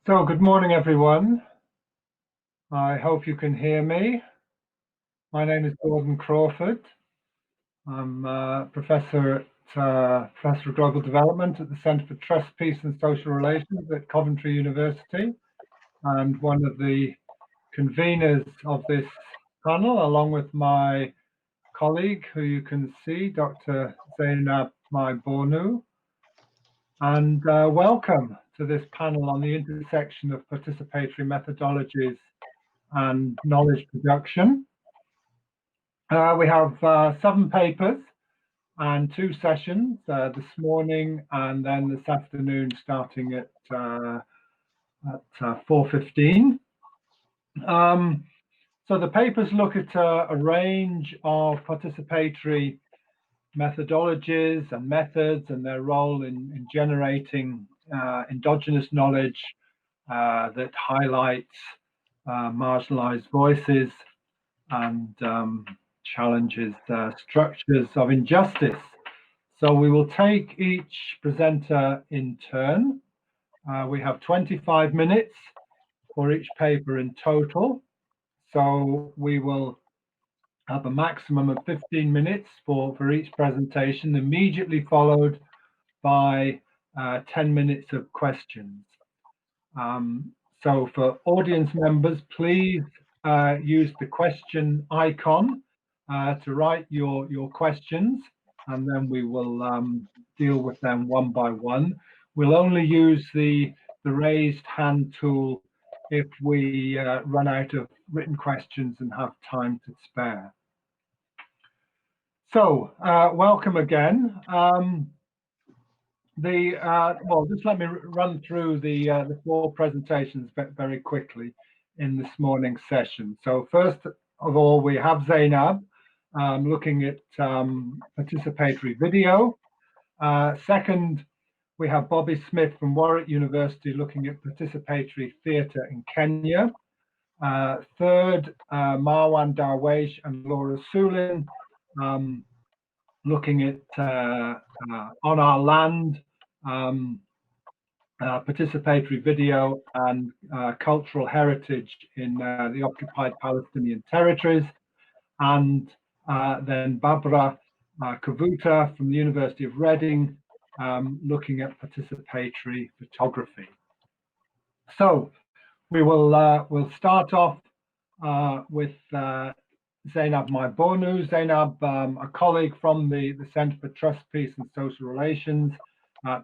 So, good morning, everyone. I hope you can hear me. My name is Gordon Crawford. I'm Professor of Global Development at the Centre for Trust, Peace and Social Relations at Coventry University, and one of the conveners of this panel, along with my colleague, who you can see, Dr. Zainab Maibonu. And welcome to this panel on the intersection of participatory methodologies and knowledge production. We have 7 papers and 2 sessions this morning and then this afternoon starting at 4:15. So the papers look at a range of participatory methodologies and methods and their role in generating endogenous knowledge that highlights marginalized voices and challenges structures of injustice. So we will take each presenter in turn. We have 25 minutes for each paper in total. So we will have a maximum of 15 minutes for each presentation, immediately followed by 10 minutes of questions. So for audience members, please use the question icon to write your questions, and then we will deal with them one by one. We'll only use the raised hand tool if we run out of written questions and have time to spare. So welcome again. Well, just let me run through the 4 presentations very quickly in this morning's session. So first of all, we have Zainab looking at participatory video. Second, we have Bobby Smith from Warwick University looking at participatory theatre in Kenya. Third, Marwan Darwesh and Laura Sulin looking at On Our Land, participatory video and cultural heritage in the occupied Palestinian territories. And then Barbara Kavuta from the University of Reading looking at participatory photography. So we will we'll start off with Zainab Maibonu. Zainab, a colleague from the Centre for Trust, Peace and Social Relations at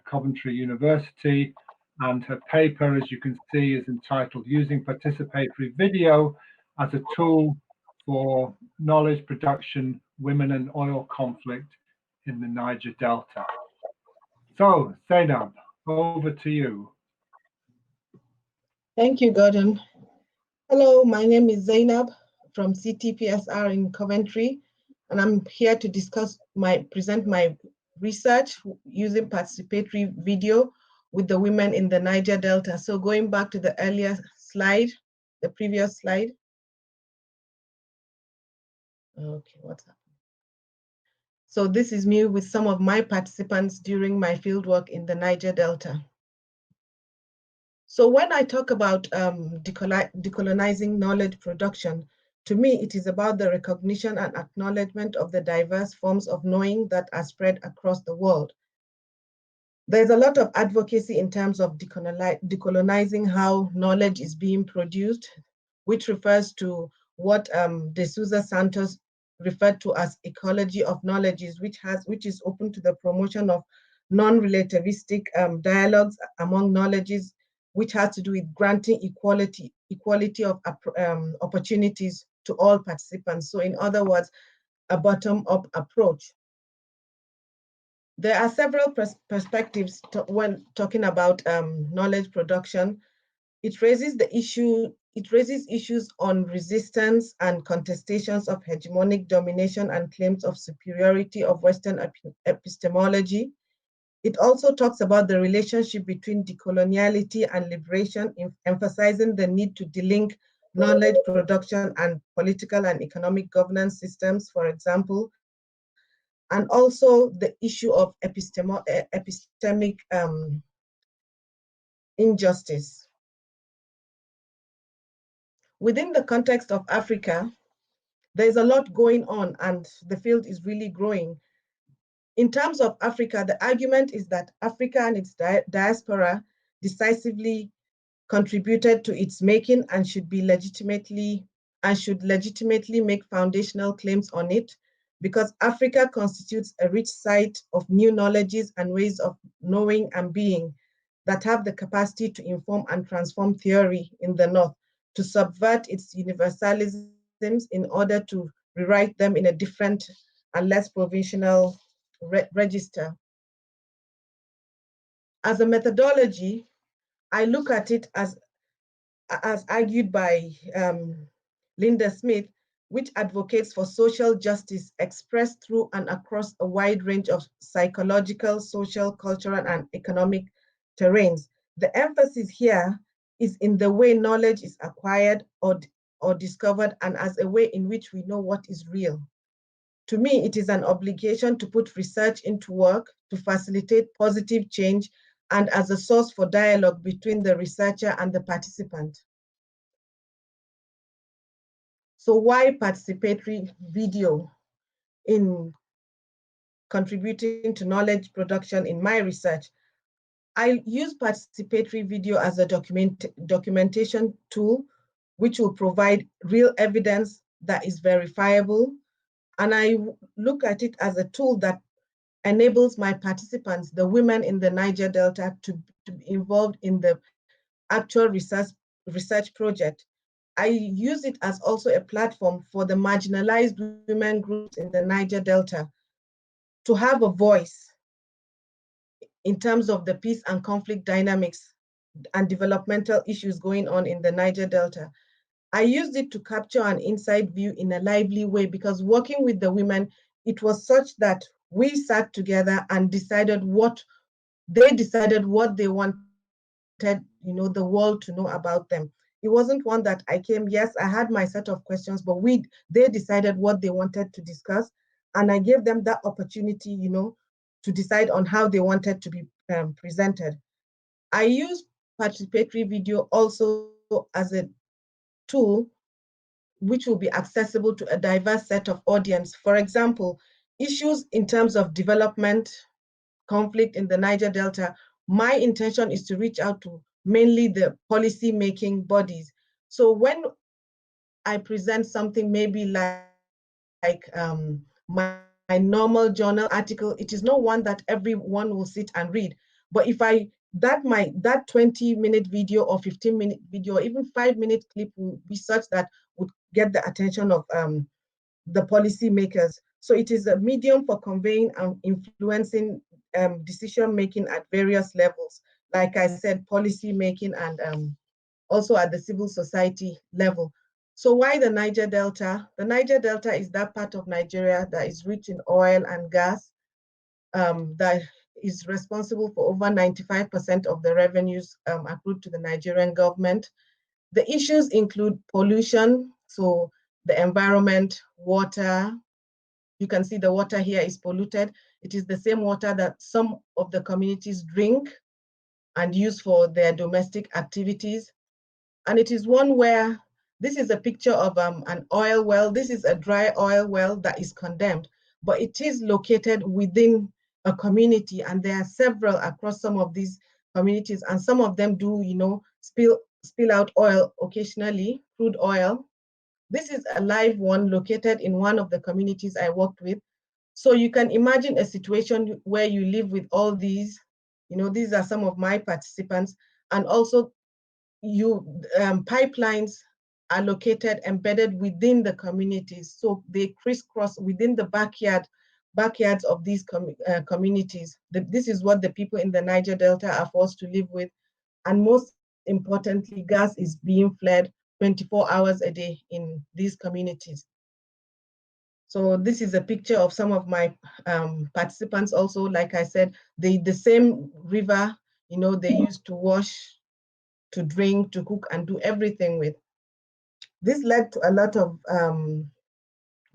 Coventry University, and her paper, as you can see, is entitled Using Participatory Video as a Tool for Knowledge Production, Women and Oil Conflict in the Niger Delta. So, Zainab, over to you. Thank you, Gordon. Hello, my name is Zainab from CTPSR in Coventry, and I'm here to present my research using participatory video with the women in the Niger Delta. So going back to the earlier slide, the previous slide. Okay, what's happening? So this is me with some of my participants during my fieldwork in the Niger Delta. So when I talk about decolonizing knowledge production, to me, it is about the recognition and acknowledgement of the diverse forms of knowing that are spread across the world. There's a lot of advocacy in terms of decolonizing how knowledge is being produced, which refers to what De Souza Santos referred to as Ecology of Knowledge, which is open to the promotion of non-relativistic dialogues among knowledges, which has to do with granting equality of opportunities to all participants. So in other words, a bottom-up approach. There are several perspectives when talking about knowledge production. It raises issues on resistance and contestations of hegemonic domination and claims of superiority of Western epistemology. It also talks about the relationship between decoloniality and liberation, emphasizing the need to delink knowledge production and political and economic governance systems, for example, and also the issue of epistemic injustice. Within the context of Africa, there's a lot going on and the field is really growing. In terms of Africa, the argument is that Africa and its diaspora decisively contributed to its making and should legitimately make foundational claims on it, because Africa constitutes a rich site of new knowledges and ways of knowing and being that have the capacity to inform and transform theory in the North, to subvert its universalisms in order to rewrite them in a different and less provincial register. As a methodology, I look at it as argued by Linda Smith, which advocates for social justice expressed through and across a wide range of psychological, social, cultural, and economic terrains. The emphasis here is in the way knowledge is acquired or discovered, and as a way in which we know what is real. To me, it is an obligation to put research into work to facilitate positive change and as a source for dialogue between the researcher and the participant. So why participatory video in contributing to knowledge production in my research? I use participatory video as a documentation tool, which will provide real evidence that is verifiable. And I look at it as a tool that enables my participants, the women in the Niger Delta, to be involved in the actual research project. I use it as also a platform for the marginalized women groups in the Niger Delta to have a voice in terms of the peace and conflict dynamics and developmental issues going on in the Niger Delta. I used it to capture an inside view in a lively way, because working with the women, it was such that we sat together and decided what they wanted, the world to know about them. It wasn't one that I came, yes, I had my set of questions, but they decided what they wanted to discuss. And I gave them that opportunity, to decide on how they wanted to be presented. I use participatory video also as a tool which will be accessible to a diverse set of audience. For example, issues in terms of development, conflict in the Niger Delta, my intention is to reach out to mainly the policy-making bodies. So when I present something maybe like my normal journal article, it is not one that everyone will sit and read. But if that 20-minute video or 15-minute video or even 5-minute clip will be such that would get the attention of the policy makers. So it is a medium for conveying and influencing decision making at various levels. Like I said, policy making and also at the civil society level. So why the Niger Delta? The Niger Delta is that part of Nigeria that is rich in oil and gas, that is responsible for over 95% of the revenues accrued to the Nigerian government. The issues include pollution, so the environment, water. You can see the water here is polluted. It is the same water that some of the communities drink and use for their domestic activities. And it is one where, this is a picture of an oil well. This is a dry oil well that is condemned, but it is located within a community, and there are several across some of these communities, and some of them do, spill out oil occasionally, crude oil. This is a live one located in one of the communities I worked with. So you can imagine a situation where you live with all these, these are some of my participants, and also pipelines are located, embedded within the communities. So they crisscross within the backyards of these communities. This is what the people in the Niger Delta are forced to live with. And most importantly, gas is being fed 24 hours a day in these communities. So this is a picture of some of my participants also. Like I said, the same river, they used to wash, to drink, to cook, and do everything with. This led to a lot of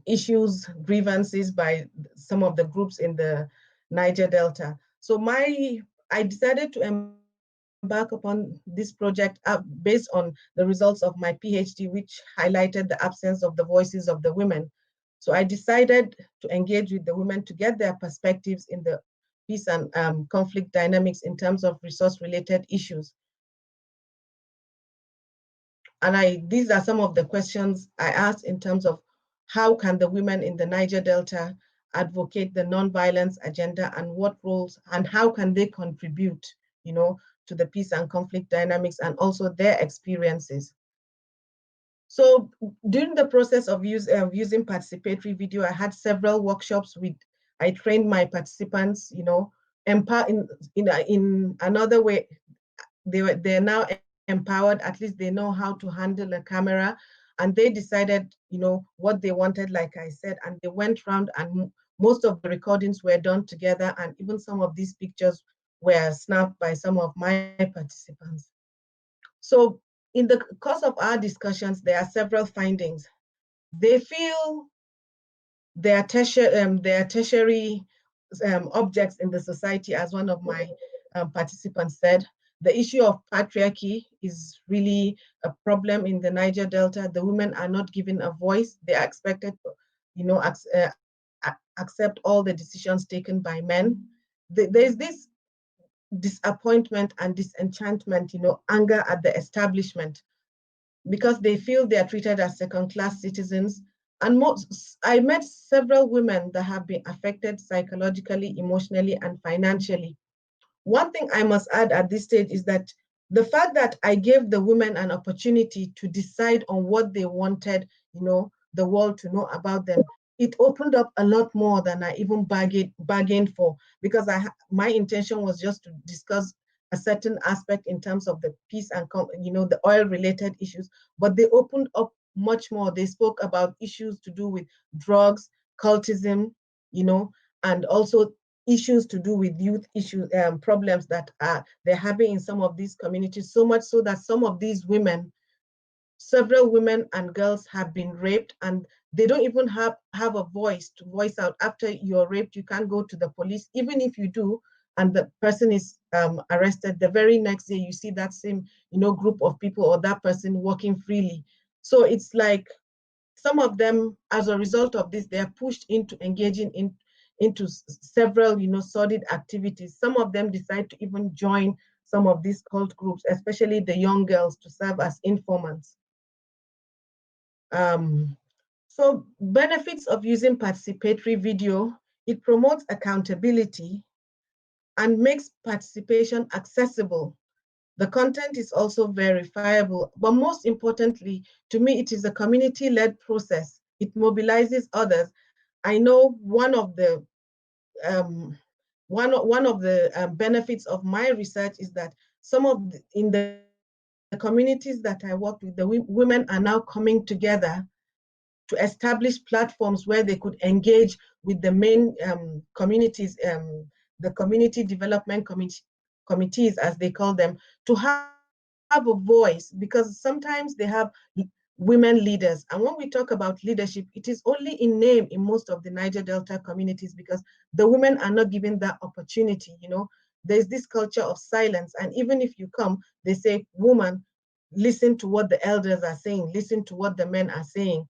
issues, grievances by some of the groups in the Niger Delta. So I decided to embark embark upon this project based on the results of my PhD, which highlighted the absence of the voices of the women. So I decided to engage with the women to get their perspectives in the peace and conflict dynamics in terms of resource-related issues. And these are some of the questions I asked in terms of how can the women in the Niger Delta advocate the non-violence agenda, and what roles and how can they contribute, to the peace and conflict dynamics and also their experiences. So during the process of using participatory video, I had several workshops I trained my participants, in another way, they're now empowered, at least they know how to handle a camera, and they decided, what they wanted, like I said, and they went around, and most of the recordings were done together, and even some of these pictures were snapped by some of my participants. So in the course of our discussions, there are several findings. They feel their tertiary objects in the society, as one of my participants said. The issue of patriarchy is really a problem in the Niger Delta. The women are not given a voice. They are expected to, accept all the decisions taken by men. There's this disappointment and disenchantment, anger at the establishment, because they feel they are treated as second-class citizens. And I met several women that have been affected psychologically, emotionally, and financially. One thing I must add at this stage is that the fact that I gave the women an opportunity to decide on what they wanted, the world to know about them, it opened up a lot more than I even bargained for, because my intention was just to discuss a certain aspect in terms of the peace and, the oil-related issues, but they opened up much more. They spoke about issues to do with drugs, cultism, and also issues to do with youth issues, problems that they're having in some of these communities, so much so that some of these women, several women and girls, have been raped, and they don't even have a voice to voice out. After you're raped, you can't go to the police. Even if you do, and the person is arrested, the very next day you see that same group of people or that person walking freely. So it's like some of them, as a result of this, they are pushed into engaging into several sordid activities. Some of them decide to even join some of these cult groups, especially the young girls, to serve as informants. So benefits of using participatory video: it promotes accountability and makes participation accessible. The content is also verifiable, but most importantly, to me, it is a community-led process. It mobilizes others. I know one of the benefits of my research is that in the communities that I work with, the women are now coming together to establish platforms where they could engage with the main communities, the community development committees, as they call them, to have a voice, because sometimes they have women leaders. And when we talk about leadership, it is only in name in most of the Niger Delta communities, because the women are not given that opportunity. There's this culture of silence. And even if you come, they say, woman, listen to what the elders are saying, listen to what the men are saying.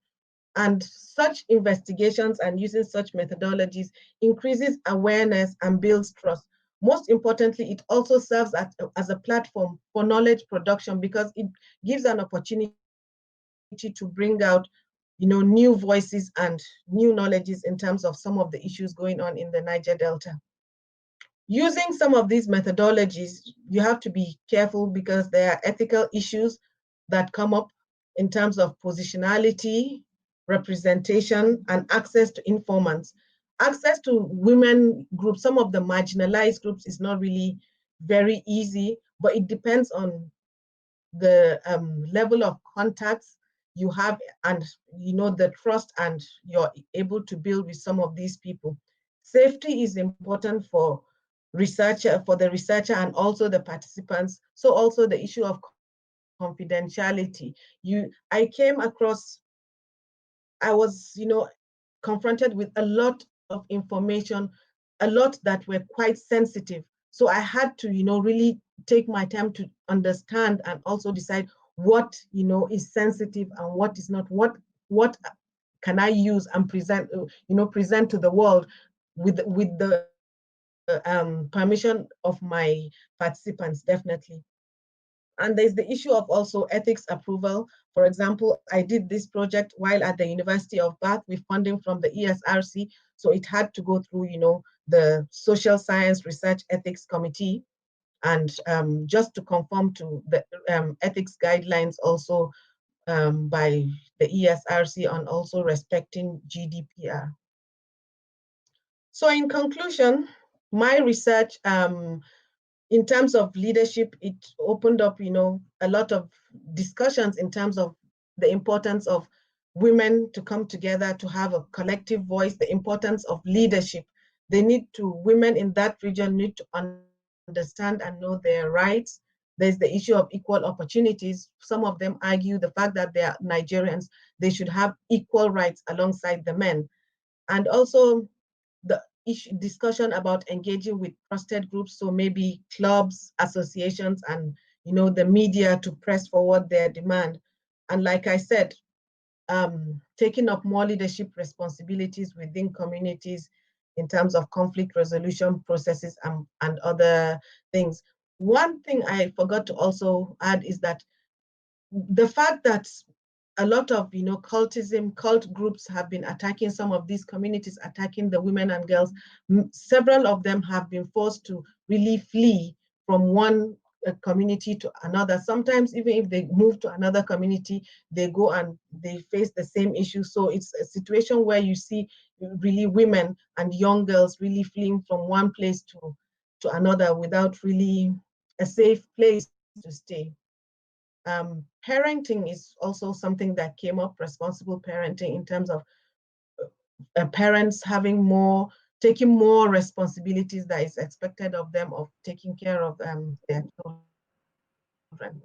And such investigations and using such methodologies increases awareness and builds trust. Most importantly, it also serves as a platform for knowledge production, because it gives an opportunity to bring out new voices and new knowledges in terms of some of the issues going on in the Niger Delta. Using some of these methodologies, you have to be careful, because there are ethical issues that come up in terms of positionality, representation, and access to informants. Access to women groups, some of the marginalized groups, is not really very easy, but it depends on the level of contacts you have, and the trust and you're able to build with some of these people. Safety is important for the researcher and also the participants. So also the issue of confidentiality. I was confronted with a lot of information, a lot that were quite sensitive. So I had to really take my time to understand and also decide what, is sensitive and what is not. What can I use and present, present to the world with the permission of my participants, definitely. And there's the issue of also ethics approval. For example, I did this project while at the University of Bath with funding from the ESRC. So it had to go through, the Social Science Research Ethics Committee, and just to conform to the ethics guidelines also by the ESRC, on also respecting GDPR. So in conclusion, my research, in terms of leadership, it opened up, a lot of discussions in terms of the importance of women to come together to have a collective voice, the importance of leadership. Women in that region need to understand and know their rights. There's the issue of equal opportunities. Some of them argue the fact that they are Nigerians, they should have equal rights alongside the men. And also the discussion about engaging with trusted groups, so maybe clubs, associations, and the media to press forward their demand. And like I said, taking up more leadership responsibilities within communities in terms of conflict resolution processes and other things. One thing I forgot to also add is that the fact that a lot of cultism, cult groups have been attacking some of these communities, attacking the women and girls. Several of them have been forced to really flee from one community to another. Sometimes even if they move to another community, they go and they face the same issue. So it's a situation where you see really women and young girls really fleeing from one place to another without really a safe place to stay. Parenting is also something that came up, responsible parenting, in terms of parents taking more responsibilities that is expected of them, of taking care of their children.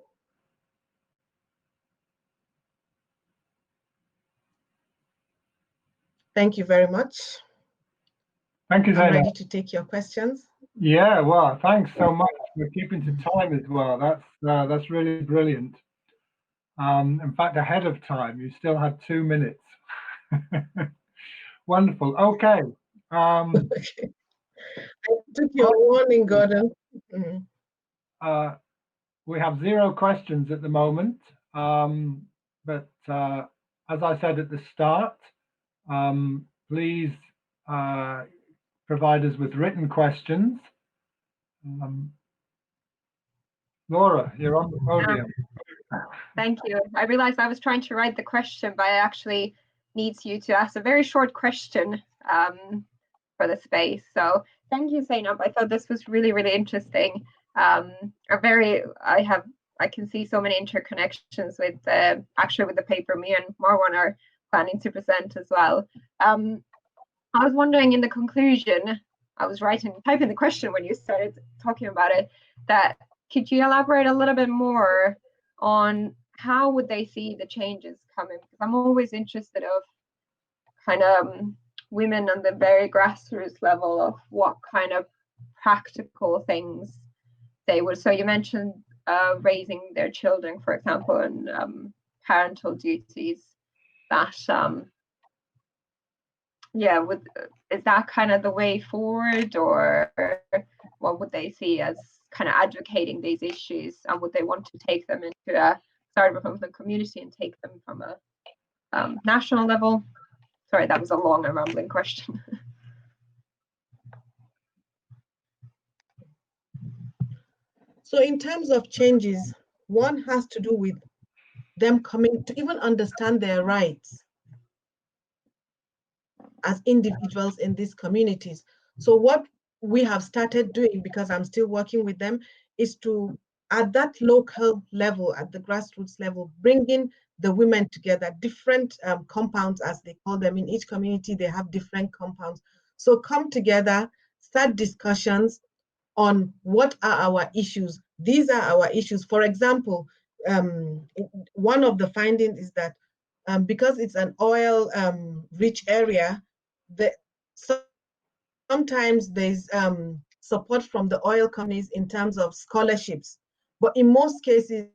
Thank you very much. Thank you, I'm Zainab. ready to take your questions. Yeah, well, thanks so much for keeping to time as well. That's really brilliant. In fact, ahead of time, you still had 2 minutes. Wonderful. Okay. Okay. I took your warning, Gordon. We have 0 questions at the moment, but as I said at the start, please provide us with written questions. Laura, you're on the podium. Thank you. I realized I was trying to write the question, but I actually needs you to ask a very short question for the space. So thank you, Zainab. I thought this was really, really interesting. I can see so many interconnections with with the paper me and Marwan are planning to present as well. I was wondering, in the conclusion, I was typing the question when you started talking about it, that could you elaborate a little bit more on how would they see the changes coming? Because I'm always interested of kind of women on the very grassroots level of what kind of practical things they would. So you mentioned raising their children, for example, and parental duties. That is that kind of the way forward, or what would they see as kind of advocating these issues, and would they want to take them into start from the community and take them from a national level? Sorry, that was a long and rambling question. So in terms of changes, one has to do with them coming to even understand their rights as individuals in these communities. So what we have started doing, because I'm still working with them, is to, at that local level, at the grassroots level, bringing the women together, different compounds, as they call them. In each community, they have different compounds. So come together, start discussions on what are our issues. These are our issues. For example, one of the findings is that because it's an oil rich area, sometimes there's support from the oil companies in terms of scholarships. But in most cases,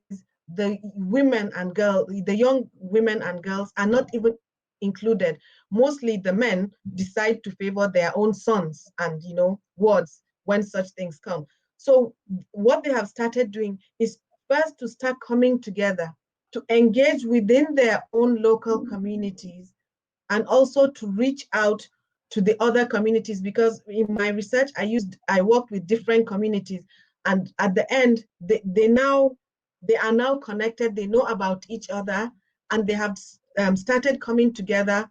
the women and girls, the young women and girls are not even included. Mostly the men decide to favor their own sons and, you know, wards when such things come. So what they have started doing is first to start coming together to engage within their own local communities, and also to reach out to the other communities, because in my research I worked with different communities, and at the end they are now connected, they know about each other, and they have started coming together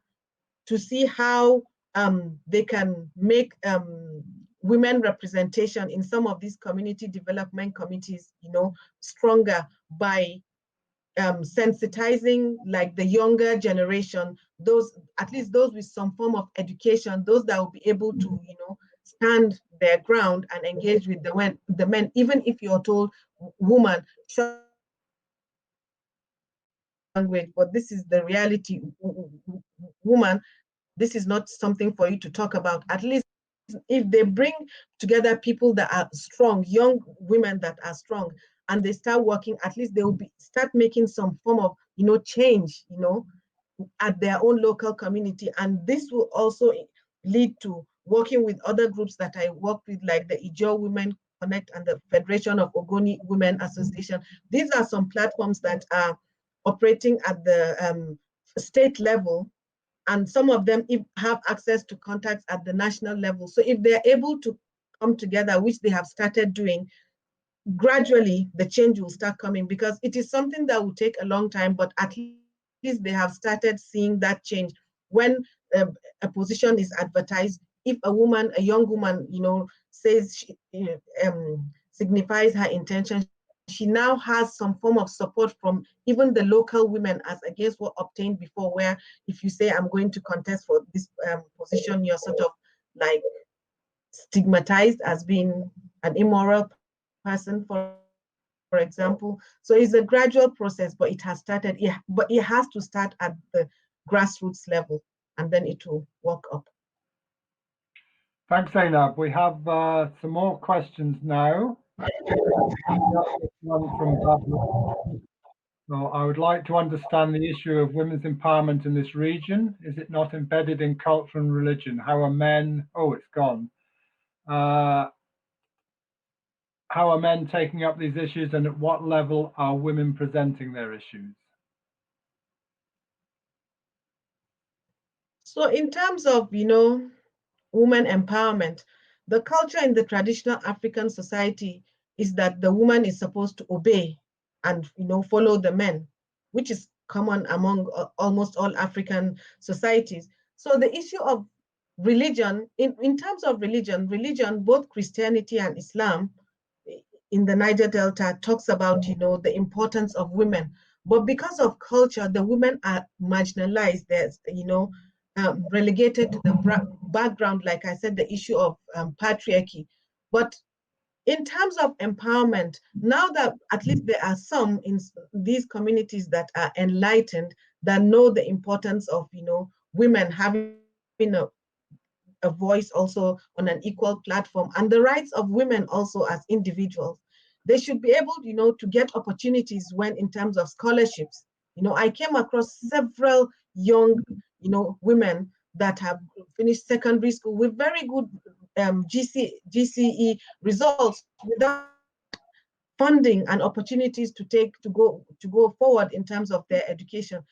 to see how they can make women representation in some of these community development committees, you know, stronger by sensitizing like the younger generation, those, at least those with some form of education, those that will be able to, you know, stand their ground and engage with the men, even if you're told, woman, language, but this is the reality. Woman, this is not something for you to talk about. At least if they bring together people that are strong, young women that are strong, and they start working, at least they will start making some form of, you know, change, you know, at their own local community. And this will also lead to working with other groups that I work with, like the Ijaw Women Connect and the Federation of Ogoni Women Association. These are some platforms that are operating at the state level, and some of them have access to contacts at the national level. So if they're able to come together, which they have started doing, gradually the change will start coming, because it is something that will take a long time, but at least they have started seeing that change. When a position is advertised, if a woman, a young woman, you know, says she signifies her intention, she now has some form of support from even the local women, as against what obtained before, where if you say I'm going to contest for this position, you're sort of like stigmatized as being an immoral person, for example. So it's a gradual process, but it has started. Yeah, but it has to start at the grassroots level, and then it will work up. Thanks, Zainab. We have some more questions now. One from Babla. So I would like to understand the issue of women's empowerment in this region. Is it not embedded in culture and religion? How are men, oh, it's gone. How are men taking up these issues, and at what level are women presenting their issues? So in terms of, you know, women empowerment, the culture in the traditional African society is that the woman is supposed to obey and, you know, follow the men, which is common among almost all African societies. So the issue of religion, in terms of religion, both Christianity and Islam in the Niger Delta talks about, you know, the importance of women. But because of culture, the women are marginalized. There's, you know, relegated to the background, like I said, the issue of patriarchy. But in terms of empowerment, now that at least there are some in these communities that are enlightened, that know the importance of, you know, women having a voice also on an equal platform, and the rights of women also as individuals, they should be able, you know, to get opportunities when in terms of scholarships. You know, I came across several young, you know, women that have finished secondary school with very good GCE results without funding and opportunities to go forward in terms of their education.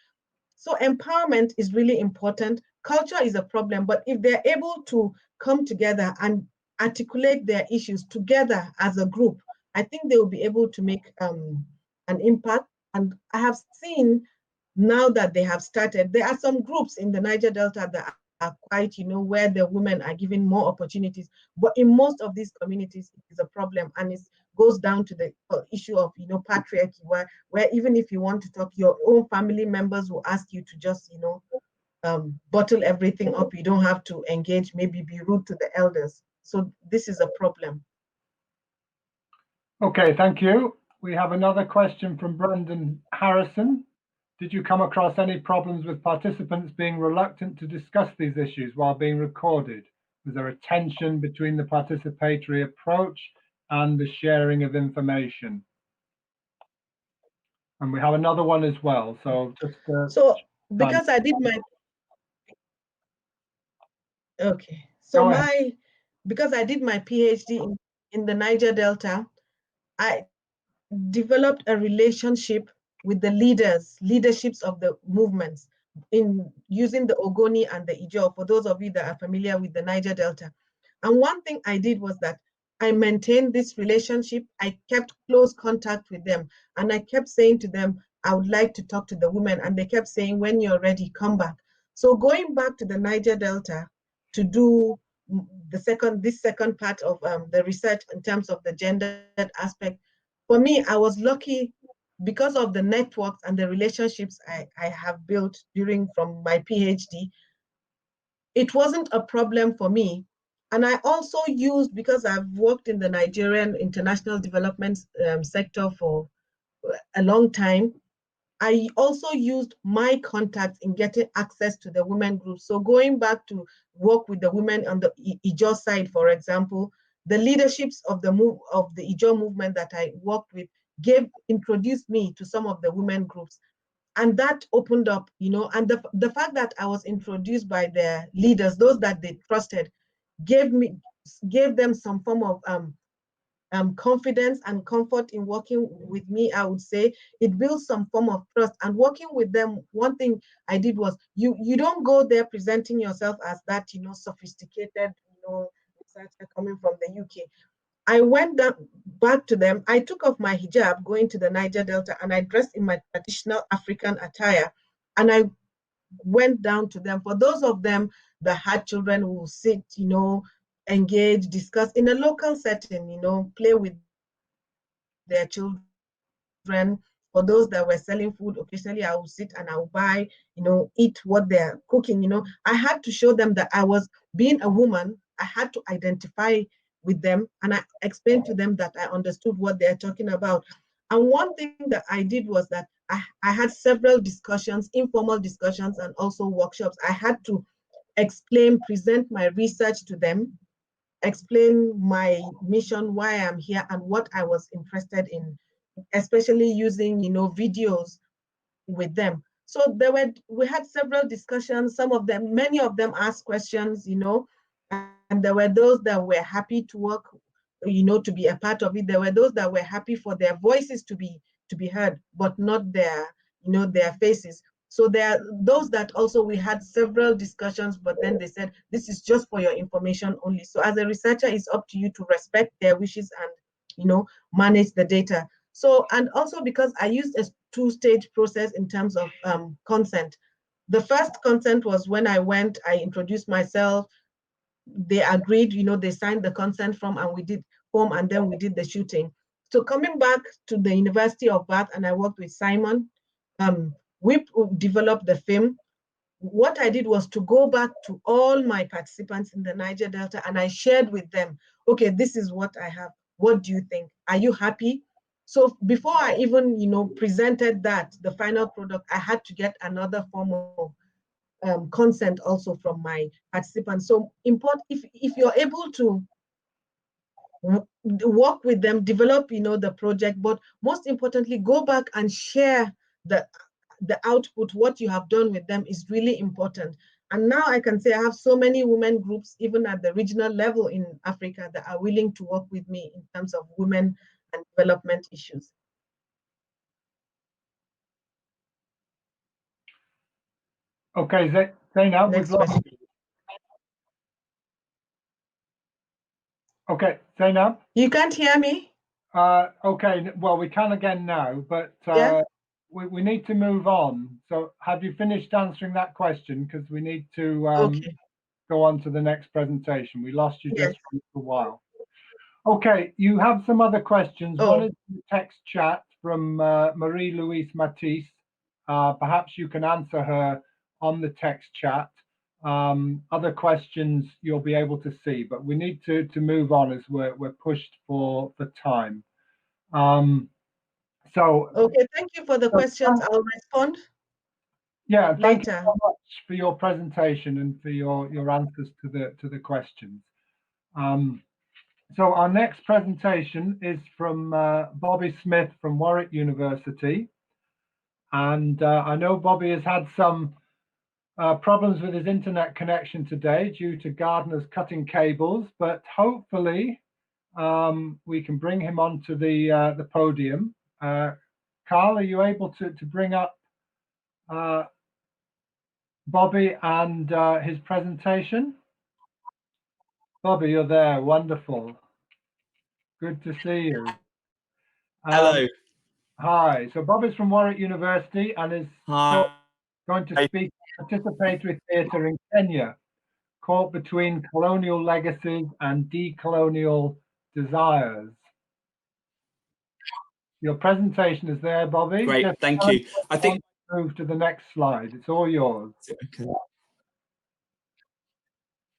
So empowerment is really important. Culture is a problem, but if they're able to come together and articulate their issues together as a group, I think they will be able to make an impact. And I have seen now that they have started, there are some groups in the Niger Delta that are quite, you know, where the women are given more opportunities. But in most of these communities, it is a problem, and it goes down to the issue of, you know, patriarchy, where even if you want to talk, your own family members will ask you to just, you know, bottle everything up. You don't have to engage, maybe be rude to the elders. So this is a problem. Okay, thank you. We have another question from Brendan Harrison. Did you come across any problems with participants being reluctant to discuss these issues while being recorded? Was there a tension between the participatory approach and the sharing of information? And we have another one as well. So just so because I did my because I did my PhD in the Niger Delta, I developed a relationship with the leaderships of the movements in using the Ogoni and the Ijaw, for those of you that are familiar with the Niger Delta. And one thing I did was that I maintained this relationship. I kept close contact with them, and I kept saying to them, I would like to talk to the women, and they kept saying, when you're ready, come back. So going back to the Niger Delta to do this second part of the research in terms of the gender aspect, for me, I was lucky because of the networks and the relationships I have built from my PhD. It wasn't a problem for me. And I also used, because I've worked in the Nigerian international development sector for a long time, I also used my contacts in getting access to the women groups. So going back to work with the women on the Ijaw side, for example, the leaderships of the Ijaw movement that I worked with introduced me to some of the women groups. And that opened up, and the fact that I was introduced by their leaders, those that they trusted, gave them some form of confidence and comfort in working with me. I would say it builds some form of trust. And working with them, one thing I did was you don't go there presenting yourself as that sophisticated researcher coming from the UK. I went back to them. I took off my hijab going to the Niger Delta, and I dressed in my traditional African attire, and I went down to them. For those of them that had children who sit, engage, discuss in a local setting, play with their children. For those that were selling food, occasionally I would sit and I would buy, eat what they're cooking. I had to show them that being a woman, I had to identify with them, and I explained to them that I understood what they're talking about. And one thing that I did was that I had several discussions, informal discussions, and also workshops. I had to present my research to them, explain my mission, why I'm here, and what I was interested in, especially using, videos with them. So we had several discussions. Many of them asked questions, and there were those that were happy to work, to be a part of it. There were those that were happy for their voices to be heard, but not their faces. So there are those that also we had several discussions, but then they said, this is just for your information only. So as a researcher, it's up to you to respect their wishes and, manage the data. So, and also because I used a two-stage process in terms of consent. The first consent was when I introduced myself, they agreed, they signed the consent form, and and then we did the shooting. So coming back to the University of Bath, and I worked with Simon, we developed the film. What I did was to go back to all my participants in the Niger Delta, and I shared with them, okay, this is what I have. What do you think? Are you happy? So before I even, presented the final product, I had to get another form of consent also from my participants. So if you're able to work with them, develop, the project, but most importantly, go back and share the output, what you have done with them is really important. And now I can say I have so many women groups, even at the regional level in Africa, that are willing to work with me in terms of women and development issues. Okay, Zainab, we've lost you. Okay, Zainab? You can't hear me? Okay, well, we can again now, but Yeah? we need to move on. So have you finished answering that question? Because we need to Okay. go on to the next presentation. We lost you Yes. just for a while. Okay, you have some other questions. Oh. One is in the text chat from Marie-Louise Matisse. Perhaps you can answer her on the text chat. Other questions you'll be able to see, but we need to move on as we're pushed for time. Okay, thank you for the questions. I'll respond. Yeah, thank you later. so much for your presentation and for your answers to the questions. So our next presentation is from Bobby Smith from Warwick University. And I know Bobby has had some problems with his internet connection today due to gardeners cutting cables, but hopefully we can bring him onto the podium. Carl, are you able to bring up Bobby and his presentation? Bobby, you're there. Wonderful. Good to see you. Hello. Hi. So Bobby's from Warwick University and is going to speak on participatory theatre in Kenya, caught between colonial legacies and decolonial desires. Your presentation is there, Bobby. Great, thank you. I think move to the next slide. It's all yours. Okay.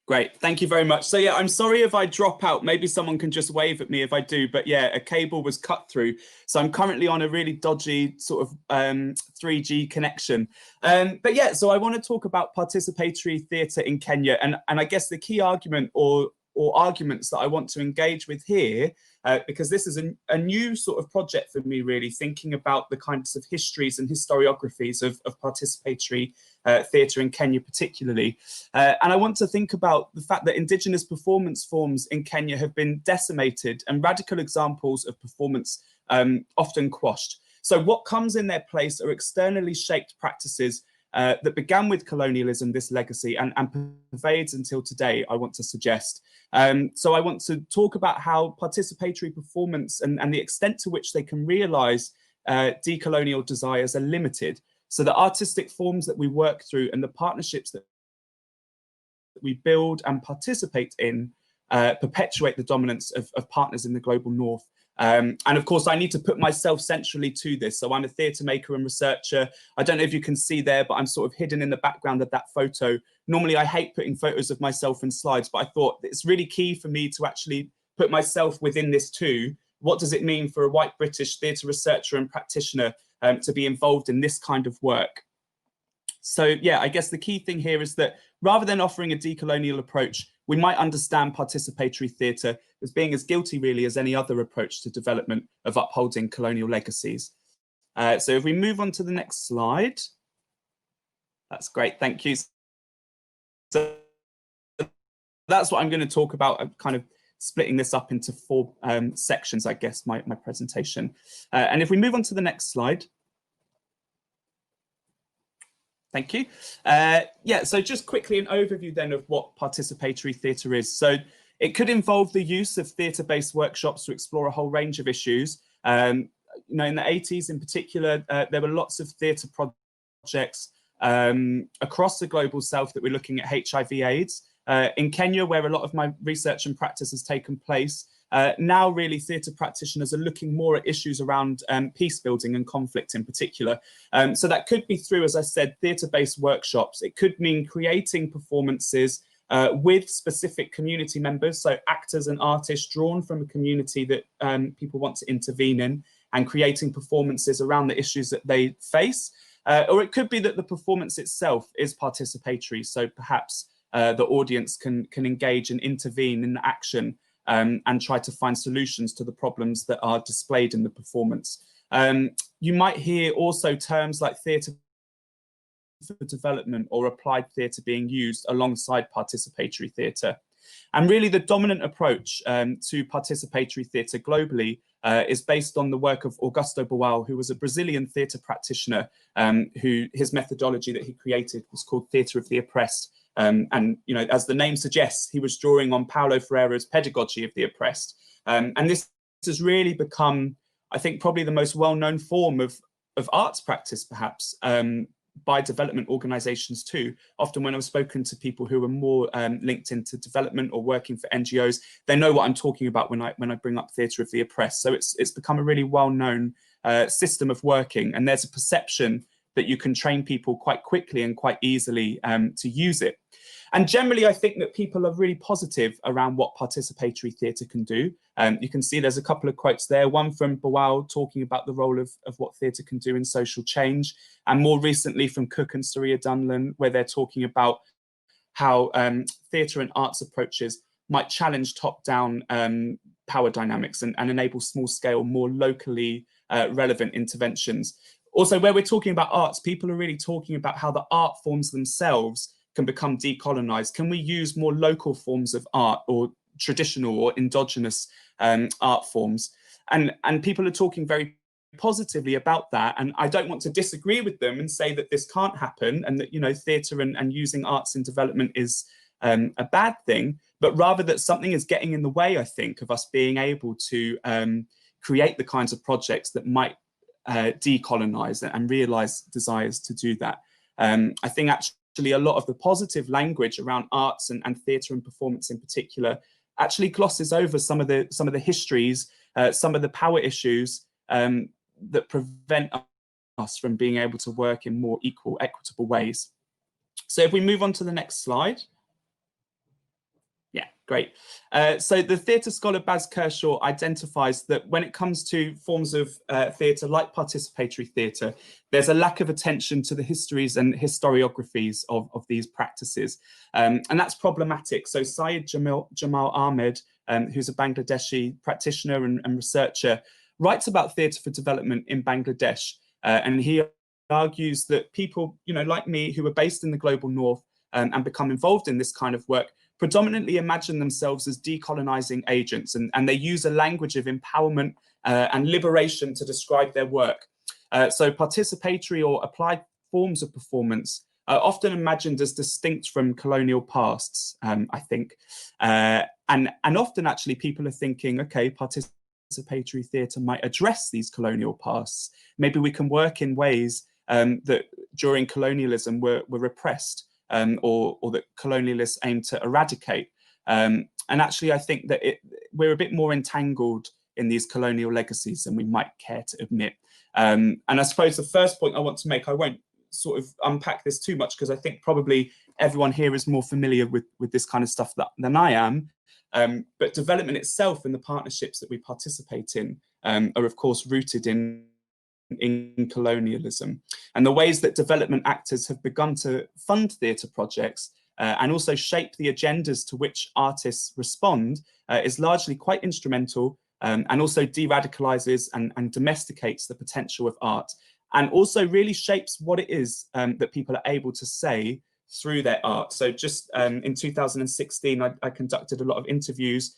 Great, thank you very much. So yeah, I'm sorry if I drop out. Maybe someone can just wave at me if I do. But yeah, a cable was cut through. So I'm currently on a really dodgy sort of 3G connection. But yeah, so I want to talk about participatory theatre in Kenya. And I guess the key argument or arguments that I want to engage with here, because this is a new sort of project for me, really, thinking about the kinds of histories and historiographies of participatory theatre in Kenya particularly. And I want to think about the fact that indigenous performance forms in Kenya have been decimated and radical examples of performance often quashed. So what comes in their place are externally shaped practices that began with colonialism, this legacy, and pervades until today, I want to suggest. So I want to talk about how participatory performance and the extent to which they can realise decolonial desires are limited. So the artistic forms that we work through and the partnerships that we build and participate in perpetuate the dominance of partners in the global north. And of course, I need to put myself centrally to this. So I'm a theatre maker and researcher. I don't know if you can see there, but I'm sort of hidden in the background of that photo. Normally, I hate putting photos of myself in slides, but I thought it's really key for me to actually put myself within this too. What does it mean for a white British theatre researcher and practitioner to be involved in this kind of work? So yeah, I guess the key thing here is that rather than offering a decolonial approach, we might understand participatory theatre as being as guilty really as any other approach to development of upholding colonial legacies. So if we move on to the next slide, that's great, thank you. So that's what I'm going to talk about. I'm kind of splitting this up into 4 sections, I guess, my presentation. And if we move on to the next slide. Thank you. Yeah, so just quickly an overview then of what participatory theatre is. So it could involve the use of theatre-based workshops to explore a whole range of issues. You know, in the 80s in particular, there were lots of theatre projects across the global south that were looking at HIV/AIDS. In Kenya, where a lot of my research and practice has taken place, now really theatre practitioners are looking more at issues around peace building and conflict in particular. So that could be through, as I said, theatre-based workshops. It could mean creating performances with specific community members, so actors and artists drawn from a community that people want to intervene in, and creating performances around the issues that they face. Or it could be that the performance itself is participatory, so perhaps the audience can engage and intervene in the action and try to find solutions to the problems that are displayed in the performance. You might hear also terms like theatre for development or applied theatre being used alongside participatory theatre. And really the dominant approach to participatory theatre globally is based on the work of Augusto Boal, who was a Brazilian theatre practitioner, who his methodology that he created was called Theatre of the Oppressed. And you know, as the name suggests, he was drawing on Paulo Frere's pedagogy of the oppressed. And this has really become, I think, probably the most well-known form of arts practice, perhaps, by development organizations too. Often when I've spoken to people who are more linked into development or working for NGOs, they know what I'm talking about when I bring up Theatre of the Oppressed. So it's become a really well-known system of working, and there's a perception that you can train people quite quickly and quite easily to use it. And generally, I think that people are really positive around what participatory theatre can do. You can see there's a couple of quotes there, one from Bawal talking about the role of what theatre can do in social change, and more recently from Cook and Saria Dunlan, where they're talking about how theatre and arts approaches might challenge top-down power dynamics and enable small-scale, more locally relevant interventions. Also, where we're talking about arts, people are really talking about how the art forms themselves can become decolonized. Can we use more local forms of art, or traditional or endogenous art forms? And people are talking very positively about that. And I don't want to disagree with them and say that this can't happen and that, you know, theatre and using arts in development is a bad thing, but rather that something is getting in the way, I think, of us being able to create the kinds of projects that might decolonize and realize desires to do that. I think actually a lot of the positive language around arts and theatre and performance in particular actually glosses over some of the histories, some of the power issues that prevent us from being able to work in more equal, equitable ways. So if we move on to the next slide. Yeah, great. So the theatre scholar Baz Kershaw identifies that when it comes to forms of theatre like participatory theatre, there's a lack of attention to the histories and historiographies of these practices. And that's problematic. So Syed Jamal Ahmed, who's a Bangladeshi practitioner and researcher, writes about theatre for development in Bangladesh. And he argues that people, you know, like me, who are based in the global north and become involved in this kind of work, predominantly imagine themselves as decolonizing agents, and they use a language of empowerment and liberation to describe their work. So participatory or applied forms of performance are often imagined as distinct from colonial pasts, I think. And often actually people are thinking, okay, participatory theatre might address these colonial pasts. Maybe we can work in ways that during colonialism were repressed. Or that colonialists aim to eradicate. And actually, I think that we're a bit more entangled in these colonial legacies than we might care to admit. And I suppose the first point I want to make, I won't sort of unpack this too much because I think probably everyone here is more familiar with this kind of stuff than I am. But development itself and the partnerships that we participate in are of course rooted in colonialism, and the ways that development actors have begun to fund theatre projects and also shape the agendas to which artists respond is largely quite instrumental and also de-radicalizes and domesticates the potential of art, and also really shapes what it is that people are able to say through their art. So just in 2016, I conducted a lot of interviews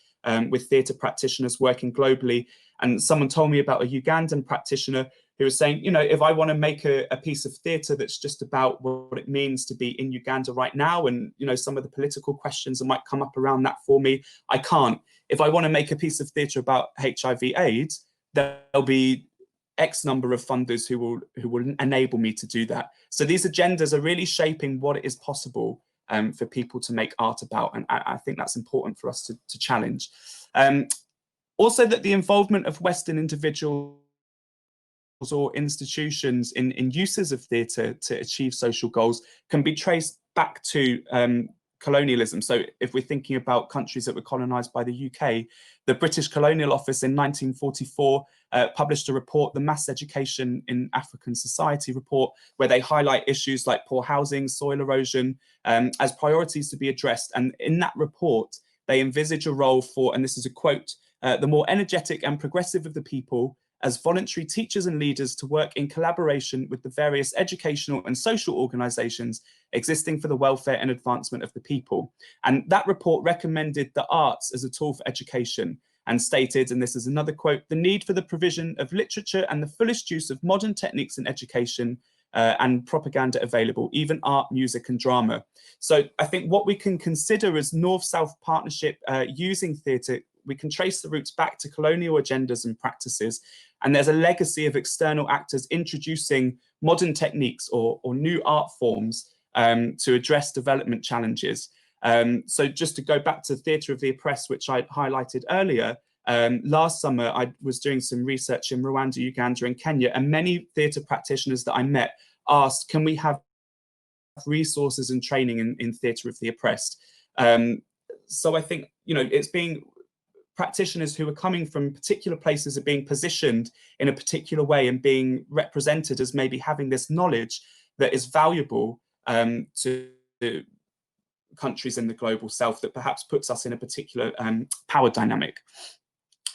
with theatre practitioners working globally, and someone told me about a Ugandan practitioner who was saying, you know, if I want to make a piece of theatre that's just about what it means to be in Uganda right now, and, you know, some of the political questions that might come up around that for me, I can't. If I want to make a piece of theatre about HIV/AIDS, there'll be X number of funders who will enable me to do that. So these agendas are really shaping what it is possible for people to make art about, and I think that's important for us to challenge. Also, that the involvement of Western individuals or institutions in uses of theatre to achieve social goals can be traced back to colonialism. So if we're thinking about countries that were colonised by the UK, the British Colonial Office in 1944 published a report, the Mass Education in African Society report, where they highlight issues like poor housing, soil erosion as priorities to be addressed. And in that report, they envisage a role for, and this is a quote, the more energetic and progressive of the people as voluntary teachers and leaders to work in collaboration with the various educational and social organisations existing for the welfare and advancement of the people. And that report recommended the arts as a tool for education and stated, and this is another quote, the need for the provision of literature and the fullest use of modern techniques in education and propaganda available, even art, music and drama. So I think what we can consider as North-South partnership using theatre, we can trace the roots back to colonial agendas and practices. And there's a legacy of external actors introducing modern techniques or new art forms to address development challenges. So just to go back to Theatre of the Oppressed, which I highlighted earlier, last summer I was doing some research in Rwanda, Uganda and Kenya, and many theatre practitioners that I met asked, can we have resources and training in theatre of the oppressed? So I think, it's being practitioners who are coming from particular places are being positioned in a particular way and being represented as maybe having this knowledge that is valuable to countries in the global south, that perhaps puts us in a particular power dynamic.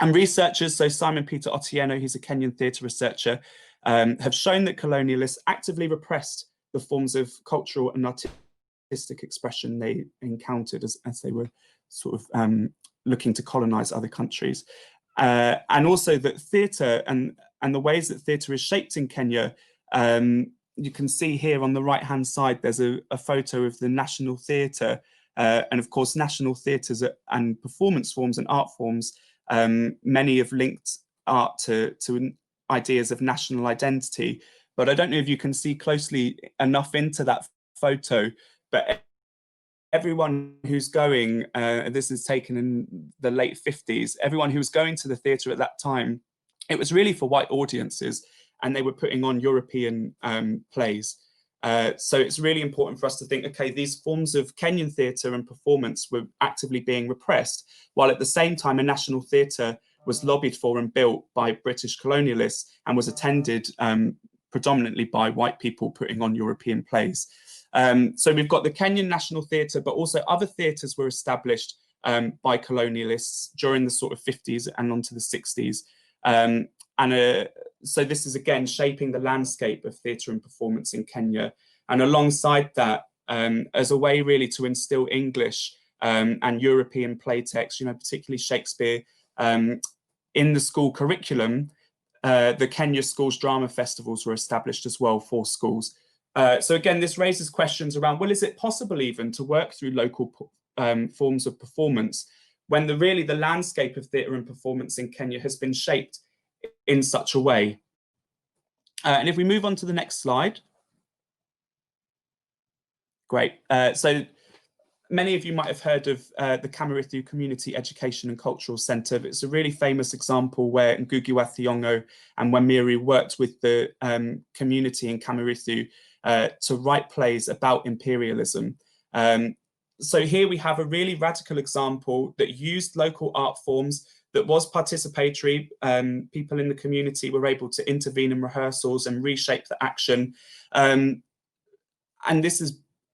And researchers, so Simon Peter Otieno, who's a Kenyan theatre researcher, have shown that colonialists actively repressed the forms of cultural and artistic expression they encountered as they were sort of looking to colonize other countries. And also that theatre and the ways that theatre is shaped in Kenya, you can see here on the right-hand side, there's a photo of the National Theatre. And of course, national theatres and performance forms and art forms, many have linked art to ideas of national identity. But I don't know if you can see closely enough into that photo, but everyone who's going, this is taken in the late 50s, everyone who was going to the theatre at that time, it was really for white audiences, and they were putting on European plays. So it's really important for us to think, okay, these forms of Kenyan theatre and performance were actively being repressed, while at the same time a national theatre was lobbied for and built by British colonialists and was attended predominantly by white people putting on European plays. So we've got the Kenyan National Theatre, but also other theatres were established by colonialists during the sort of 50s and onto the 60s. So this is again shaping the landscape of theatre and performance in Kenya. And alongside that, as a way really to instill English and European play text, particularly Shakespeare, in the school curriculum, the Kenya Schools Drama Festivals were established as well for schools. So again, this raises questions around, well, is it possible even to work through local forms of performance when the landscape of theatre and performance in Kenya has been shaped in such a way? And if we move on to the next slide. Great. So many of you might have heard of the Kamarithu Community Education and Cultural Centre. It's a really famous example where Ngugi wa Thiong'o and Wamiri worked with the community in Kamarithu to write plays about imperialism. So here we have a really radical example that used local art forms, that was participatory. People in the community were able to intervene in rehearsals and reshape the action. And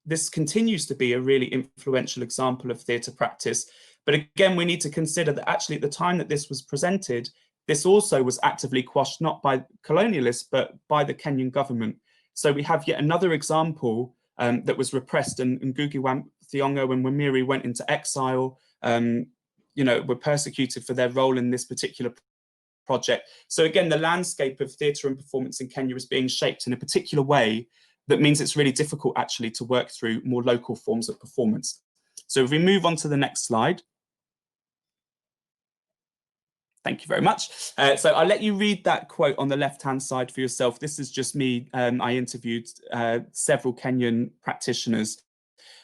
this continues to be a really influential example of theatre practice. But again, we need to consider that actually at the time that this was presented, this also was actively quashed, not by colonialists, but by the Kenyan government. So we have yet another example that was repressed, and Ngugi wa Thiong'o and Wamiri went into exile, were persecuted for their role in this particular project. So again, the landscape of theatre and performance in Kenya is being shaped in a particular way that means it's really difficult actually to work through more local forms of performance. So if we move on to the next slide. Thank you very much. So I'll let you read that quote on the left-hand side for yourself. This is just me. I interviewed several Kenyan practitioners,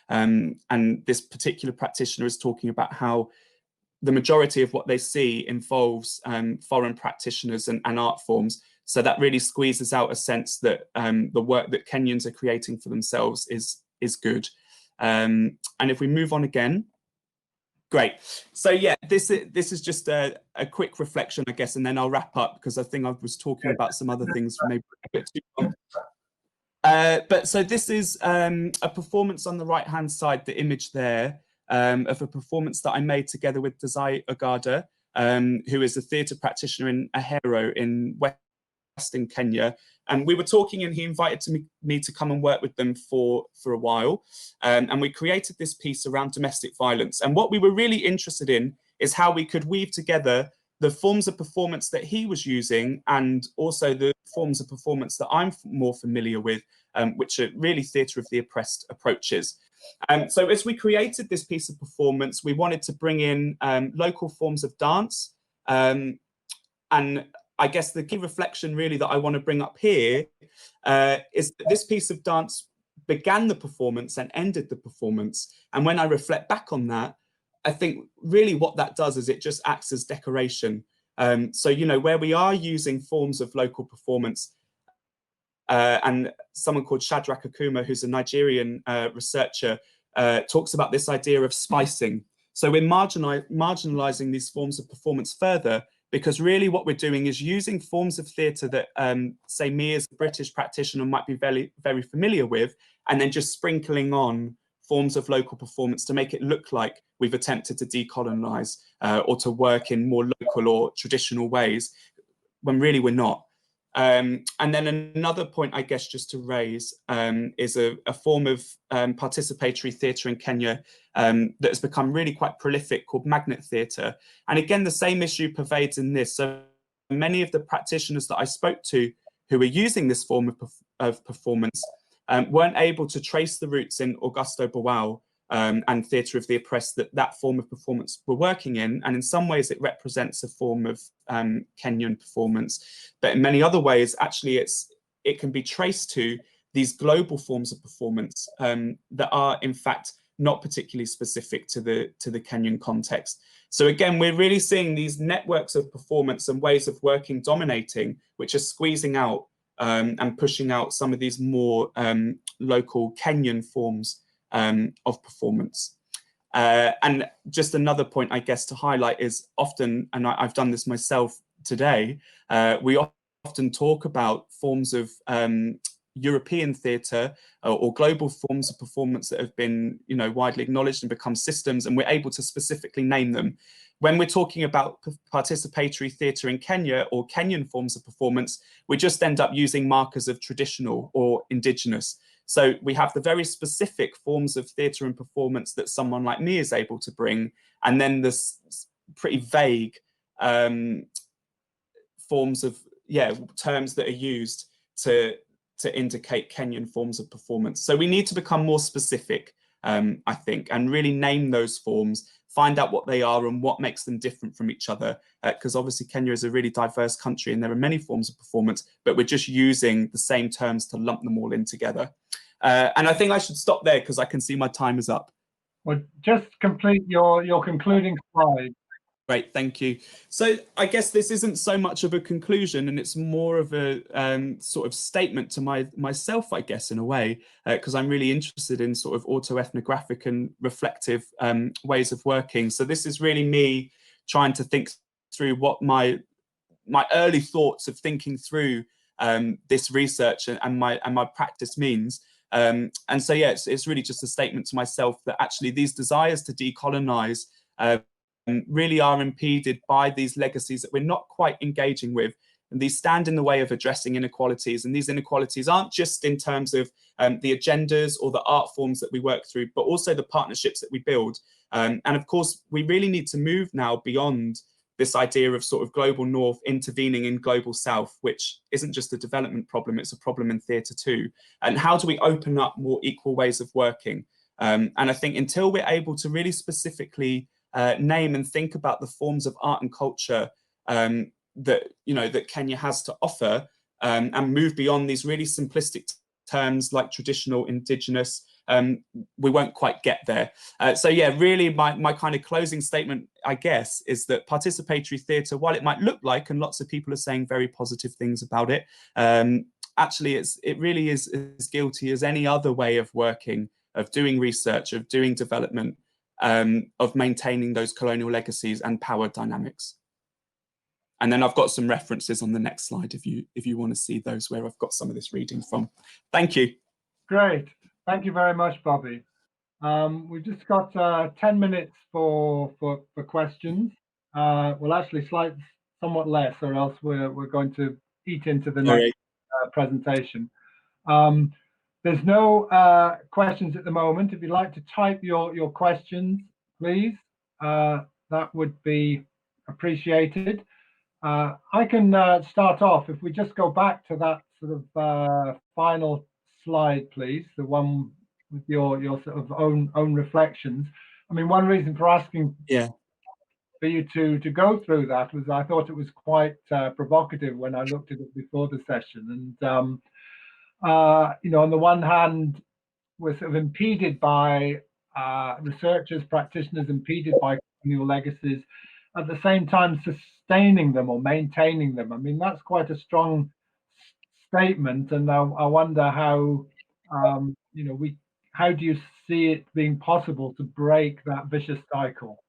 and this particular practitioner is talking about how the majority of what they see involves foreign practitioners and art forms. So that really squeezes out a sense that the work that Kenyans are creating for themselves is good. And if we move on again, great. So yeah, this is just a quick reflection, I guess, and then I'll wrap up because I think I was talking about some other things for maybe a bit too long. But so this is a performance on the right-hand side, the image there, of a performance that I made together with Desai Ogada, who is a theatre practitioner in Ahero in Western Kenya. And we were talking and he invited me to come and work with them for a while. And we created this piece around domestic violence. And what we were really interested in is how we could weave together the forms of performance that he was using and also the forms of performance that I'm more familiar with, which are really theatre of the oppressed approaches. So as we created this piece of performance, we wanted to bring in local forms of dance. And I guess the key reflection really that I want to bring up here is that this piece of dance began the performance and ended the performance. And when I reflect back on that, I think really what that does is it just acts as decoration. So, where we are using forms of local performance, and someone called Shadrach Akuma, who's a Nigerian researcher, talks about this idea of spicing. So we're marginalizing these forms of performance further, because really what we're doing is using forms of theatre that, say, me as a British practitioner might be very, very familiar with, and then just sprinkling on forms of local performance to make it look like we've attempted to decolonize or to work in more local or traditional ways, when really we're not. And then another point, I guess, just to raise is a form of participatory theatre in Kenya that has become really quite prolific, called magnet theatre. And again, the same issue pervades in this. So many of the practitioners that I spoke to who were using this form of performance weren't able to trace the roots in Augusto Boal and Theatre of the Oppressed that form of performance were working in. And in some ways it represents a form of Kenyan performance, but in many other ways, actually it can be traced to these global forms of performance that are in fact not particularly specific to the Kenyan context. So again, we're really seeing these networks of performance and ways of working dominating, which are squeezing out and pushing out some of these more local Kenyan forms of performance. And just another point, I guess, to highlight is often, and I've done this myself today, we often talk about forms of European theatre or global forms of performance that have been, widely acknowledged and become systems, and we're able to specifically name them. When we're talking about participatory theatre in Kenya or Kenyan forms of performance, we just end up using markers of traditional or indigenous. So we have the very specific forms of theatre and performance that someone like me is able to bring, and then this pretty vague forms of, terms that are used to indicate Kenyan forms of performance. So we need to become more specific, I think, and really name those forms, find out what they are and what makes them different from each other, because obviously Kenya is a really diverse country and there are many forms of performance, but we're just using the same terms to lump them all in together. And I think I should stop there because I can see my time is up. Well, just complete your concluding slide. Great, thank you. So I guess this isn't so much of a conclusion, and it's more of a sort of statement to myself, I guess, in a way, because I'm really interested in sort of autoethnographic and reflective ways of working. So this is really me trying to think through what my early thoughts of thinking through this research and my practice means. And so, yeah, it's really just a statement to myself that actually these desires to decolonize really are impeded by these legacies that we're not quite engaging with. And these stand in the way of addressing inequalities. And these inequalities aren't just in terms of the agendas or the art forms that we work through, but also the partnerships that we build. And of course, we really need to move now beyond this idea of sort of global north intervening in global south, which isn't just a development problem, it's a problem in theatre too. And how do we open up more equal ways of working? And I think until we're able to really specifically name and think about the forms of art and culture that Kenya has to offer, and move beyond these really simplistic terms like traditional, indigenous, we won't quite get there. So yeah, really my kind of closing statement, I guess, is that participatory theatre, while it might look like, and lots of people are saying very positive things about it, actually it really is as guilty as any other way of working, of doing research, of doing development, of maintaining those colonial legacies and power dynamics. And then I've got some references on the next slide if you want to see those, where I've got some of this reading from. Thank you. Great. Thank you very much, Bobby. We've just got 10 minutes for questions. Well, actually, somewhat less, or else we're going to eat into the next presentation. There's no questions at the moment. If you'd like to type your questions, please, that would be appreciated. I can start off. If we just go back to that sort of final slide, please, the one with your sort of own reflections. I mean, one reason for asking for you to go through that was I thought it was quite provocative when I looked at it before the session. And on the one hand, we're sort of impeded by researchers, practitioners, impeded by colonial legacies, at the same time sustaining them or maintaining them. I mean, that's quite a strong statement, and I wonder how, you know, how do you see it being possible to break that vicious cycle?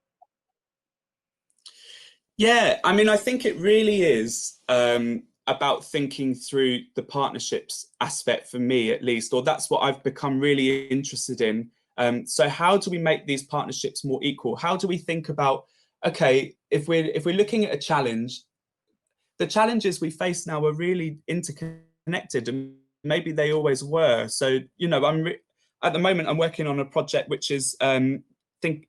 Yeah, I mean, I think it really is about thinking through the partnerships aspect for me, at least, or that's what I've become really interested in. So how do we make these partnerships more equal? How do we think about, okay, if we're looking at a challenge, the challenges we face now are really interconnected, and maybe they always were. So, you know, at the moment I'm working on a project which is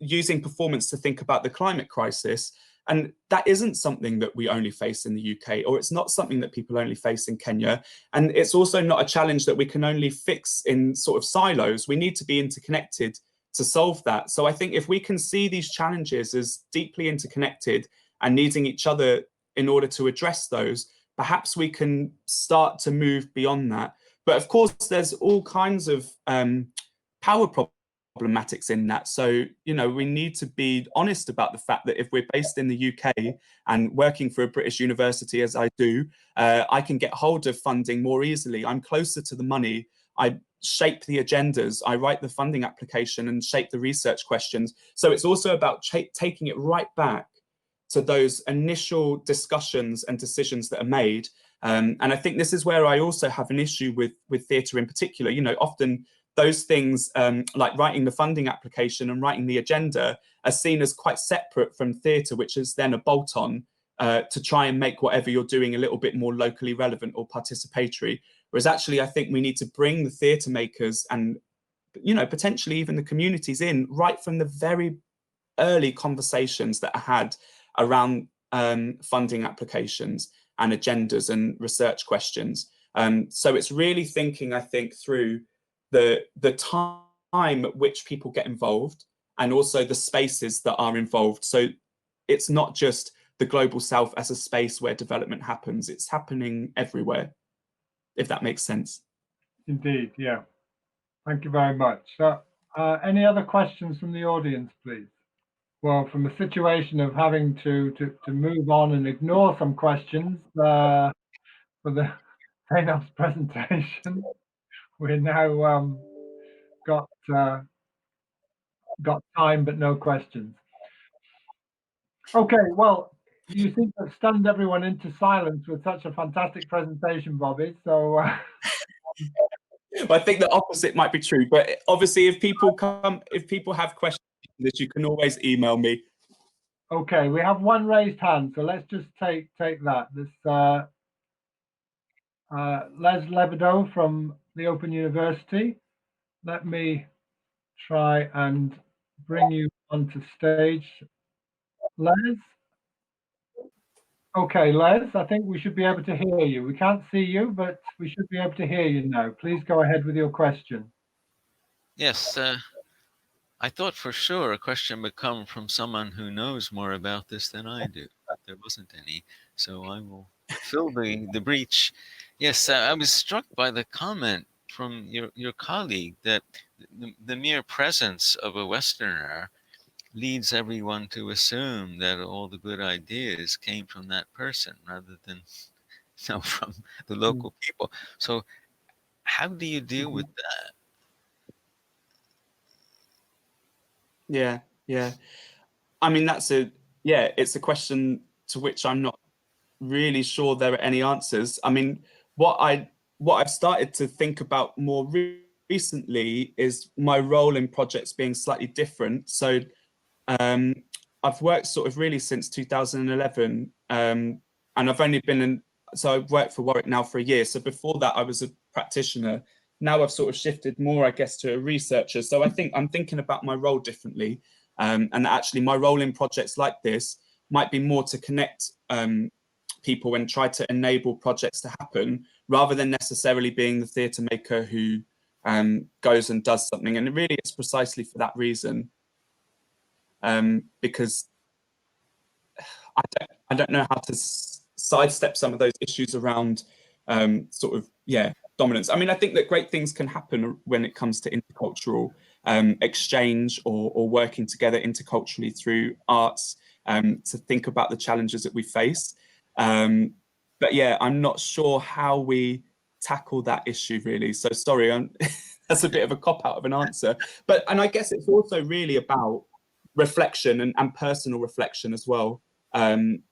using performance to think about the climate crisis. And that isn't something that we only face in the UK, or it's not something that people only face in Kenya. And it's also not a challenge that we can only fix in sort of silos. We need to be interconnected to solve that. So I think if we can see these challenges as deeply interconnected and needing each other in order to address those, perhaps we can start to move beyond that. But of course, there's all kinds of power problematics in that. So, you know, we need to be honest about the fact that if we're based in the UK and working for a British university, as I do, I can get hold of funding more easily. I'm closer to the money. I shape the agendas. I write the funding application and shape the research questions. So it's also about taking it right back to those initial discussions and decisions that are made. And I think this is where I also have an issue with theatre in particular. You know, often those things like writing the funding application and writing the agenda are seen as quite separate from theatre, which is then a bolt-on to try and make whatever you're doing a little bit more locally relevant or participatory. Whereas actually, I think we need to bring the theatre makers and, you know, potentially even the communities in right from the very early conversations that are had around funding applications and agendas and research questions. So it's really thinking, I think, through the time at which people get involved and also the spaces that are involved. So it's not just the Global South as a space where development happens, it's happening everywhere, if that makes sense. Indeed, yeah. Thank you very much. Any other questions from the audience, please? Well, from a situation of having to move on and ignore some questions for the Zainab's presentation, we're now got time but no questions. Okay, well, you seem to have stunned everyone into silence with such a fantastic presentation, Bobby. So Well, I think the opposite might be true, but obviously if people have questions, you can always email me. okay, we have one raised hand, so let's just take that. This Les Lebedeau from the Open University. Let me try and bring you onto stage, Les. Okay, Les, I think we should be able to hear you. We can't see you, but we should be able to hear you now. Please go ahead with your question. Yes, I thought for sure a question would come from someone who knows more about this than I do, but there wasn't any, so I will fill the breach. Yes, I was struck by the comment from your colleague that the mere presence of a Westerner leads everyone to assume that all the good ideas came from that person rather than from the local people. So how do you deal with that? Yeah. I mean, it's a question to which I'm not really sure there are any answers. I mean, what I've started to think about more recently is my role in projects being slightly different. So I've worked sort of really since 2011, and I've only been so I've worked for Warwick now for a year. So before that, I was a practitioner. Now I've sort of shifted more, I guess, to a researcher. So I think I'm thinking about my role differently. And actually my role in projects like this might be more to connect people and try to enable projects to happen rather than necessarily being the theatre maker who goes and does something. And really it's precisely for that reason, because I don't know how to sidestep some of those issues around dominance. I mean, I think that great things can happen when it comes to intercultural exchange or working together interculturally through arts to think about the challenges that we face. But yeah, I'm not sure how we tackle that issue really. So sorry, that's a bit of a cop-out of an answer, and I guess it's also really about reflection and personal reflection as well, and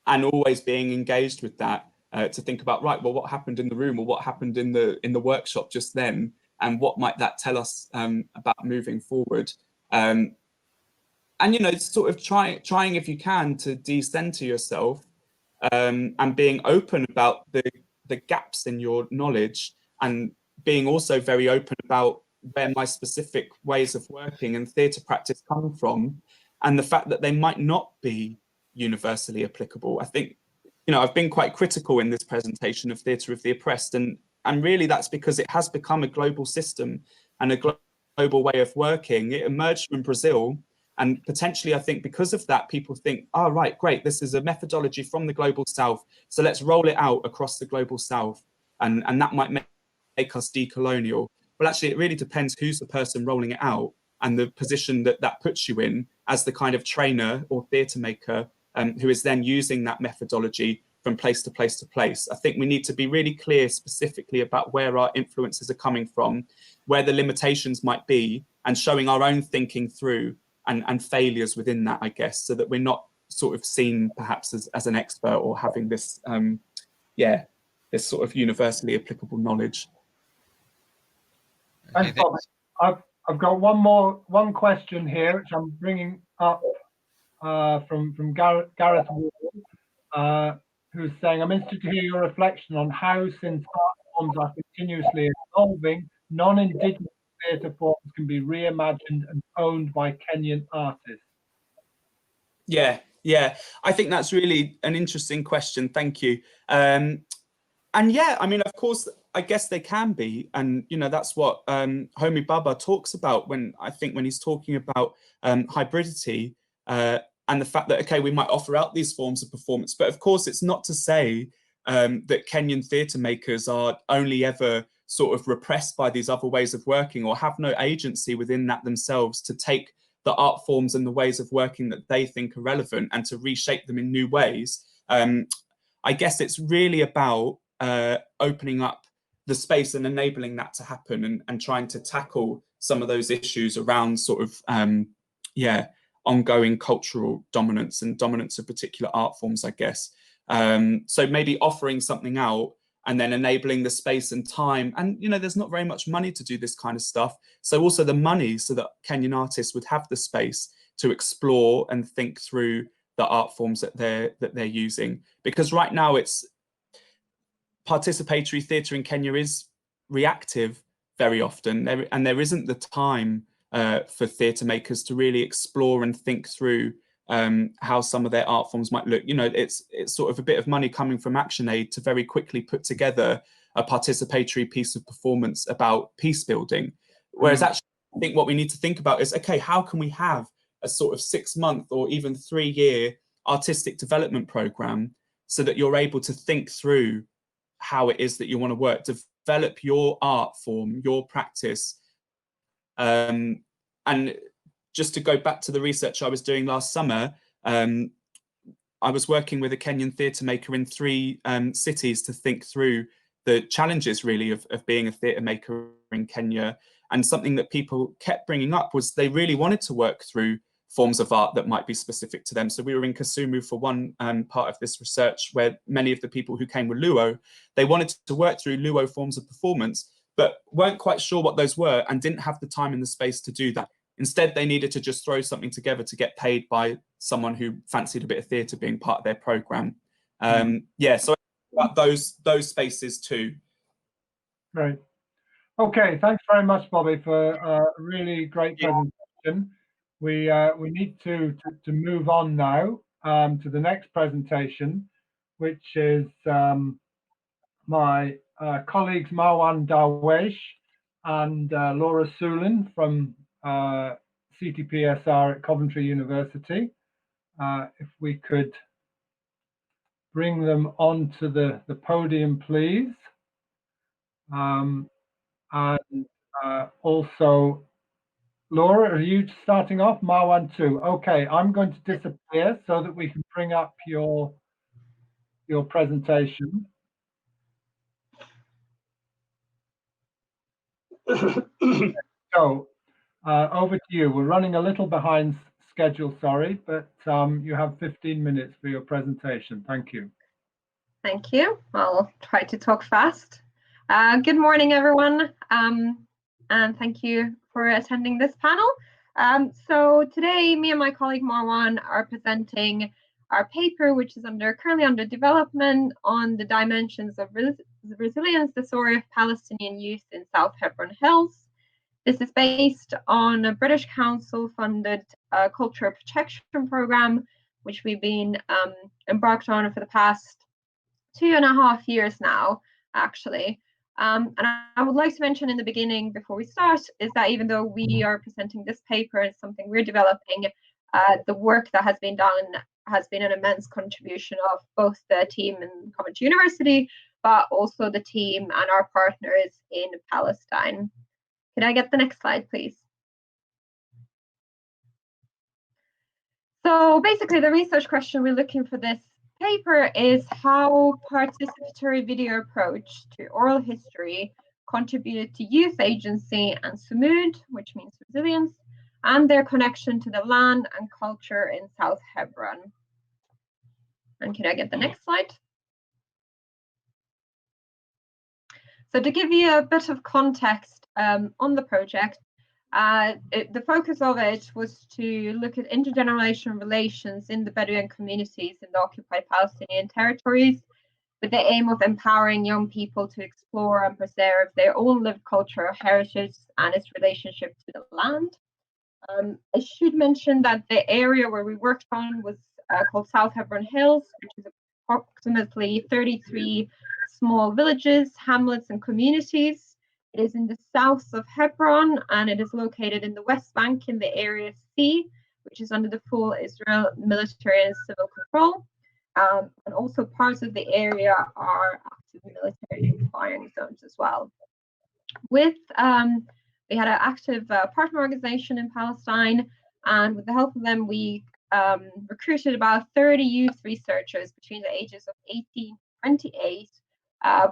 always being engaged with that, to think about, right, well, what happened in the room, or what happened in the workshop just then, and what might that tell us about moving forward. And sort of trying if you can to decenter yourself, and being open about the gaps in your knowledge, and being also very open about where my specific ways of working and theatre practice come from, and the fact that they might not be universally applicable. I think, I've been quite critical in this presentation of Theatre of the Oppressed, and really that's because it has become a global system and a global way of working. It emerged from Brazil, and potentially I think because of that, people think, oh, right, great, this is a methodology from the global south, so let's roll it out across the global south, and that might make us decolonial. Well, actually, it really depends who's the person rolling it out, and the position that puts you in as the kind of trainer or theatre maker, who is then using that methodology from place to place to place. I think we need to be really clear specifically about where our influences are coming from, where the limitations might be, and showing our own thinking through and failures within that, I guess, so that we're not sort of seen perhaps as an expert or having this, this sort of universally applicable knowledge. Thanks, Bob. I've got one question here, which I'm bringing up from Gareth Ward, who's saying, I'm interested to hear your reflection on how, since art forms are continuously evolving, non-Indigenous theatre forms can be reimagined and owned by Kenyan artists. Yeah, I think that's really an interesting question. Thank you. And yeah, I mean, of course, I guess they can be, and that's what Homi Bhabha talks about when he's talking about hybridity, and the fact that, okay, we might offer out these forms of performance, but of course it's not to say that Kenyan theatre makers are only ever sort of repressed by these other ways of working, or have no agency within that themselves to take the art forms and the ways of working that they think are relevant and to reshape them in new ways. I guess it's really about opening up the space and enabling that to happen, and trying to tackle some of those issues around sort of ongoing cultural dominance and dominance of particular art forms, I guess. So maybe offering something out and then enabling the space and time. And there's not very much money to do this kind of stuff. So also the money, so that Kenyan artists would have the space to explore and think through the art forms that they're using. Because right now it's participatory theatre in Kenya is reactive very often, and there isn't the time for theatre makers to really explore and think through how some of their art forms might look. It's sort of a bit of money coming from ActionAid to very quickly put together a participatory piece of performance about peace building. Whereas actually, I think what we need to think about is, okay, how can we have a sort of 6-month or even 3-year artistic development program so that you're able to think through how it is that you want to work, develop your art form, your practice. And just to go back to the research I was doing last summer, I was working with a Kenyan theatre maker in 3 cities to think through the challenges really of being a theatre maker in Kenya. And something that people kept bringing up was they really wanted to work through forms of art that might be specific to them. So we were in Kisumu for one part of this research, where many of the people who came were Luo. They wanted to work through Luo forms of performance, but weren't quite sure what those were and didn't have the time and the space to do that. Instead, they needed to just throw something together to get paid by someone who fancied a bit of theatre being part of their program. So about those spaces too. Great. Okay, thanks very much, Bobby, for a really great presentation. We need to move on now to the next presentation, which is my colleagues Marwan Darwesh and Laura Sulin from CTPSR at Coventry University. If we could bring them onto the podium, please. And also, Laura, are you starting off? Marwan too. Okay, I'm going to disappear so that we can bring up your presentation. So over to you. We're running a little behind schedule, sorry, but you have 15 minutes for your presentation. Thank you. Thank you. I'll try to talk fast. Good morning, everyone, and thank you for attending this panel. So today, me and my colleague Marwan are presenting our paper, which is currently under development, on the dimensions of resilience disorder of Palestinian youth in South Hebron Hills. This is based on a British Council-funded cultural protection program, which we've been embarked on for the past 2.5 years now, actually. And I would like to mention in the beginning, before we start, is that even though we are presenting this paper as something we're developing, the work that has been done has been an immense contribution of both the team in Coventry University, but also the team and our partners in Palestine. Can I get the next slide, please? So basically, the research question we're looking for this paper is how participatory video approach to oral history contributed to youth agency and sumud, which means resilience, and their connection to the land and culture in South Hebron. And can I get the next slide? So to give you a bit of context on the project, the focus of it was to look at intergenerational relations in the Bedouin communities in the occupied Palestinian territories, with the aim of empowering young people to explore and preserve their own lived cultural heritage and its relationship to the land. I should mention that the area where we worked on was called South Hebron Hills, which is approximately 33 small villages, hamlets, and communities. It is in the south of Hebron, and it is located in the West Bank in the Area C, which is under the full Israel military and civil control. And also parts of the area are active military firing zones as well. We had an active partner organization in Palestine, and with the help of them, we recruited about 30 youth researchers between the ages of 18 and 28,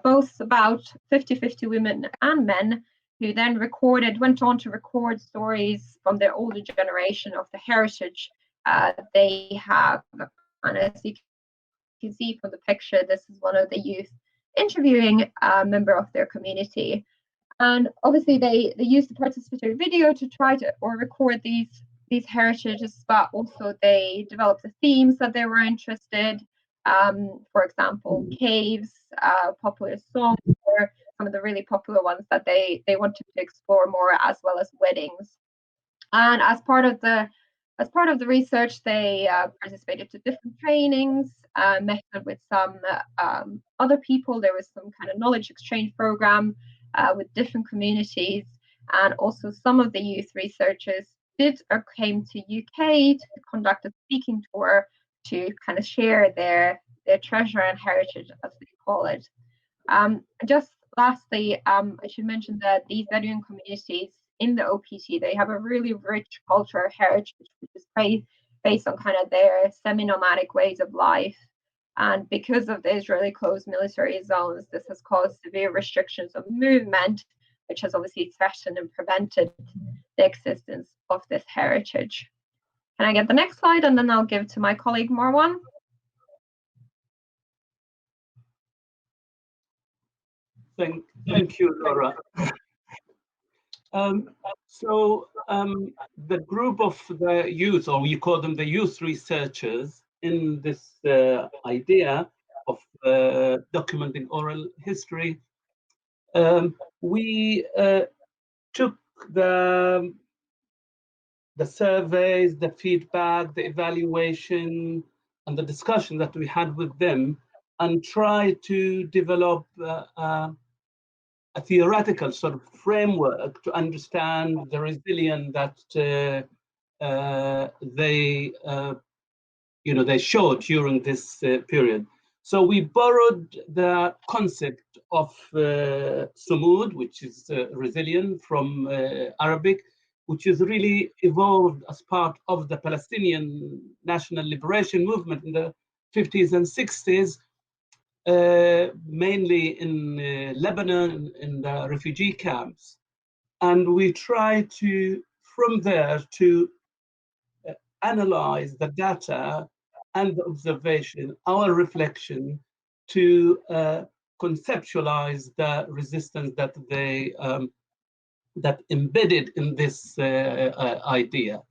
both about 50-50 women and men, who then went on to record stories from their older generation of the heritage they have. And as you can see from the picture, this is one of the youth interviewing a member of their community. And obviously they used the participatory video to try to record these heritages, but also they developed the themes that they were interested. For example, caves, popular songs, or some of the really popular ones that they wanted to explore more, as well as weddings. And as part of the research, they participated to different trainings, met with some other people. There was some kind of knowledge exchange program with different communities, and also some of the youth researchers came to UK to conduct a speaking tour to kind of share their treasure and heritage, as they call it. Just lastly, I should mention that these Bedouin communities in the OPT, they have a really rich cultural heritage, which is based on kind of their semi-nomadic ways of life. And because of the Israeli closed military zones, this has caused severe restrictions of movement, which has obviously threatened and prevented the existence of this heritage. Can I get the next slide? And then I'll give to my colleague Marwan. Thank you, Laura. The group of the youth, or we call them the youth researchers, in this idea of documenting oral history, we took the surveys, the feedback, the evaluation, and the discussion that we had with them, and tried to develop a theoretical sort of framework to understand the resilience that they showed during this period. So we borrowed the concept of sumud, which is resilient from Arabic, which is really evolved as part of the Palestinian national liberation movement in the 50s and 60s, mainly in Lebanon, in the refugee camps. and we try to, from there, to analyze the data and the observation, our reflection, to conceptualize the resistance that they that embedded in this idea.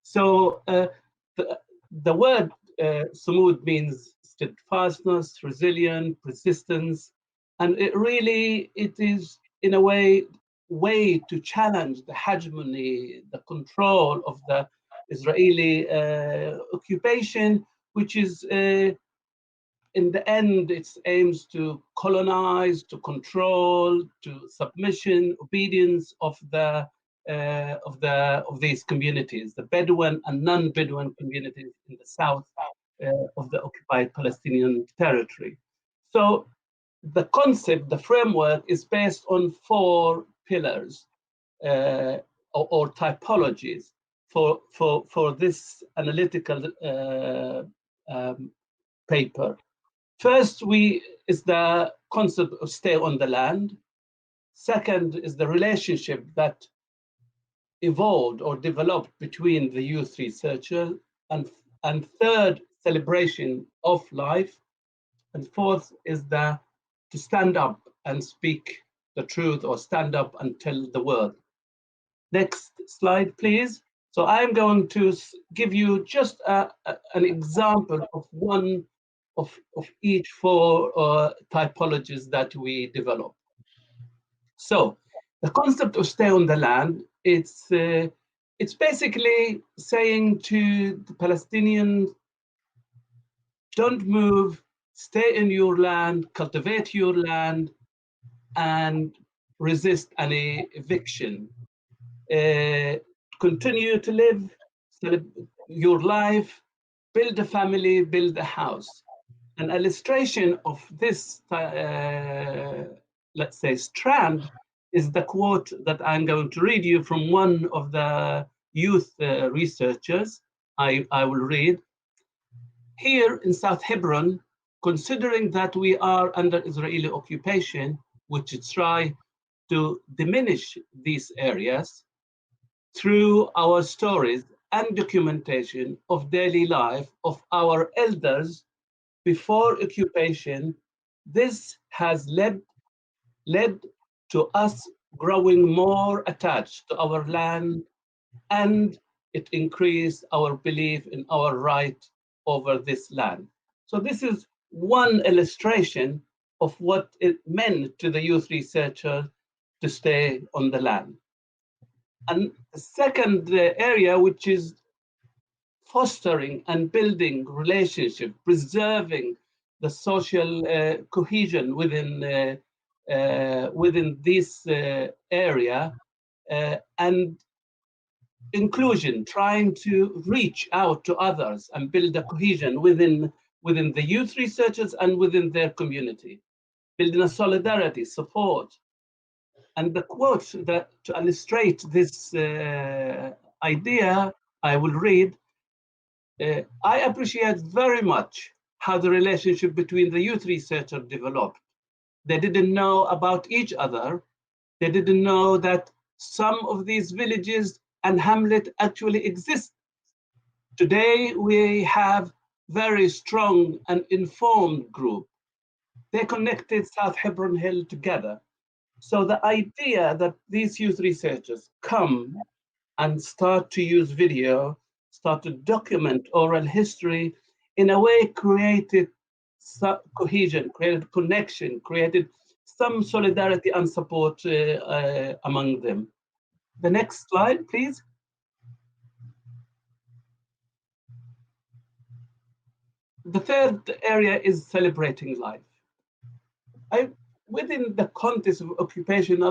So the word sumud means steadfastness, resilience, persistence, and it is in a way to challenge the hegemony, the control of the Israeli occupation, which is in the end, it aims to colonize, to control, to submission, obedience of these communities, the Bedouin and non-Bedouin communities in the south of the occupied Palestinian territory. So the concept, the framework, is based on 4 pillars or typologies for this analytical paper. First, is the concept of stay on the land. Second is the relationship that evolved or developed between the youth researcher, and third, celebration of life, and fourth is to stand up and speak the truth, or stand up and tell the word. Next slide, please. So I'm going to give you just an example of one of each 4 typologies that we develop. So the concept of stay on the land, it's basically saying to the Palestinians, don't move, stay in your land, cultivate your land, and resist any eviction. Continue to live your life, build a family, build a house. An illustration of this, let's say, strand is the quote that I'm going to read you from one of the youth researchers. I will read. Here in South Hebron, considering that we are under Israeli occupation, which try to diminish these areas through our stories and documentation of daily life of our elders before occupation, this has led to us growing more attached to our land, and it increased our belief in our right over this land. So this is one illustration of what it meant to the youth researcher to stay on the land. And the second area, which is fostering and building relationship, preserving the social cohesion within this area, and inclusion, trying to reach out to others and build a cohesion within the youth researchers and within their community, building a solidarity, support. And the quote that to illustrate this idea, I will read. I appreciate very much how the relationship between the youth researcher developed. They didn't know about each other. They didn't know that some of these villages and hamlet actually exist. Today, we have very strong and informed group. They connected South Hebron Hill together. So the idea that these youth researchers come and start to use video, start to document oral history, in a way created cohesion, created connection, created some solidarity and support among them. The next slide, please. The third area is celebrating life. Within the context of occupation,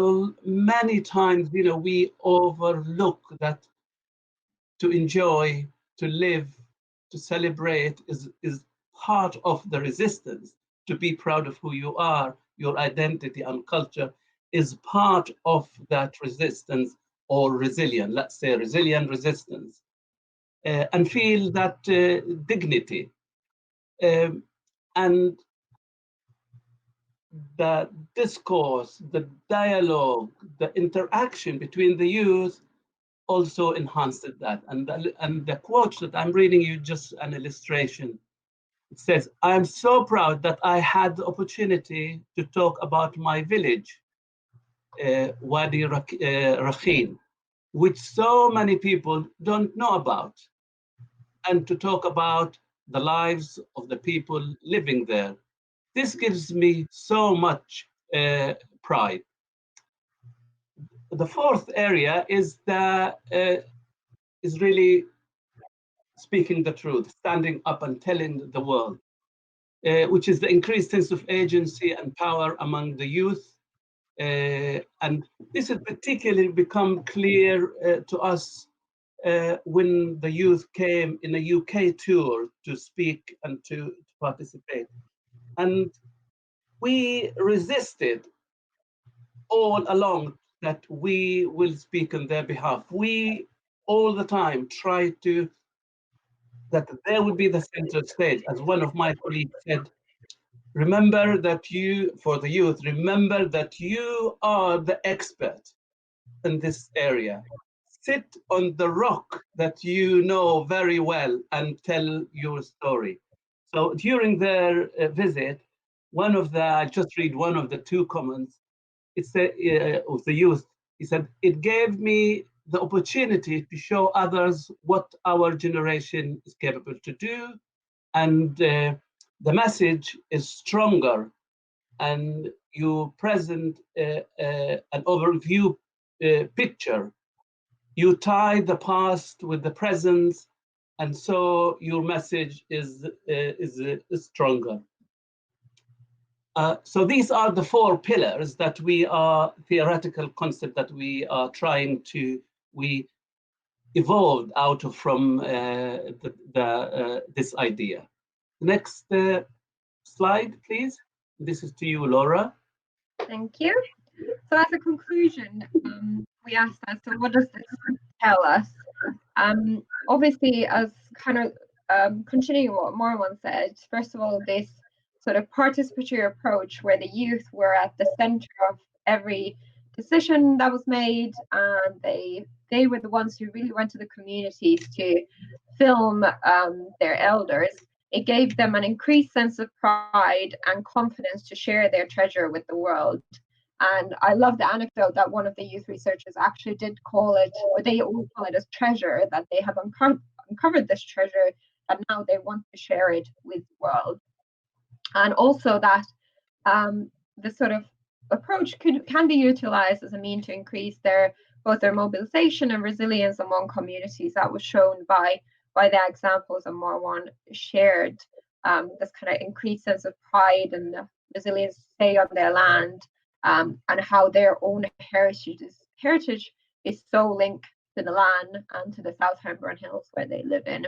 many times, we overlook that to enjoy, to live, to celebrate is part of the resistance. To be proud of who you are, your identity and culture is part of that resistance, or resilient, let's say resilient resistance, and feel that dignity. And the discourse, the dialogue, the interaction between the youth also enhanced that. And the quote that I'm reading you, just an illustration. It says, "I'm so proud that I had the opportunity to talk about my village, Wadi Rakhin, which so many people don't know about, and to talk about the lives of the people living there. This gives me so much pride." The fourth area is really speaking the truth, standing up and telling the world, which is the increased sense of agency and power among the youth. And this has particularly become clear to us when the youth came in a UK tour to speak and to participate. And we resisted all along that we will speak on their behalf. We all the time try to, that there would be the center stage. As one of my colleagues said, remember that you, for the youth, remember that you are the expert in this area. Sit on the rock that you know very well and tell your story. So during their visit, I just read one of the two comments. It's of the youth. He said, "It gave me the opportunity to show others what our generation is capable to do, and the message is stronger, and you present an overview picture. You tie the past with the present, and so your message is stronger." So these are the four pillars that theoretical concept that we are trying to, we evolved out of from this idea. Next slide, please. This is to you, Laura. Thank you. So as a conclusion, we asked that, so what does this tell us? Obviously, as kind of continuing what Marwan said, first of all, this sort of participatory approach where the youth were at the center of every decision that was made, and they were the ones who really went to the communities to film their elders. It gave them an increased sense of pride and confidence to share their treasure with the world. And I love the anecdote that one of the youth researchers actually did call it, or they all call it as treasure, that they have uncovered this treasure and now they want to share it with the world. And also that this sort of approach can be utilized as a mean to increase both their mobilization and resilience among communities. That was shown by the examples that Marwan shared, this kind of increased sense of pride and resilience to stay on their land, and how their own heritage is so linked to the land and to the South Hemburn Hills where they live in.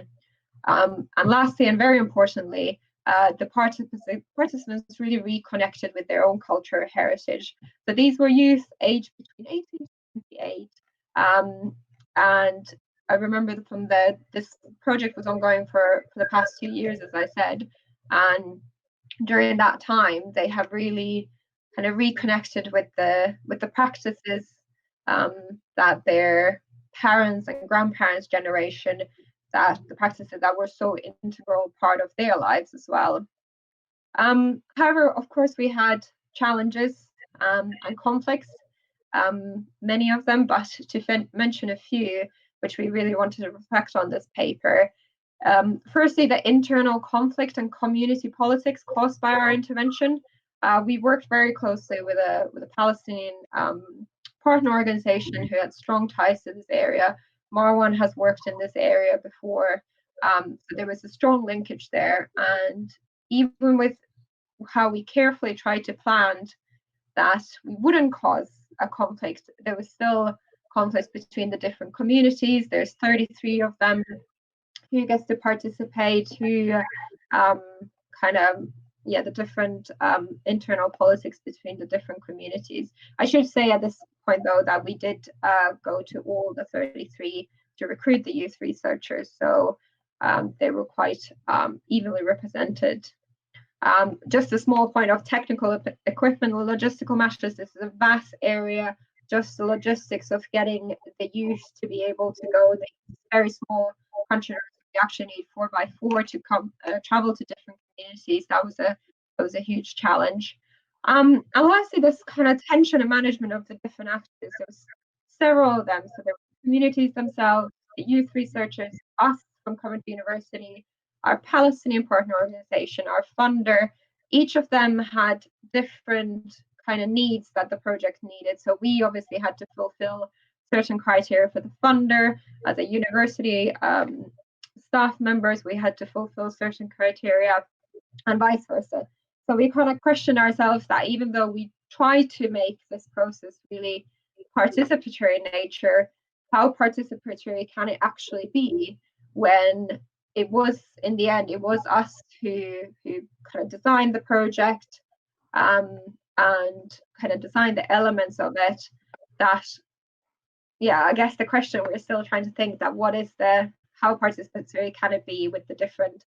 And lastly, and very importantly, the participants really reconnected with their own culture heritage. So these were youth aged between 18 and 28. And I remember from this project was ongoing for the past 2 years, as I said. And during that time, they have really kind of reconnected with the practices that their parents and grandparents' generation, that the practices that were so integral part of their lives as well. However, of course, we had challenges and conflicts, many of them, but to mention a few, which we really wanted to reflect on this paper. Firstly, the internal conflict and community politics caused by our intervention. We worked very closely with a Palestinian partner organization who had strong ties to this area. Marwan has worked in this area before, so there was a strong linkage there. And even with how we carefully tried to plan that we wouldn't cause a conflict, there was still conflicts between the different communities. There's 33 of them who gets to participate, who the different internal politics between the different communities. I should say at this point, though, that we did go to all the 33 to recruit the youth researchers, so they were quite evenly represented. Just a small point of technical equipment, logistical matters. This is a vast area. Just the logistics of getting the youth to be able to go. The very small country, we actually need 4x4 to come travel to different communities. That was a huge challenge. And lastly, this kind of tension and management of the different actors. There was several of them. So there were communities themselves, the youth researchers, us from Kamarithu University, our Palestinian partner organization, our funder. Each of them had different kind of needs that the project needed. So we obviously had to fulfill certain criteria for the funder. As a university staff members, we had to fulfill certain criteria, and vice versa. So we kind of question ourselves that even though we try to make this process really participatory in nature, how participatory can it actually be when it was, in the end, it was us who kind of designed the project and kind of designed the elements of it that, yeah, I guess the question we're still trying to think that what is how participatory can it be with the different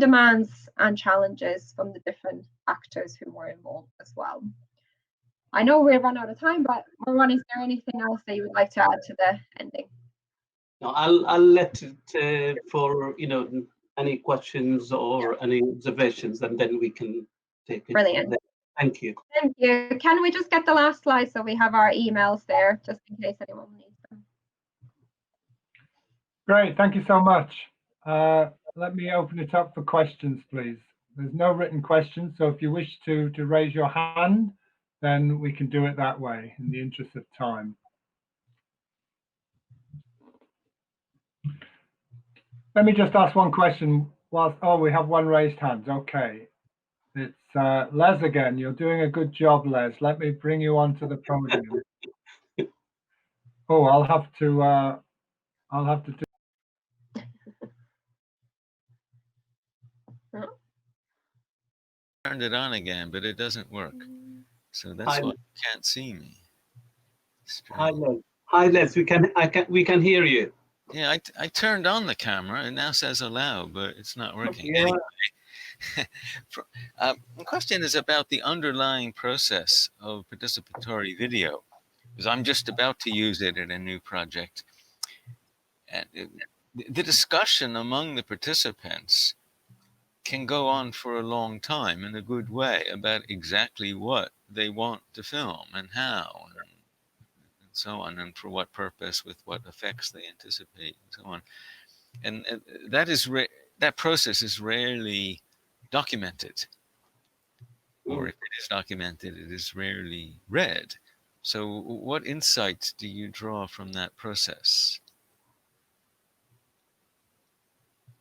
demands and challenges from the different actors who were involved as well. I know we've run out of time, but Marwan, is there anything else that you would like to add to the ending? No, I'll let it for any questions or any observations, and then we can take it. Brilliant. Thank you. Thank you. Can we just get the last slide so we have our emails there, just in case anyone needs them? Great, thank you so much. Let me open it up for questions, please. There's no written questions, so if you wish to raise your hand, then we can do it that way in the interest of time. Let me just ask one question. We have one raised hand. Okay, it's Les again. You're doing a good job, Les. Let me bring you onto the podium. Oh, I'll have to do. Turned it on again, but it doesn't work. So that's why you can't see me. Hi, Les. Hi, Les. We can hear you. Yeah, I turned on the camera. It now says allow, but it's not working. Yeah. Anyway, the question is about the underlying process of participatory video, because I'm just about to use it in a new project. And the discussion among the participants can go on for a long time in a good way about exactly what they want to film and how and so on, and for what purpose, with what effects they anticipate, and so on. And that process is rarely documented, or if it is documented, it is rarely read. So what insights do you draw from that process?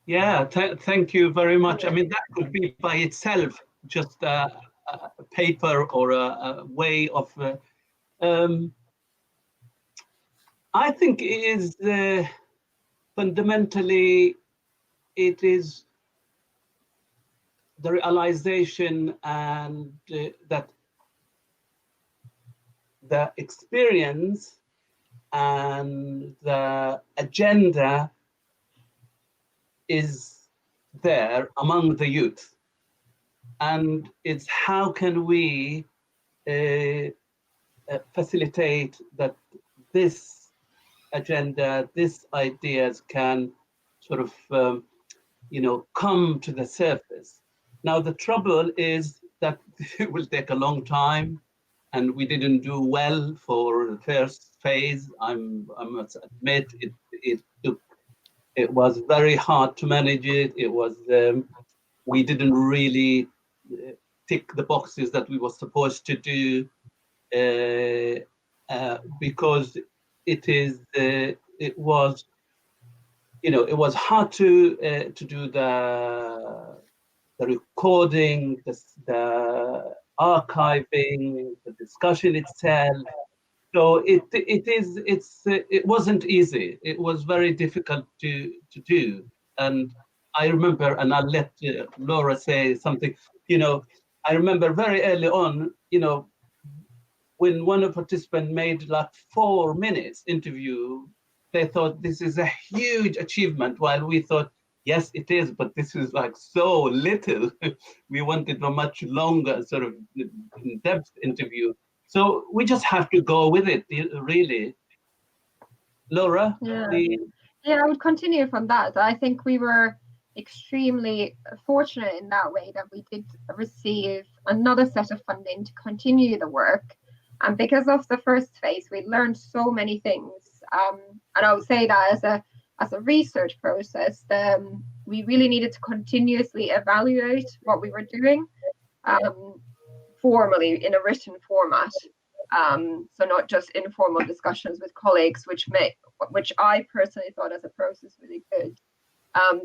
Yeah, thank you very much. I mean, that could be by itself just a paper or a way of. I think it is fundamentally, it is the realization and that the experience and the agenda is there among the youth, and it's how can we facilitate that this agenda, these ideas can sort of come to the surface. Now the trouble is that it will take a long time, and we didn't do well for the first phase. I must admit it was very hard to manage it. It was we didn't really tick the boxes that we were supposed to do because it was hard to do the recording, the archiving, the discussion itself. So it wasn't easy. It was very difficult to do. And I remember, and I'll let Laura say something. I remember very early on, when one of the participants made like 4 minutes interview, they thought this is a huge achievement, while we thought, yes, it is, but this is like so little. We wanted a much longer sort of in-depth interview. So we just have to go with it, really. Laura? Yeah, I would continue from that. I think we were extremely fortunate in that way that we did receive another set of funding to continue the work. And because of the first phase, we learned so many things. And I would say that as a research process, we really needed to continuously evaluate what we were doing formally in a written format. So not just informal discussions with colleagues, which I personally thought as a process really good.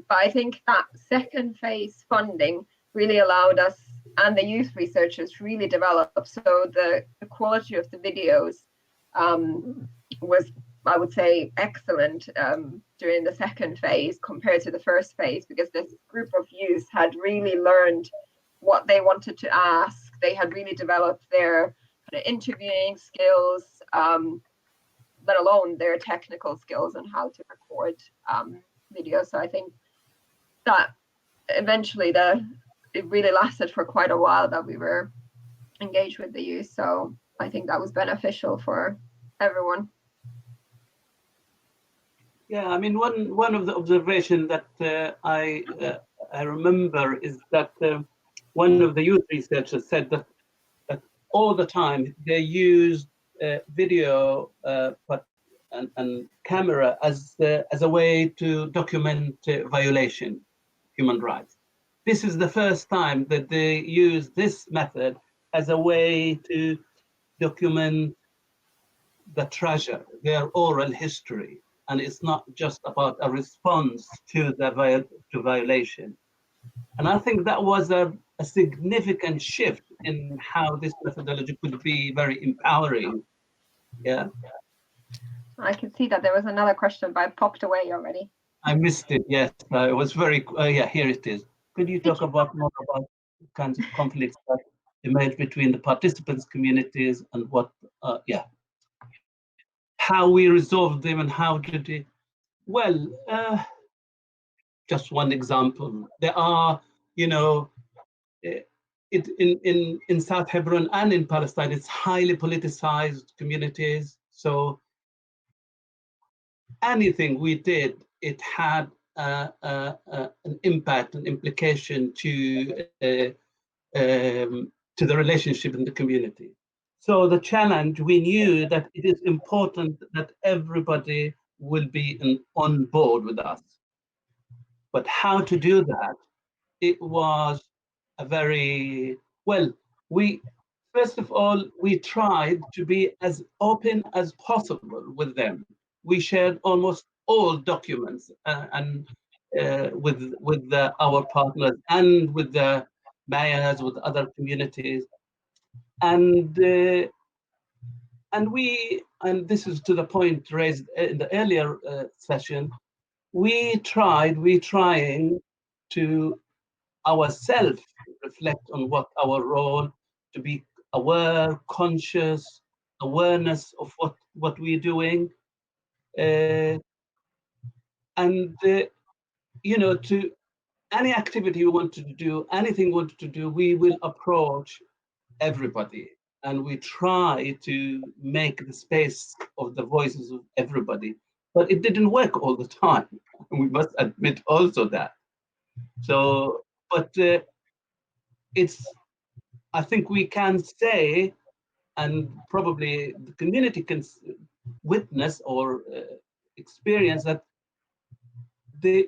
But I think that second phase funding really allowed us and the youth researchers to really develop. So the quality of the videos was, I would say, excellent during the second phase compared to the first phase, because this group of youth had really learned what they wanted to ask. They had really developed their kind of interviewing skills, let alone their technical skills and how to record videos. So I think that eventually it really lasted for quite a while that we were engaged with the youth. So I think that was beneficial for everyone. Yeah, I mean, one of the observations that I remember is that one of the youth researchers said that all the time they used video and camera as a way to document violation, human rights. This is the first time that they use this method as a way to document the treasure, their oral history. And it's not just about a response to violation. And I think that was a significant shift in how this methodology could be very empowering. Yeah. I can see that there was another question, but I popped away already. I missed it. Yes, it was very. Yeah, here it is. Could you talk about more about kinds of conflicts that emerge between the participants' communities and what? Yeah. How we resolved them and how did it? Well, just one example. There are, you know, in South Hebron and in Palestine, it's highly politicized communities. So anything we did, it had an impact, an implication to the relationship in the community. So the challenge, we knew that it is important that everybody will be on board with us. But how to do that? It was a very, well, first of all, we tried to be as open as possible with them. We shared almost all documents and with our partners and with the mayors, with other communities. And this is to the point raised in the earlier session, we're trying to ourselves reflect on what our role, to be aware, conscious, awareness of what we're doing, and to any activity we wanted to do, anything we wanted to do, we will approach everybody, and we try to make the space of the voices of everybody. But it didn't work all the time. We must admit also that. So, but I think we can say, and probably the community can witness or experience that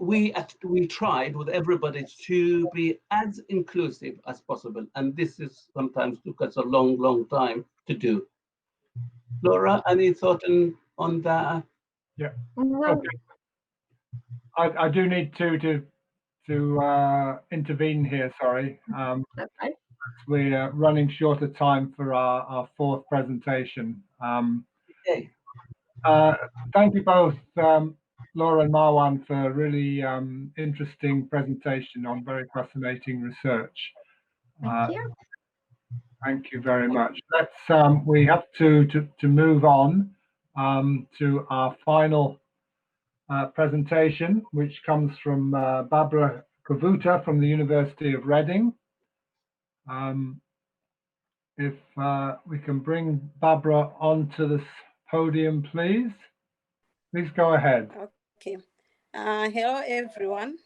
we tried with everybody to be as inclusive as possible, and this is sometimes took us a long time to do. Laura, any thought on that? Yeah. Okay. I do need to intervene here. Sorry. Okay. We're running short of time for our fourth presentation. Okay. Thank you both, Laura and Marwan, for a really interesting presentation on very fascinating research. Thank you. Thank you very much. We have to move on to our final presentation, which comes from Barbara Kavuta from the University of Reading. If we can bring Barbara onto this podium, please. Please go ahead. Okay. Hello, everyone.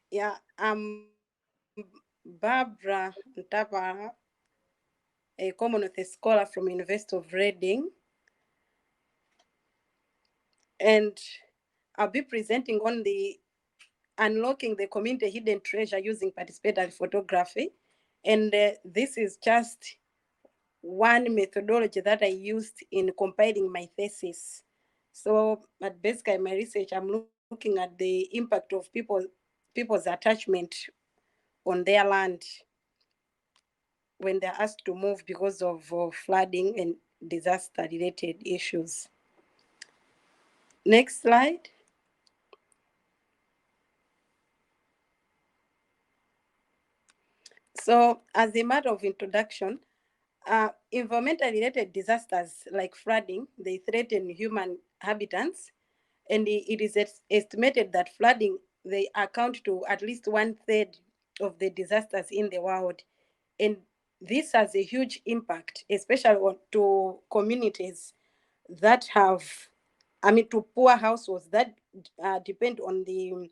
Yeah, I'm Barbara Ntaba, a Commonwealth scholar from University of Reading. And I'll be presenting on the unlocking the community hidden treasure using participatory photography. And this is just one methodology that I used in compiling my thesis. So, but basically my research, I'm looking at the impact of people's attachment on their land when they're asked to move because of flooding and disaster-related issues. Next slide. So as a matter of introduction, environmental-related disasters like flooding, they threaten human habitats, and it is estimated that flooding, they account to at least 1/3 of the disasters in the world. And this has a huge impact, especially to communities that have, to poor households that depend on the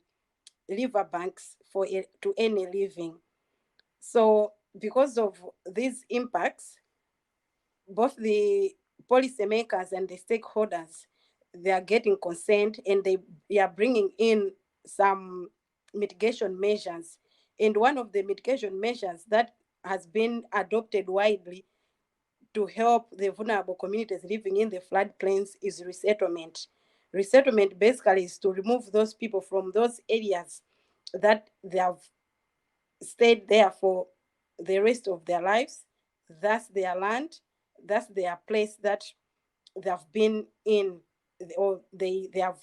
river banks to earn a living. So because of these impacts, both the policymakers and the stakeholders, they are getting consent, and they are bringing in some mitigation measures. And one of the mitigation measures that has been adopted widely to help the vulnerable communities living in the floodplains is resettlement. Resettlement basically is to remove those people from those areas that they have stayed there for the rest of their lives. That's their land, that's their place that they have been in, or they have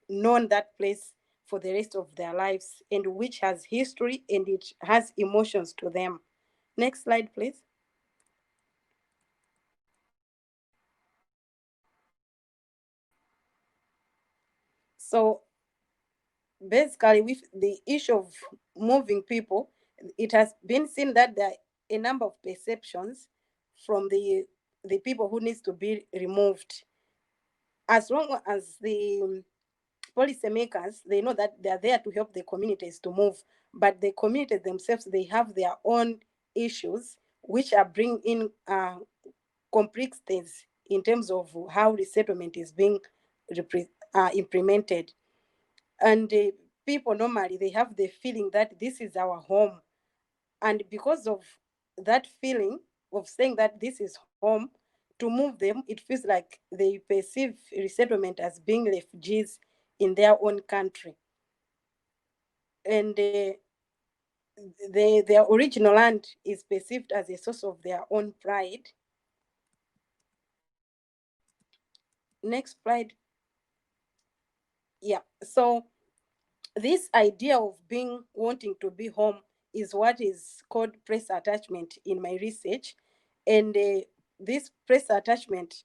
known that place for the rest of their lives, and which has history and it has emotions to them. Next slide, please. So basically, with the issue of moving people, it has been seen that there are a number of perceptions from the people who needs to be removed. As long as the policymakers, they know that they are there to help the communities to move, but the communities themselves, they have their own issues, which are bringing in complexities in terms of how resettlement is being implemented. And people normally, they have the feeling that this is our home. And because of that feeling of saying that this is home, to move them, it feels like they perceive resettlement as being refugees in their own country. And their original land is perceived as a source of their own pride. Next slide. Yeah, so this idea of wanting to be home is what is called place attachment in my research. And this place attachment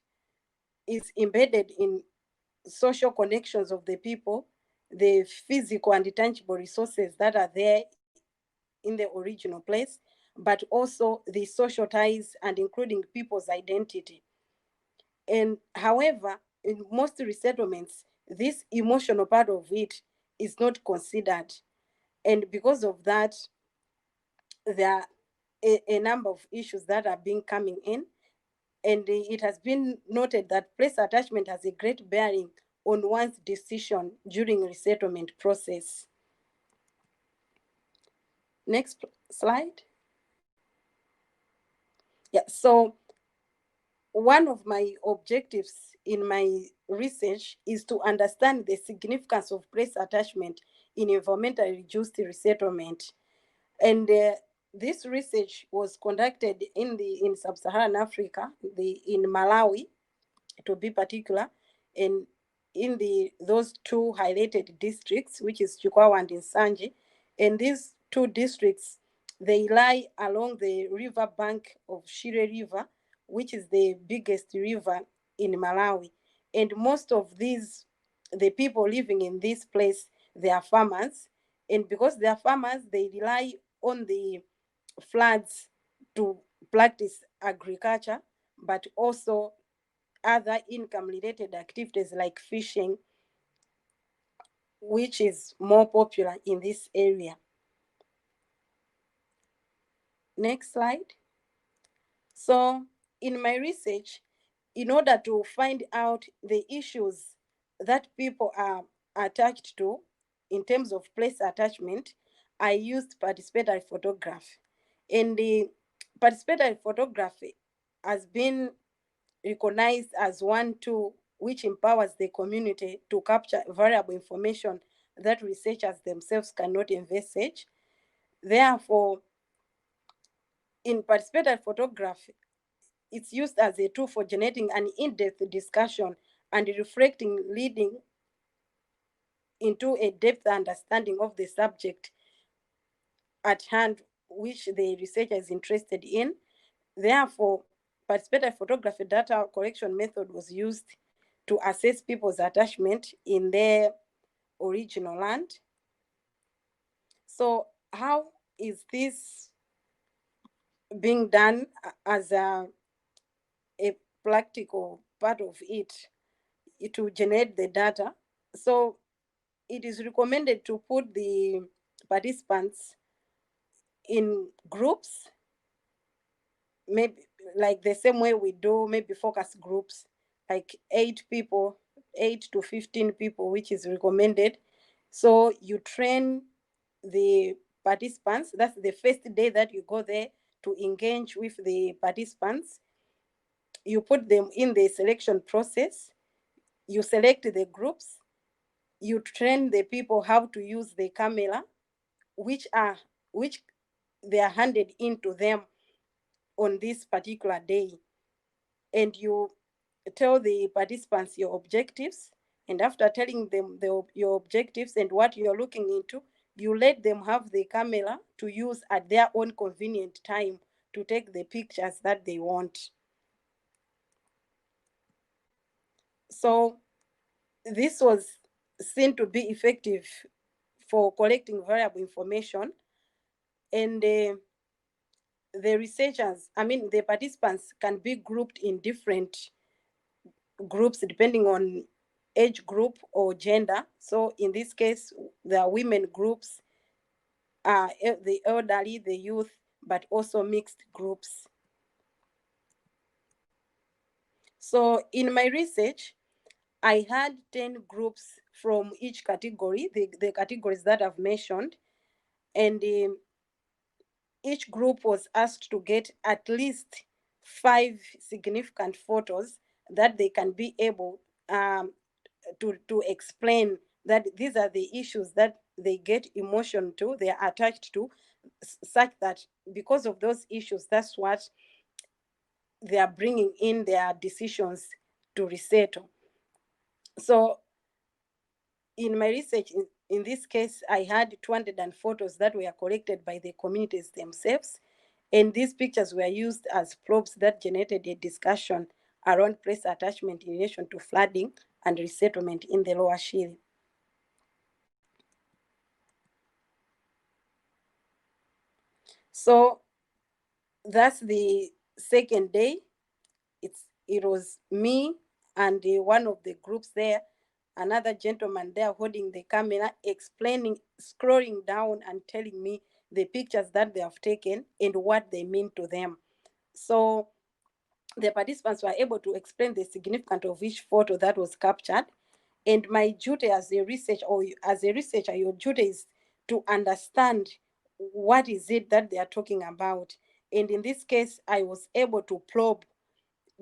is embedded in social connections of the people, the physical and tangible resources that are there in the original place, but also the social ties and including people's identity. And however, in most resettlements, this emotional part of it is not considered. And because of that, there are a number of issues that are being coming in. And it has been noted that place attachment has a great bearing on one's decision during resettlement process. Next slide. Yeah, so one of my objectives in my research is to understand the significance of place attachment in environmentally reduced resettlement. And this research was conducted in sub-Saharan Africa, in Malawi, to be particular, and in those two highlighted districts, which is Chikwawa and Nsanje. And these two districts, they lie along the river bank of Shire River, which is the biggest river in Malawi. And most of these, the people living in this place, they are farmers. And because they are farmers, they rely on the floods to practice agriculture, but also other income related activities like fishing, which is more popular in this area. Next slide. So in my research, in order to find out the issues that people are attached to in terms of place attachment, I used participatory photography. And the participatory photography has been recognized as one tool which empowers the community to capture valuable information that researchers themselves cannot envisage. Therefore, in participatory photography, it's used as a tool for generating an in-depth discussion and reflecting, leading into a depth understanding of the subject at hand, which the researcher is interested in. Therefore, participatory photography data collection method was used to assess people's attachment in their original land. So how is this being done as a practical part of it to generate the data? So it is recommended to put the participants in groups, maybe like the same way we do maybe focus groups, like 8 people, 8 to 15 people, which is recommended. So you train the participants. That's the first day that you go there to engage with the participants. You put them in the selection process. You select the groups. You train the people how to use the camera, which they are handed into them on this particular day. And you tell the participants your objectives. And after telling them your objectives and what you're looking into, you let them have the camera to use at their own convenient time to take the pictures that they want. So this was seen to be effective for collecting valuable information. And the researchers, the participants can be grouped in different groups depending on age group or gender. So in this case, there are women groups, the elderly, the youth, but also mixed groups. So in my research, I had 10 groups from each category, the categories that I've mentioned, and each group was asked to get at least 5 significant photos that they can be able to explain that these are the issues that they get emotion to, they are attached to, such that because of those issues, that's what they are bringing in their decisions to resettle. So in my research, in this case, I had 200 photos that were collected by the communities themselves. And these pictures were used as prompts that generated a discussion around place attachment in relation to flooding and resettlement in the Lower Shire. So that's the second day. It was me and one of the groups there, another gentleman there holding the camera, explaining, scrolling down and telling me the pictures that they have taken and what they mean to them. So the participants were able to explain the significance of each photo that was captured. And my duty as a researcher, your duty is to understand what is it that they are talking about. And in this case, I was able to probe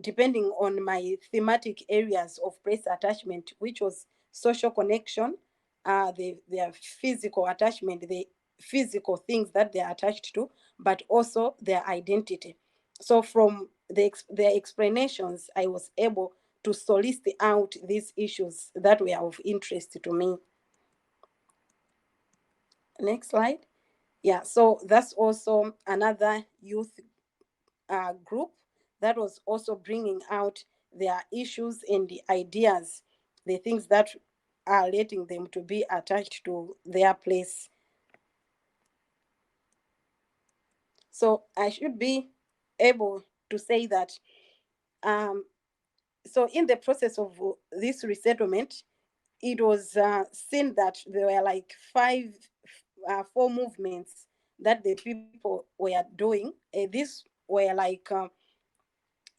depending on my thematic areas of place attachment, which was social connection, their physical attachment, the physical things that they are attached to, but also their identity. So from their explanations, I was able to solicit out these issues that were of interest to me. Next slide. Yeah, so that's also another youth group that was also bringing out their issues and the ideas, the things that are letting them to be attached to their place. So I should be able to say that so in the process of this resettlement, it was seen that there were like four movements that the people were doing. These were like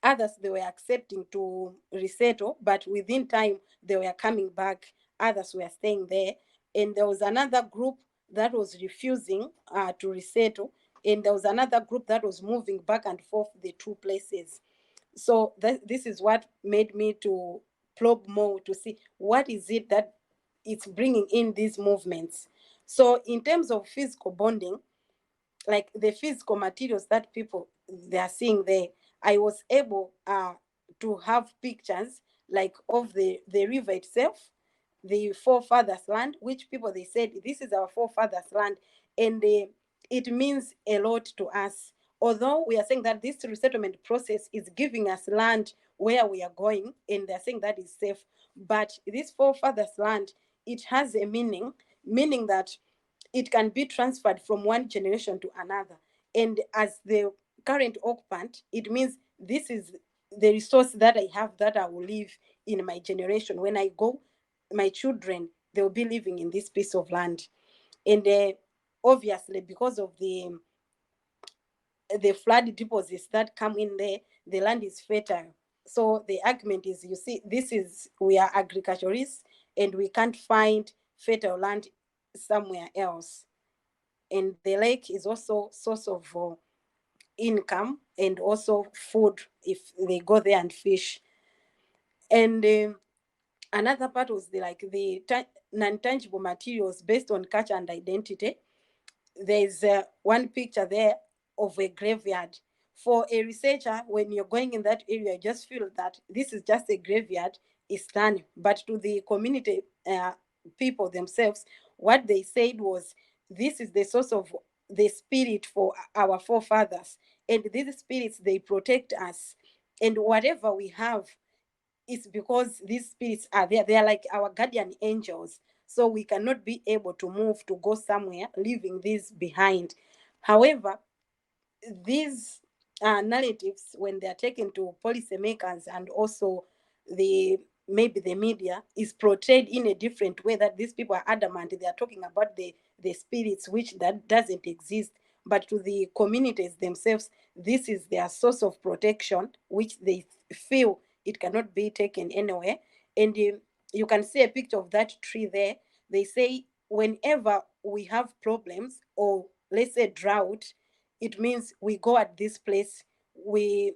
others they were accepting to resettle, but within time they were coming back. Others were staying there, and there was another group that was refusing to resettle, and there was another group that was moving back and forth the two places. So this is what made me to probe more to see what is it that it's bringing in these movements. So in terms of physical bonding, like the physical materials that people they are seeing there, I was able to have pictures like of the river itself, the forefathers' land, which people they said this is our forefathers' land, and it means a lot to us. Although we are saying that this resettlement process is giving us land where we are going, and they're saying that is safe, but this forefathers' land, it has a meaning that it can be transferred from one generation to another. And as the current occupant, it means this is the resource that I have that I will leave in my generation. When I go, my children, they will be living in this piece of land. And obviously, because of the flood deposits that come in there, the land is fertile. So the argument is, you see, we are agriculturists and we can't find fertile land somewhere else. And the lake is also source of income and also food if they go there and fish. And another part was the non-tangible materials based on culture and identity. There's one picture there of a graveyard. For a researcher, when you're going in that area, you just feel that this is just a graveyard, it's done. But to the community people themselves, what they said was, this is the source of the spirit for our forefathers. And these spirits, they protect us. And whatever we have, it's because these spirits are there. They are like our guardian angels. So we cannot be able to move to go somewhere, leaving this behind. However, these narratives, when they are taken to policymakers and also maybe the media, is portrayed in a different way, that these people are adamant. They are talking about the spirits, which that doesn't exist. But to the communities themselves, this is their source of protection, which they feel it cannot be taken anywhere. And you can see a picture of that tree there. They say whenever we have problems, or let's say drought, it means we go at this place, we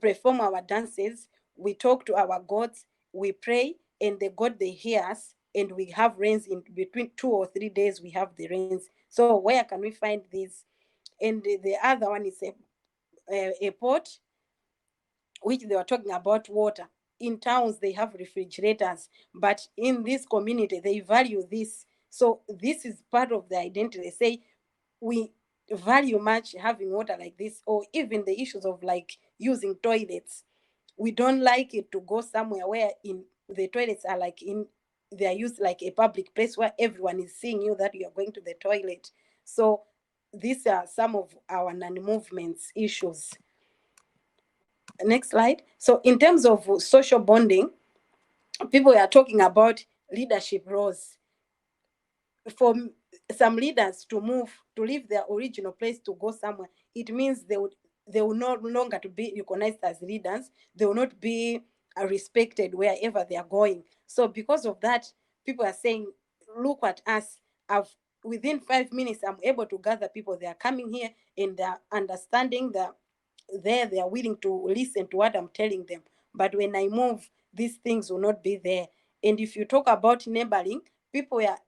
perform our dances, we talk to our gods, we pray, and the God, they hear us, and we have rains in between 2 or 3 days. We have the rains. So where can we find this? And the other one is a port, which they were talking about water. In towns, they have refrigerators, but in this community, they value this. So this is part of the identity. They say we value much having water like this, or even the issues of like using toilets. We don't like it to go somewhere where in the toilets are like they are used like a public place where everyone is seeing you that you are going to the toilet. So these are some of our non-movements issues. Next slide. So in terms of social bonding, people are talking about leadership roles. For some leaders to leave their original place to go somewhere, it means they will no longer to be recognized as leaders. They will not be respected wherever they are going. So because of that, people are saying, look at us. Within 5 minutes, I'm able to gather people. They are coming here and they're understanding that they are willing to listen to what I'm telling them. But when I move, these things will not be there. And if you talk about neighboring, people are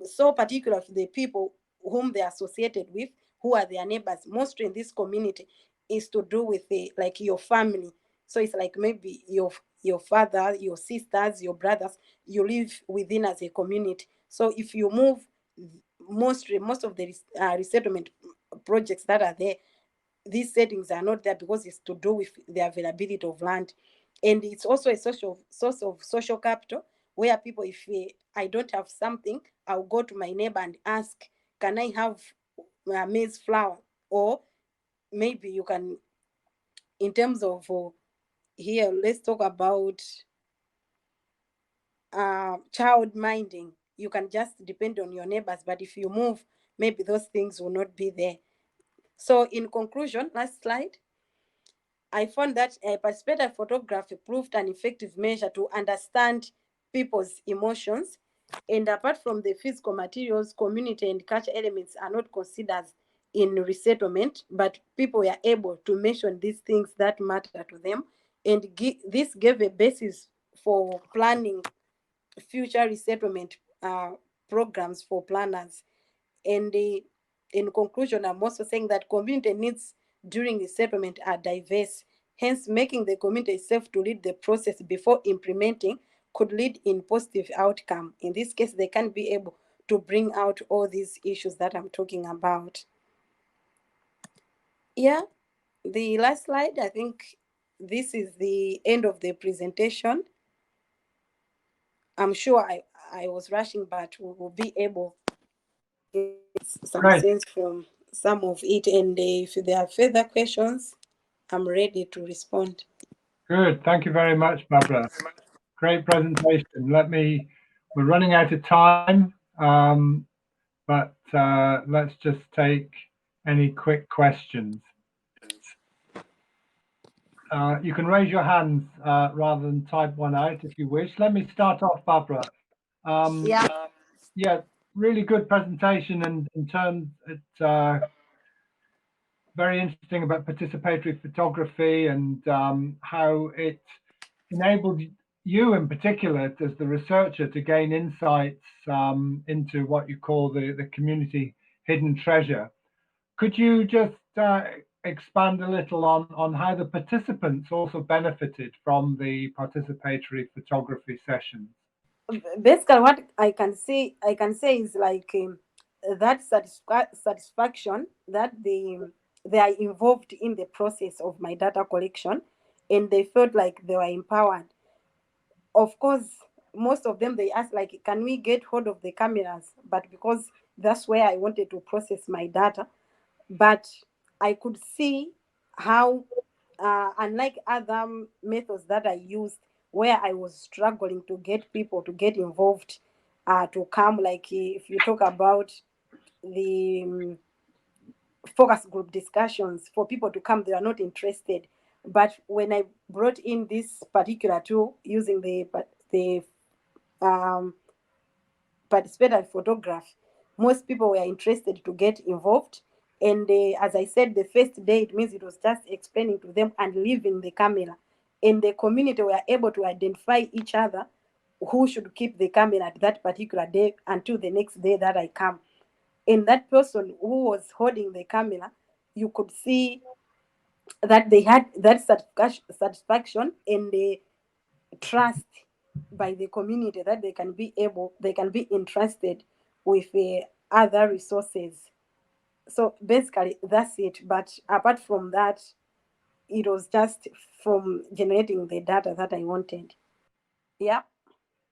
so particular to the people whom they are associated with, who are their neighbors, mostly in this community, is to do with like your family. So it's like maybe your father, your sisters, your brothers, you live within as a community. So if you move, most of the resettlement projects that are there, these settings are not there because it's to do with the availability of land. And it's also a source of social capital, where people, if I don't have something, I'll go to my neighbor and ask, can I have maize flour? Or maybe you can, in terms of here, let's talk about child minding. You can just depend on your neighbors, but if you move, maybe those things will not be there. So in conclusion, last slide, I found that participatory photography proved an effective measure to understand people's emotions. And apart from the physical materials, community and culture elements are not considered in resettlement, but people were able to mention these things that matter to them. And this gave a basis for planning future resettlement programs for planners. And in conclusion, I'm also saying that community needs during resettlement are diverse. Hence, making the community safe to lead the process before implementing could lead in positive outcome. In this case, they can be able to bring out all these issues that I'm talking about. Yeah, the last slide, I think this is the end of the presentation. I'm sure I was rushing, but we will be able to get some sense from some of it. And if there are further questions, I'm ready to respond. Good. Thank you very much, Barbara. Great presentation. We're running out of time, but let's just take any quick questions. You can raise your hands rather than type one out if you wish. Let me start off, Barbara. Yeah, really good presentation, and in terms, it's very interesting about participatory photography and how it enabled you in particular as the researcher to gain insights into what you call the community hidden treasure. Could you just expand a little on how the participants also benefited from the participatory photography sessions? Basically, what I can say is like that satisfaction that they are involved in the process of my data collection, and they felt like they were empowered. Of course, most of them, they asked like, can we get hold of the cameras? But because that's where I wanted to process my data, but I could see how unlike other methods that I used, where I was struggling to get people to get involved, to come, like if you talk about the focus group discussions, for people to come, they are not interested. But when I brought in this particular tool using the participatory photograph, most people were interested to get involved. And as I said, the first day, it means it was just explaining to them and leaving the camera. And the community were able to identify each other who should keep the camera at that particular day until the next day that I come. And that person who was holding the camera, you could see that they had that satisfaction and the trust by the community that they can be entrusted with other resources. So basically that's it. But apart from that, it was just from generating the data that I wanted. Yeah.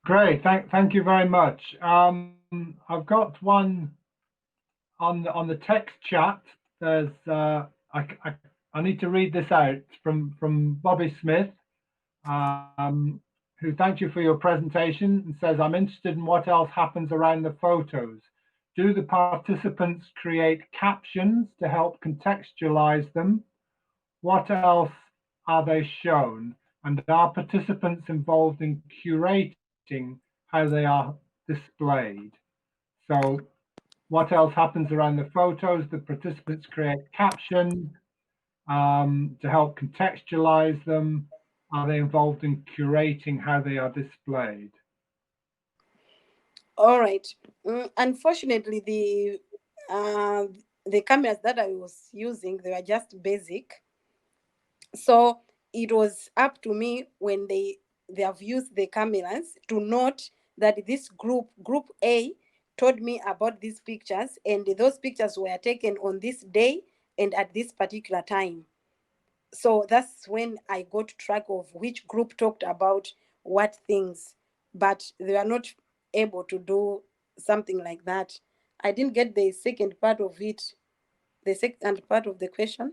Great. Thank you very much. I've got one on the text chat. There's I need to read this out from Bobby Smith, who thanks you for your presentation and says, I'm interested in what else happens around the photos. Do the participants create captions to help contextualize them? What else are they shown? And are participants involved in curating how they are displayed? So what else happens around the photos? The participants create captions to help contextualize them. Are they involved in curating how they are displayed? All right. Unfortunately, the cameras that I was using, they were just basic. So it was up to me when they have used the cameras to note that this group A, told me about these pictures, and those pictures were taken on this day and at this particular time. So that's when I got track of which group talked about what things, but they were not able to do something like that. I didn't get the second part of it, the second part of the question.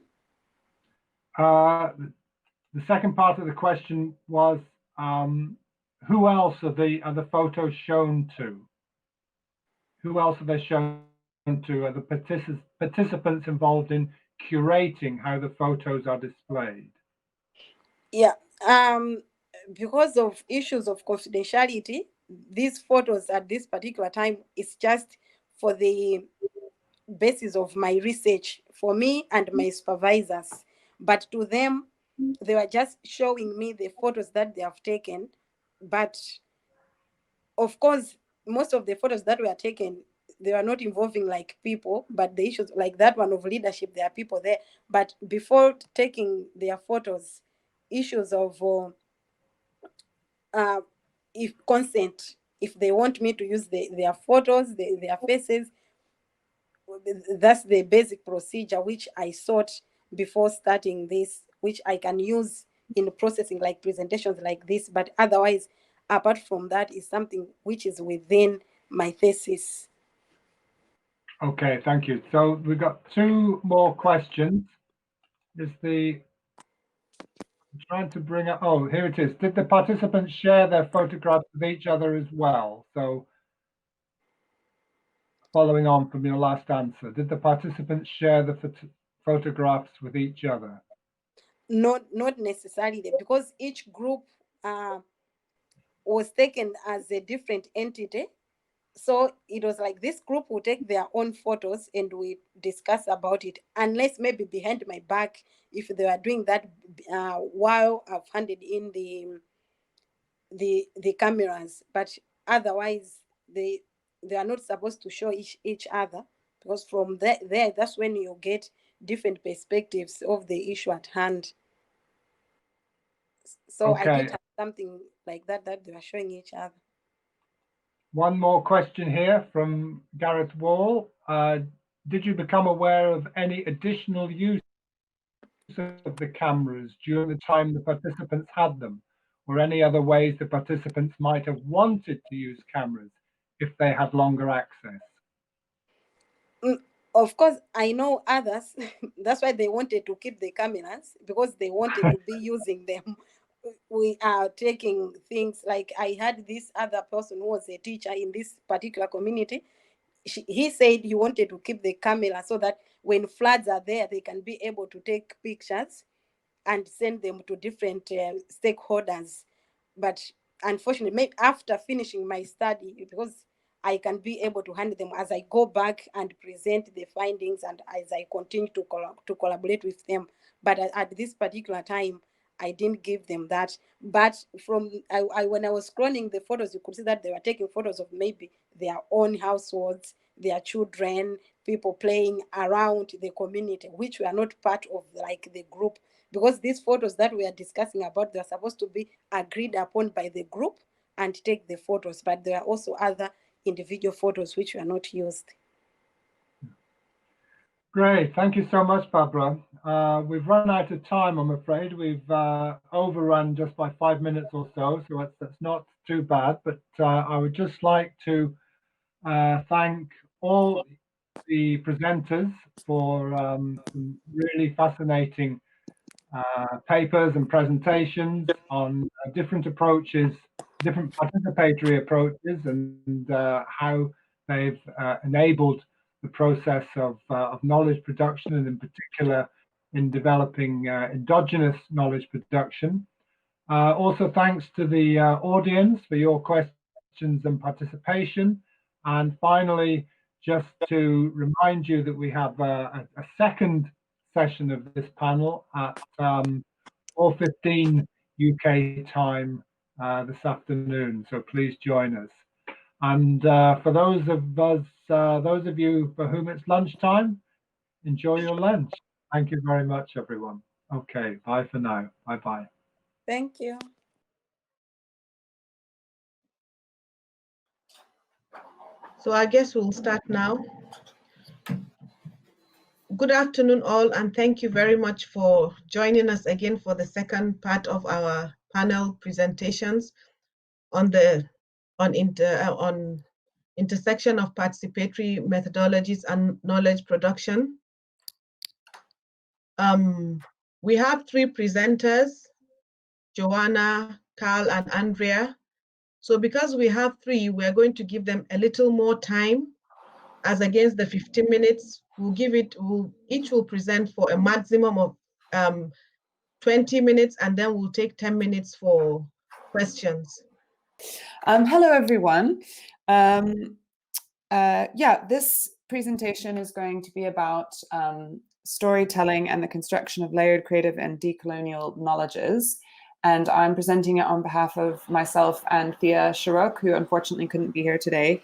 The second part of the question was, who else are the photos shown to? Who else are they shown to? Are the participants involved in curating how the photos are displayed? Yeah, because of issues of confidentiality, these photos at this particular time is just for the basis of my research for me and my supervisors. But to them, they were just showing me the photos that they have taken. But of course, most of the photos that were taken, they were not involving like people, but the issues like that one of leadership, there are people there. But before taking their photos, issues of if consent, if they want me to use their photos, their faces, that's the basic procedure which I sought before starting this, which I can use in processing like presentations like this. But otherwise, apart from that, is something which is within my thesis. Okay, thank you. So we've got two more questions. I'm trying to bring up, oh, here it is. Did the participants share their photographs with each other as well? So following on from your last answer, did the participants share the photographs with each other? Not necessarily, because each group was taken as a different entity. So it was like this group will take their own photos and we discuss about it, unless maybe behind my back, if they are doing that while I've handed in the cameras. But otherwise, they are not supposed to show each other, because from there that's when you get different perspectives of the issue at hand. So I did have something like that they were showing each other. One more question here from Gareth Wall. Did you become aware of any additional use of the cameras during the time the participants had them, or any other ways the participants might have wanted to use cameras if they had longer access? Of course, I know others. That's why they wanted to keep the cameras, because they wanted to be using them. We are taking things like, I had this other person who was a teacher in this particular community. He said he wanted to keep the camera so that when floods are there, they can be able to take pictures and send them to different stakeholders. But unfortunately, maybe after finishing my study, because I can be able to hand them as I go back and present the findings and as I continue to collaborate with them. But at this particular time, I didn't give them that. But from when I was scrolling the photos, you could see that they were taking photos of maybe their own households, their children, people playing around the community, which were not part of like the group, because these photos that we are discussing about, they're supposed to be agreed upon by the group and take the photos, but there are also other individual photos which were not used. Great, thank you so much, Barbara. We've run out of time, I'm afraid. We've overrun just by 5 minutes or so, so that's not too bad. But I would just like to thank all the presenters for some really fascinating papers and presentations on different approaches, different participatory approaches, and how they've enabled the process of knowledge production, and in particular in developing endogenous knowledge production. Also, thanks to the audience for your questions and participation. And finally, just to remind you that we have a second session of this panel at 4:15 UK time this afternoon. So please join us. And for those of you for whom it's lunchtime, enjoy your lunch. Thank you very much, everyone. Okay, bye for now. Bye-bye. Thank you. So I guess we'll start now. Good afternoon all, and thank you very much for joining us again for the second part of our panel presentations on the intersection of participatory methodologies and knowledge production. We have three presenters, Joanna, Carl, and Andrea. So because we have three, we're going to give them a little more time as against the 15 minutes. Each will present for a maximum of 20 minutes, and then we'll take 10 minutes for questions. Hello, everyone. This presentation is going to be about storytelling and the construction of layered, creative, and decolonial knowledges. And I'm presenting it on behalf of myself and Thea Sharuk, who unfortunately couldn't be here today.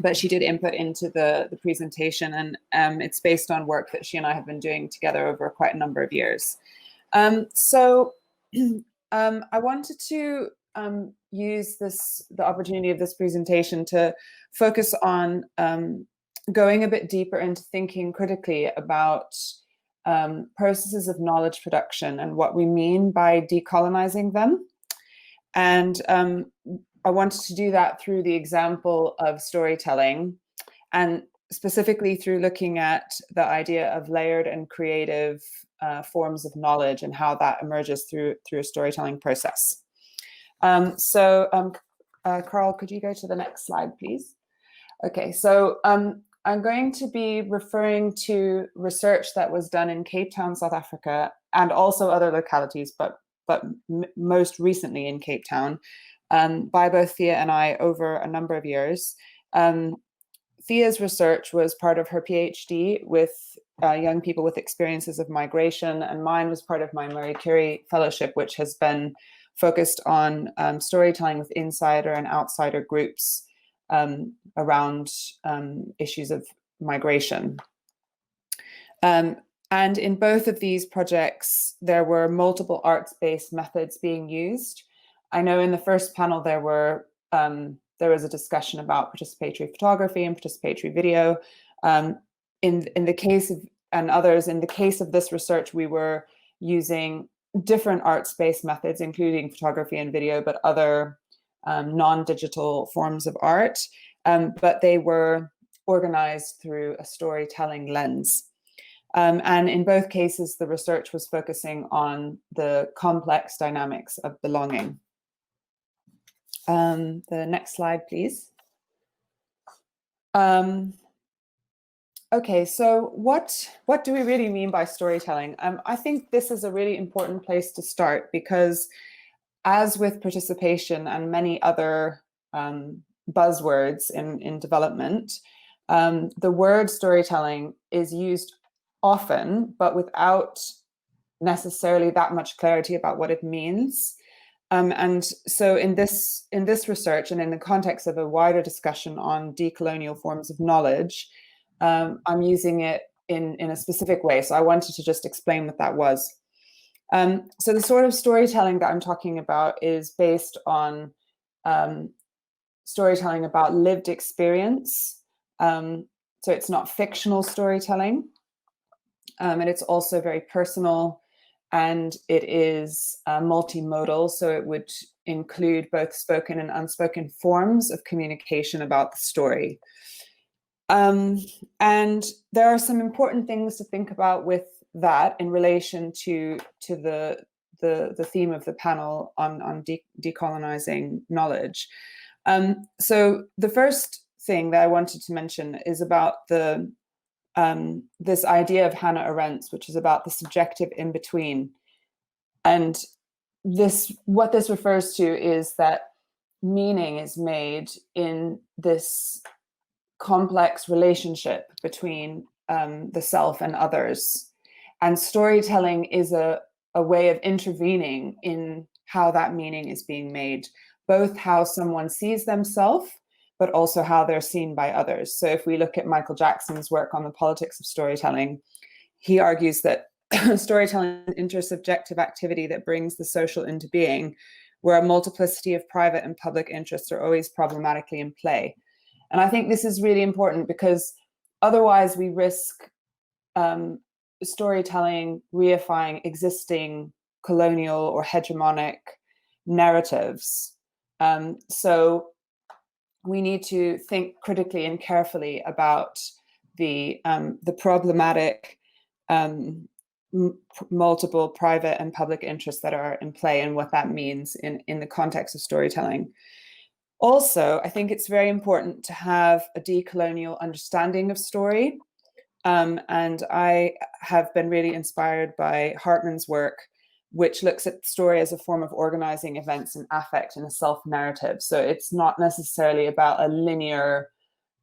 But she did input into the presentation, and it's based on work that she and I have been doing together over quite a number of years. I wanted to use the opportunity of this presentation to focus on going a bit deeper into thinking critically about processes of knowledge production and what we mean by decolonizing them. And I wanted to do that through the example of storytelling, and specifically through looking at the idea of layered and creative forms of knowledge and how that emerges through a storytelling process. Carl, could you go to the next slide, please? Okay, so I'm going to be referring to research that was done in Cape Town, South Africa, and also other localities, but most recently in Cape Town, by both Thea and I over a number of years. Thea's research was part of her PhD with young people with experiences of migration, and mine was part of my Marie Curie Fellowship, which has been focused on storytelling with insider and outsider groups around issues of migration. And in both of these projects, there were multiple arts-based methods being used. I know in the first panel there was a discussion about participatory photography and participatory video. In the case of, and others, in the case of this research, we were using different arts-based methods, including photography and video, but other non-digital forms of art, but they were organized through a storytelling lens. And in both cases, the research was focusing on the complex dynamics of belonging. The next slide, please. Okay, so what do we really mean by storytelling? I think this is a really important place to start, because as with participation and many other buzzwords in development, the word storytelling is used often, but without necessarily that much clarity about what it means. And so in this research, and in the context of a wider discussion on decolonial forms of knowledge, I'm using it in a specific way. So I wanted to just explain what that was. So the sort of storytelling that I'm talking about is based on storytelling about lived experience. So it's not fictional storytelling. And it's also very personal, and it is multimodal. So it would include both spoken and unspoken forms of communication about the story. And there are some important things to think about with that in relation to the theme of the panel on decolonizing knowledge. So the first thing that I wanted to mention is about this idea of Hannah Arendt's, which is about the subjective in between. And what this refers to is that meaning is made in this complex relationship between the self and others. And storytelling is a way of intervening in how that meaning is being made, both how someone sees themselves, but also how they're seen by others. So if we look at Michael Jackson's work on the politics of storytelling, he argues that storytelling is an intersubjective activity that brings the social into being, where a multiplicity of private and public interests are always problematically in play. And I think this is really important, because otherwise we risk storytelling reifying existing colonial or hegemonic narratives. So we need to think critically and carefully about the problematic multiple private and public interests that are in play and what that means in the context of storytelling. Also, I think it's very important to have a decolonial understanding of story. And I have been really inspired by Hartman's work, which looks at story as a form of organizing events and affect in a self-narrative. So it's not necessarily about a linear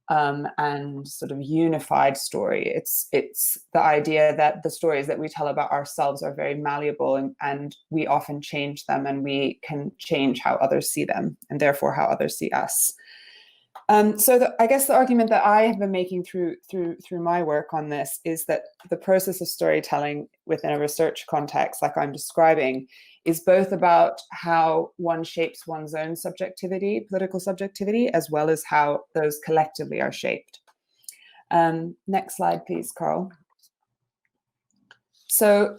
and sort of unified story. It's the idea that the stories that we tell about ourselves are very malleable, and we often change them, and we can change how others see them, and therefore how others see us. So I guess the argument that I have been making through my work on this is that the process of storytelling within a research context, like I'm describing, is both about how one shapes one's own subjectivity, political subjectivity, as well as how those collectively are shaped. Next slide, please, Carl. So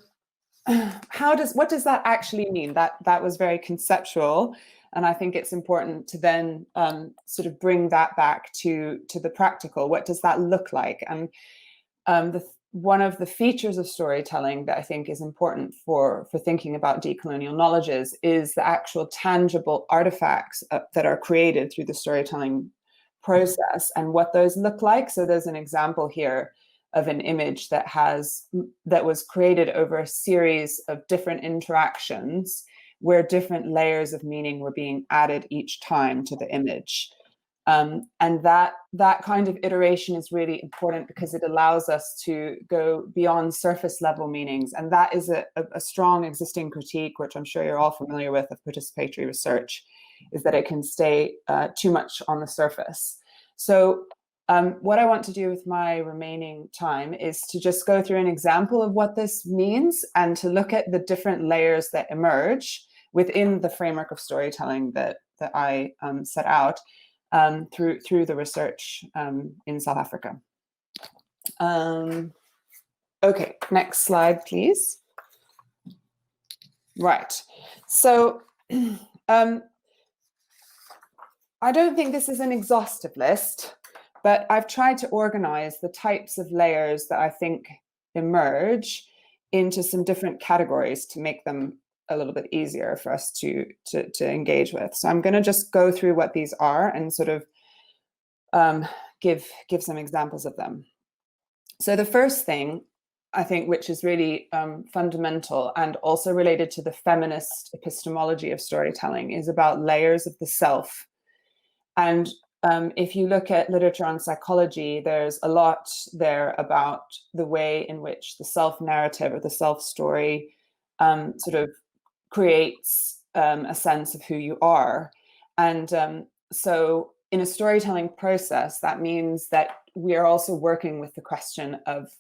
what does that actually mean? That was very conceptual. And I think it's important to then sort of bring that back to the practical. What does that look like? And one of the features of storytelling that I think is important for thinking about decolonial knowledges is the actual tangible artifacts that are created through the storytelling process and what those look like. So there's an example here of an image that was created over a series of different interactions where different layers of meaning were being added each time to the image. And that kind of iteration is really important because it allows us to go beyond surface level meanings. And that is a strong existing critique, which I'm sure you're all familiar with, of participatory research, is that it can stay too much on the surface. So what I want to do with my remaining time is to just go through an example of what this means and to look at the different layers that emerge within the framework of storytelling that I set out through the research in South Africa. Okay, next slide, please. Right, so I don't think this is an exhaustive list, but I've tried to organize the types of layers that I think emerge into some different categories to make them a little bit easier for us to engage with. So I'm going to just go through what these are and sort of give some examples of them. So the first thing, I think, which is really fundamental and also related to the feminist epistemology of storytelling, is about layers of the self. And if you look at literature on psychology, there's a lot there about the way in which the self-narrative or the self-story sort of creates a sense of who you are. And so in a storytelling process, that means that we are also working with the question of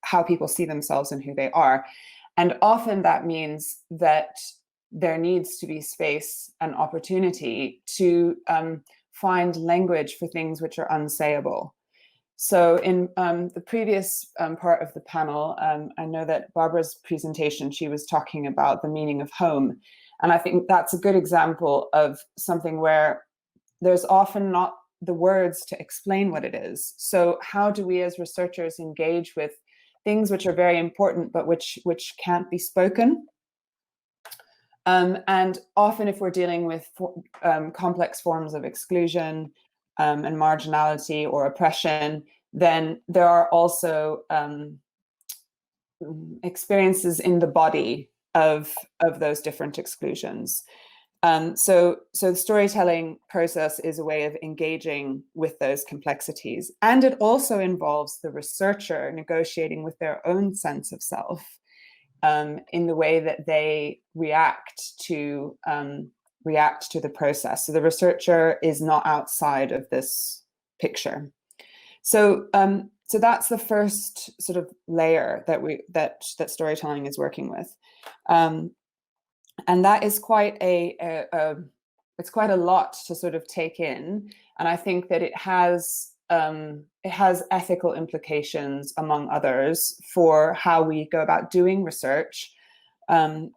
how people see themselves and who they are. And often that means that there needs to be space and opportunity to find language for things which are unsayable. So in the previous part of the panel, I know that Barbara's presentation, she was talking about the meaning of home. And I think that's a good example of something where there's often not the words to explain what it is. So how do we as researchers engage with things which are very important, but which can't be spoken? And often if we're dealing with complex forms of exclusion and marginality or oppression, then there are also experiences in the body of those different exclusions. So the storytelling process is a way of engaging with those complexities. And it also involves the researcher negotiating with their own sense of self in the way that they react to the process. So the researcher is not outside of this picture. So that's the first sort of layer that storytelling is working with. And that is quite it's quite a lot to sort of take in. And I think that it has it has ethical implications, among others, for how we go about doing research,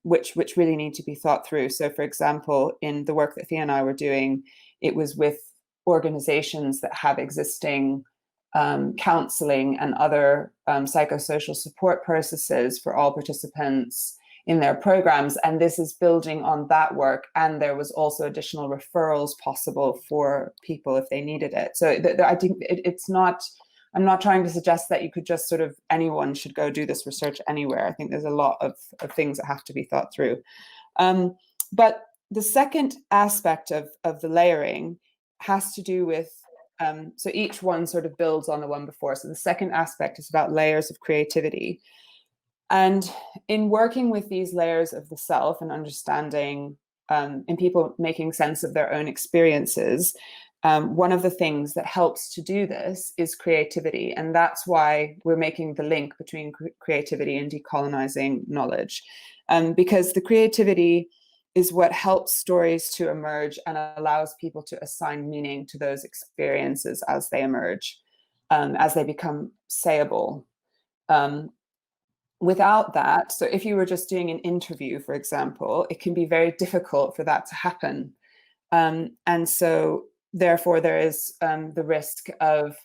which really need to be thought through. So, for example, in the work that Thea and I were doing, it was with organizations that have existing counseling and other psychosocial support processes for all participants in their programs, and this is building on that work. And there was also additional referrals possible for people if they needed it. So I think it's not, I'm not trying to suggest that you could just sort of, anyone should go do this research anywhere. I think there's a lot of things that have to be thought through. But the second aspect of the layering has to do with, so each one sort of builds on the one before. So the second aspect is about layers of creativity. And in working with these layers of the self and understanding, in people making sense of their own experiences, one of the things that helps to do this is creativity. And that's why we're making the link between creativity and decolonizing knowledge. Because the creativity is what helps stories to emerge and allows people to assign meaning to those experiences as they emerge, as they become sayable. Without that, so if you were just doing an interview, for example, it can be very difficult for that to happen. And so therefore there is the risk of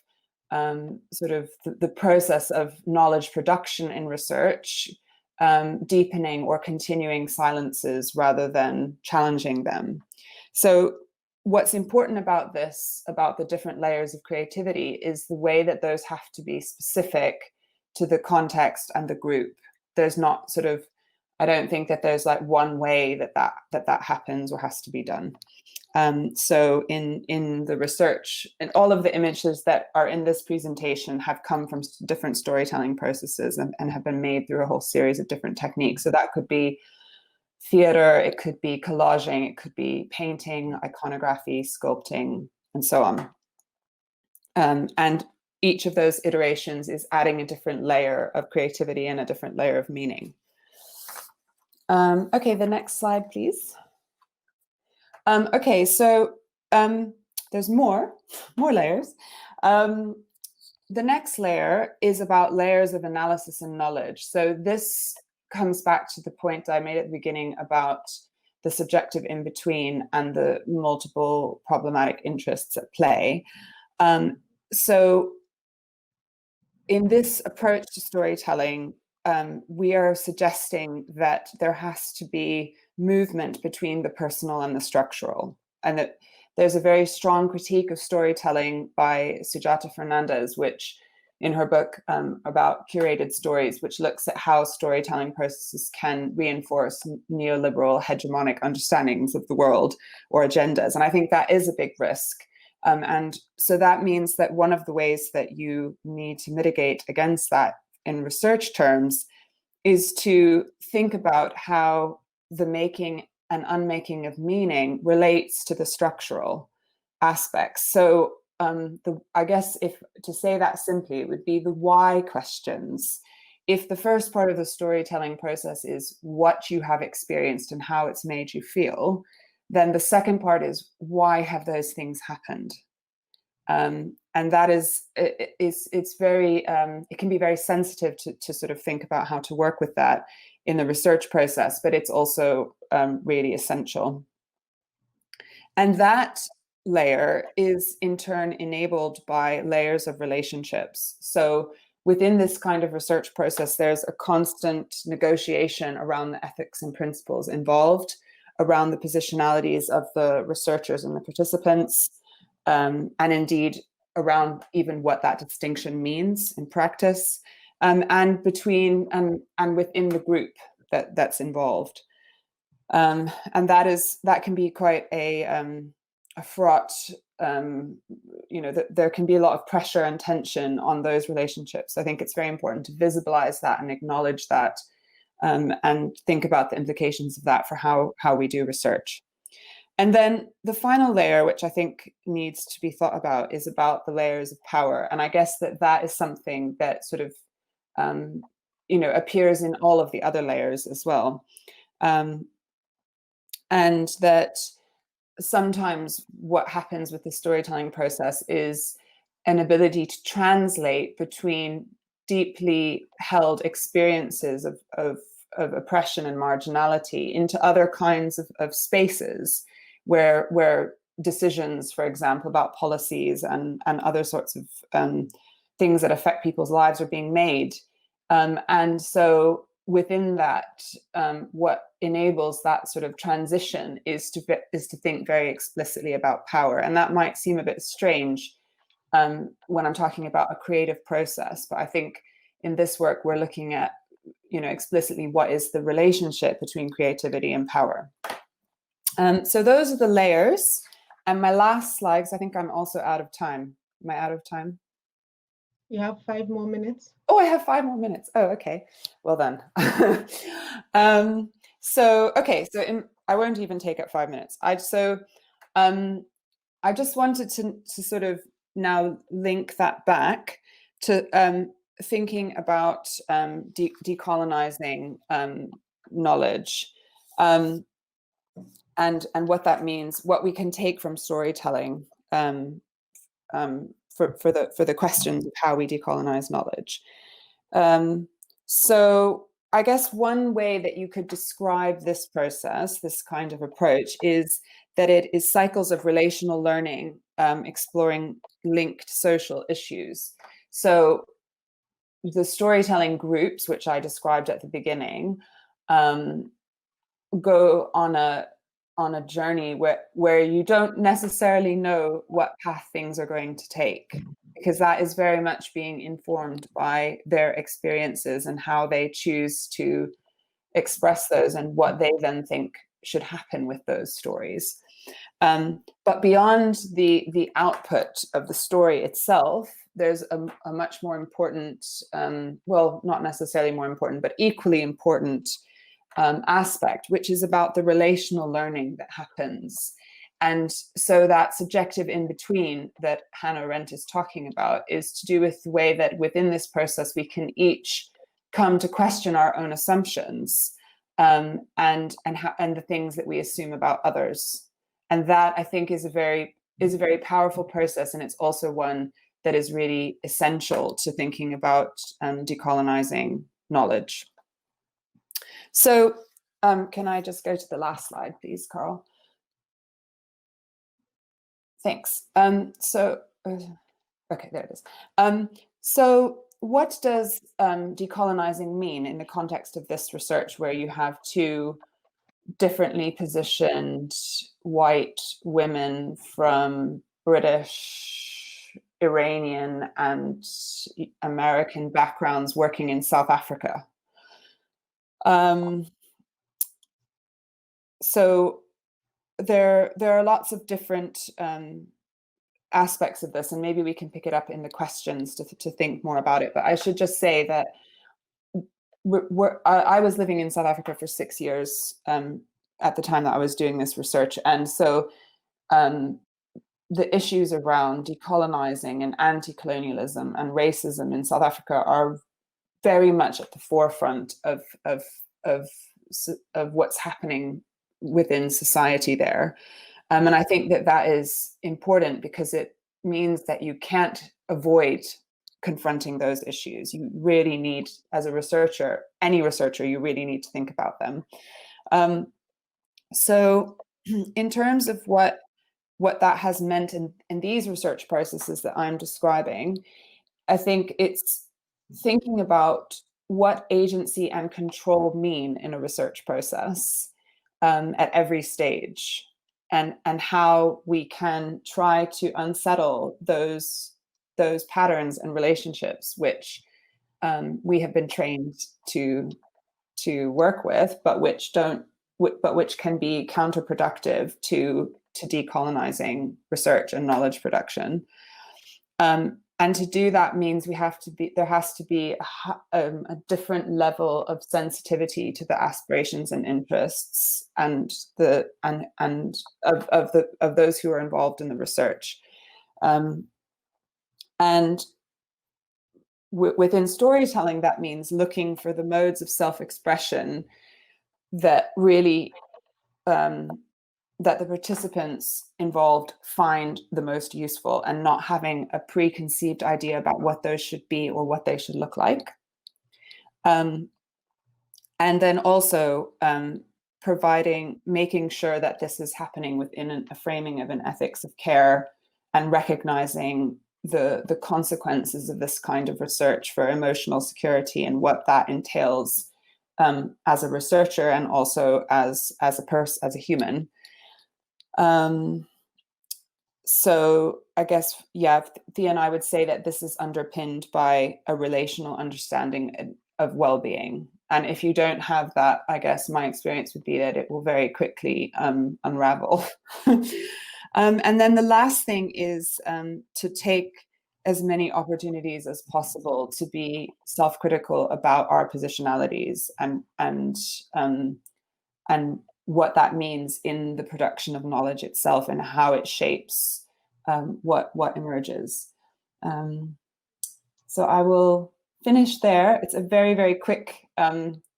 sort of the process of knowledge production in research deepening or continuing silences rather than challenging them. So what's important about this, about the different layers of creativity, is the way that those have to be specific to the context and the group. There's not sort of, I don't think that there's like one way that happens or has to be done. So in the research, and all of the images that are in this presentation have come from different storytelling processes and have been made through a whole series of different techniques. So that could be theater, it could be collaging, it could be painting, iconography, sculpting, and so on. And each of those iterations is adding a different layer of creativity and a different layer of meaning. Okay, the next slide, please. Okay, so there's more layers. The next layer is about layers of analysis and knowledge. So this comes back to the point I made at the beginning about the subjective in between and the multiple problematic interests at play. So in this approach to storytelling, we are suggesting that there has to be movement between the personal and the structural, and that there's a very strong critique of storytelling by Sujata Fernandez, which in her book about curated stories, which looks at how storytelling processes can reinforce neoliberal hegemonic understandings of the world or agendas. And I think that is a big risk. And so that means that one of the ways that you need to mitigate against that in research terms is to think about how the making and unmaking of meaning relates to the structural aspects. So I guess if to say that simply, it would be the why questions. If the first part of the storytelling process is what you have experienced and how it's made you feel, then the second part is why have those things happened? And that is, it's very, it can be very sensitive to sort of think about how to work with that in the research process, but it's also really essential. And that layer is in turn enabled by layers of relationships. So within this kind of research process, there's a constant negotiation around the ethics and principles involved, around the positionalities of the researchers and the participants, and indeed around even what that distinction means in practice, and between and within the group that's involved. And that can be quite a fraught, you know, there can be a lot of pressure and tension on those relationships. I think it's very important to visibilize that and acknowledge that, and think about the implications of that for how we do research. And then the final layer, which I think needs to be thought about, is about the layers of power. And I guess that is something that sort of, you know, appears in all of the other layers as well. And that sometimes what happens with the storytelling process is an ability to translate between deeply held experiences of oppression and marginality into other kinds of spaces where decisions, for example, about policies and other sorts of things that affect people's lives are being made. And so within that, what enables that sort of transition is to think very explicitly about power. And that might seem a bit strange when I'm talking about a creative process, but I think in this work we're looking at, explicitly what is the relationship between creativity and power. So those are the layers. And my last slide, because I think I'm also out of time. Am I out of time? You have 5 more minutes. Oh, I have 5 more minutes. Oh, okay. Well then. I won't even take up 5 minutes. I just wanted to sort of now link that back to thinking about decolonizing knowledge and what that means, what we can take from storytelling for the questions of how we decolonize knowledge. So I guess one way that you could describe this process, this kind of approach, is that it is cycles of relational learning, exploring linked social issues. So the storytelling groups, which I described at the beginning, go on a journey where you don't necessarily know what path things are going to take, because that is very much being informed by their experiences and how they choose to express those and what they then think should happen with those stories. But beyond the output of the story itself, there's a much more important, well, not necessarily more important, but equally important aspect, which is about the relational learning that happens. And so that subjective in between that Hannah Arendt is talking about is to do with the way that within this process we can each come to question our own assumptions and the things that we assume about others. And that, I think, is a very powerful process, and it's also one that is really essential to thinking about decolonizing knowledge. So can I just go to the last slide, please, Carl? Thanks. Okay, there it is. So what does decolonizing mean in the context of this research, where you have 2 differently positioned white women from British, Iranian, and American backgrounds working in South Africa? So there are lots of different aspects of this, and maybe we can pick it up in the questions to think more about it. But I should just say that I was living in South Africa for 6 years at the time that I was doing this research. And so the issues around decolonizing and anti-colonialism and racism in South Africa are very much at the forefront of what's happening within society there. And I think that is important because it means that you can't avoid confronting those issues. You really need, as a researcher, any researcher, you really need to think about them. So in terms of what that has meant in these research processes that I'm describing, I think it's thinking about what agency and control mean in a research process at every stage, and how we can try to unsettle those patterns and relationships which we have been trained to work with, but which can be counterproductive to decolonizing research and knowledge production. And to do that means there has to be a different level of sensitivity to the aspirations and interests and of those who are involved in the research. And within storytelling, that means looking for the modes of self-expression that really that the participants involved find the most useful, and not having a preconceived idea about what those should be or what they should look like. And then also making sure that this is happening within a framing of an ethics of care, and recognizing the consequences of this kind of research for emotional security and what that entails as a researcher and also as a human. So I guess, yeah, Thea and I would say that this is underpinned by a relational understanding of well-being. And if you don't have that, I guess my experience would be that it will very quickly unravel. And then the last thing is to take as many opportunities as possible to be self-critical about our positionalities and what that means in the production of knowledge itself and how it shapes what emerges. So I will finish there. It's a very, very quick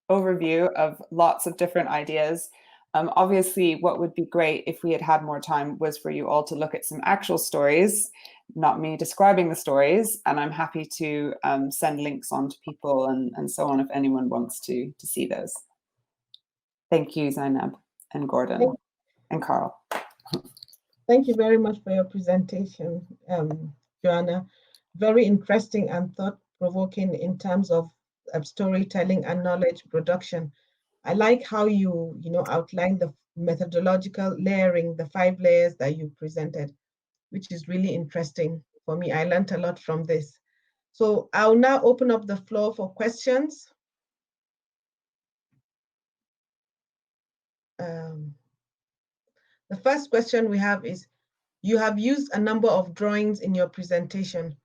overview of lots of different ideas. Obviously, what would be great if we had had more time was for you all to look at some actual stories, not me describing the stories. And I'm happy to send links on to people and so on if anyone wants to see those. Thank you, Zainab and Gordon and Carl. Thank you very much for your presentation, Joanna. Very interesting and thought-provoking in terms of storytelling and knowledge production. I like how you outlined the methodological layering, the 5 layers that you presented, which is really interesting for me. I learned a lot from this. So I'll now open up the floor for questions. The first question we have is, you have used a number of drawings in your presentation.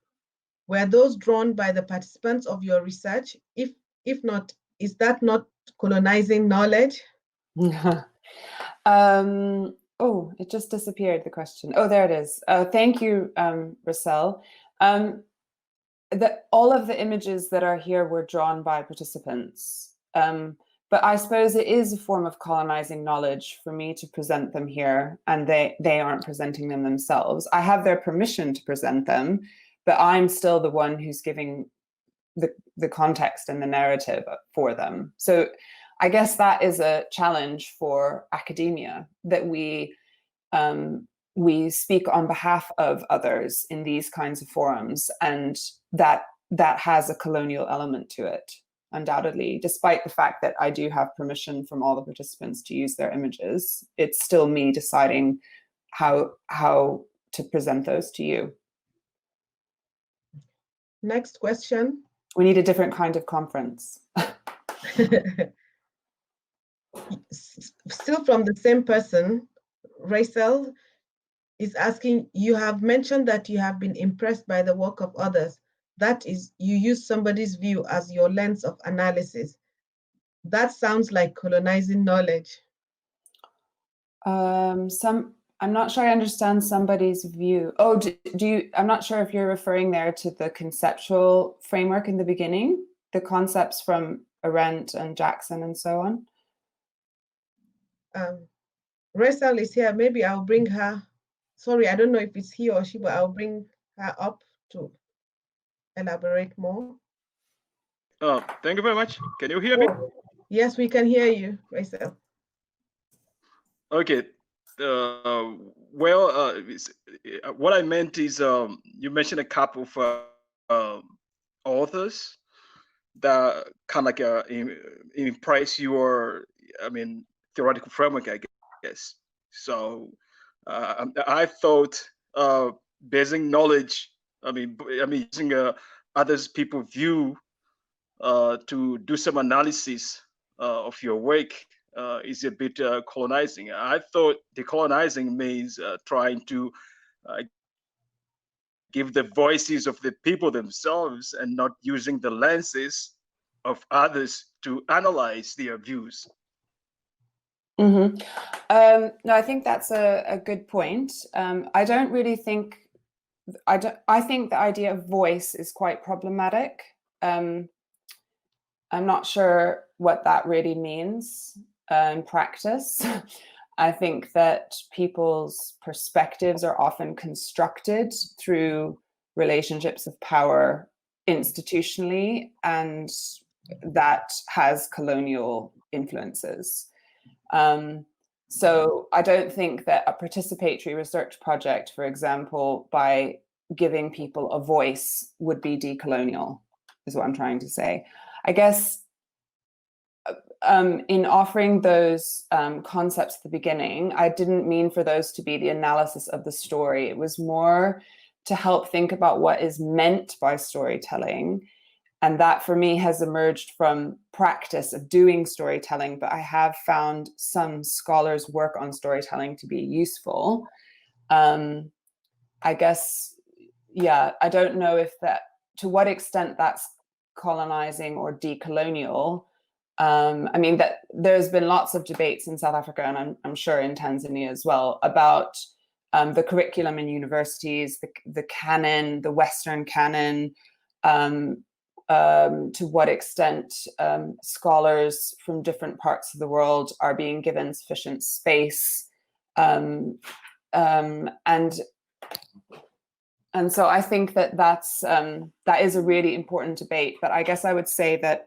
Were those drawn by the participants of your research? If not, is that not colonizing knowledge? Oh, it just disappeared, the question. Oh, there it is. Thank you, Russell. All of the images that are here were drawn by participants. But I suppose it is a form of colonizing knowledge for me to present them here, and they aren't presenting them themselves. I have their permission to present them, but I'm still the one who's giving the context and the narrative for them. So I guess that is a challenge for academia, that we speak on behalf of others in these kinds of forums, and that has a colonial element to it, undoubtedly. Despite the fact that I do have permission from all the participants to use their images, it's still me deciding how to present those to you. Next question. We need a different kind of conference. Still from the same person, Rachel is asking, you have mentioned that you have been impressed by the work of others. That is, you use somebody's view as your lens of analysis. That sounds like colonizing knowledge. I'm not sure I understand somebody's view. Oh, do you? I'm not sure if you're referring there to the conceptual framework in the beginning, the concepts from Arendt and Jackson and so on. Rachel is here. Maybe I'll bring her. Sorry, I don't know if it's he or she, but I'll bring her up to elaborate more. Thank you very much. Can you hear me? Yes, we can hear you, Rachel. Okay. What I meant is you mentioned a couple of authors that kind of like impress your, theoretical framework, I guess. So I thought basing knowledge, using others people's view to do some analysis of your work is a bit colonizing. I thought decolonizing means trying to give the voices of the people themselves and not using the lenses of others to analyze their views. Mm-hmm. No, I think that's a good point. I don't really think, I think the idea of voice is quite problematic. I'm not sure what that really means in practice. I think that people's perspectives are often constructed through relationships of power institutionally, and that has colonial influences. So I don't think that a participatory research project, for example, by giving people a voice would be decolonial, is what I'm trying to say. I guess in offering those concepts at the beginning, I didn't mean for those to be the analysis of the story. It was more to help think about what is meant by storytelling. And that for me has emerged from practice of doing storytelling, but I have found some scholars' work on storytelling to be useful. I guess, yeah, I don't know if that, to what extent that's colonizing or decolonial. I mean, that there's been lots of debates in South Africa, and I'm sure in Tanzania as well, about the curriculum in universities, the canon, the Western canon, to what extent scholars from different parts of the world are being given sufficient space. And so I think that that is a really important debate. But I guess I would say that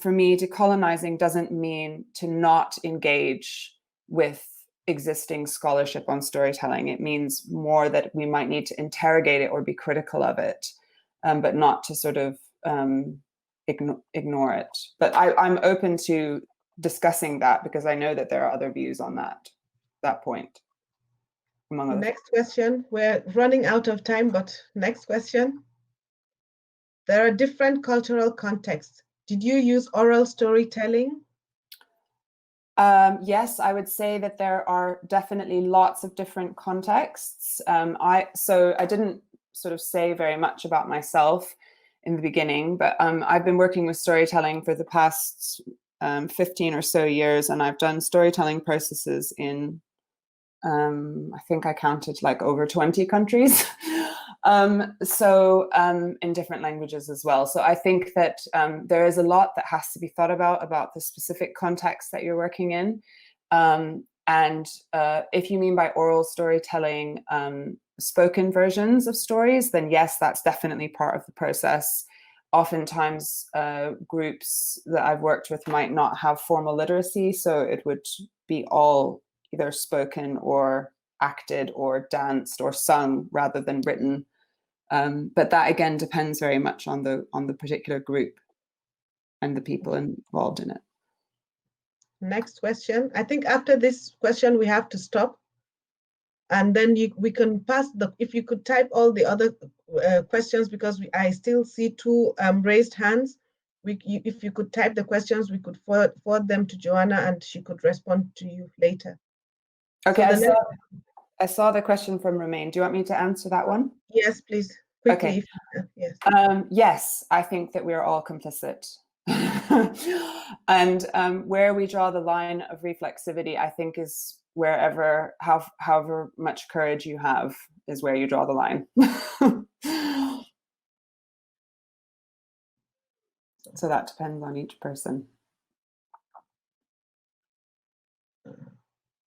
for me, decolonizing doesn't mean to not engage with existing scholarship on storytelling. It means more that we might need to interrogate it or be critical of it, but not to sort of ignore it. But I'm open to discussing that because I know that there are other views on that point. Next question. We're running out of time, but next question. There are different cultural contexts. Did you use oral storytelling? Yes, I would say that there are definitely lots of different contexts. So I didn't sort of say very much about myself in the beginning, but I've been working with storytelling for the past 15 or so years, and I've done storytelling processes in, I think I counted like over 20 countries. In different languages as well. So I think that there is a lot that has to be thought about the specific context that you're working in. And if you mean by oral storytelling, spoken versions of stories, then yes, that's definitely part of the process. Oftentimes, groups that I've worked with might not have formal literacy, so it would be all either spoken or acted or danced or sung rather than written. But that again depends very much on the particular group and the people involved in it. Next question. I think after this question we have to stop, and then we can pass if you could type all the other questions, because I still see two raised hands. If you could type the questions, we could forward them to Joanna and she could respond to you later. Okay, so I saw the question from Romain. Do you want me to answer that one? Yes, please. Quickly. Okay. Yes. Yes, I think that we're all complicit. And where we draw the line of reflexivity, I think, is wherever, however much courage you have, is where you draw the line. So that depends on each person.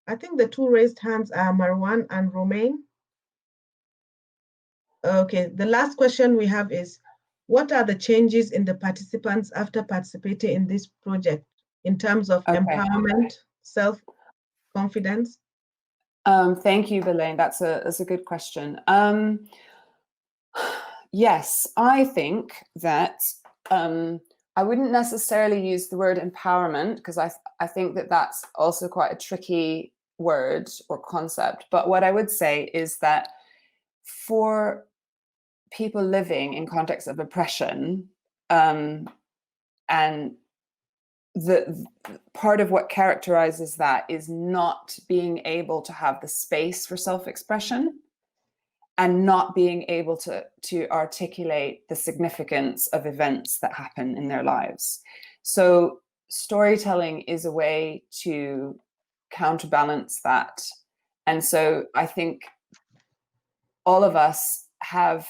I think the two raised hands are Marwan and Romain. Okay, the last question we have is, what are the changes in the participants after participating in this project in terms of empowerment, self-confidence? Thank you, Belaine. That's a good question. Yes, I think that I wouldn't necessarily use the word empowerment, because I think that that's also quite a tricky word or concept. But what I would say is that for people living in contexts of oppression, and the part of what characterizes that is not being able to have the space for self-expression and not being able to articulate the significance of events that happen in their lives. So storytelling is a way to counterbalance that. And so I think all of us have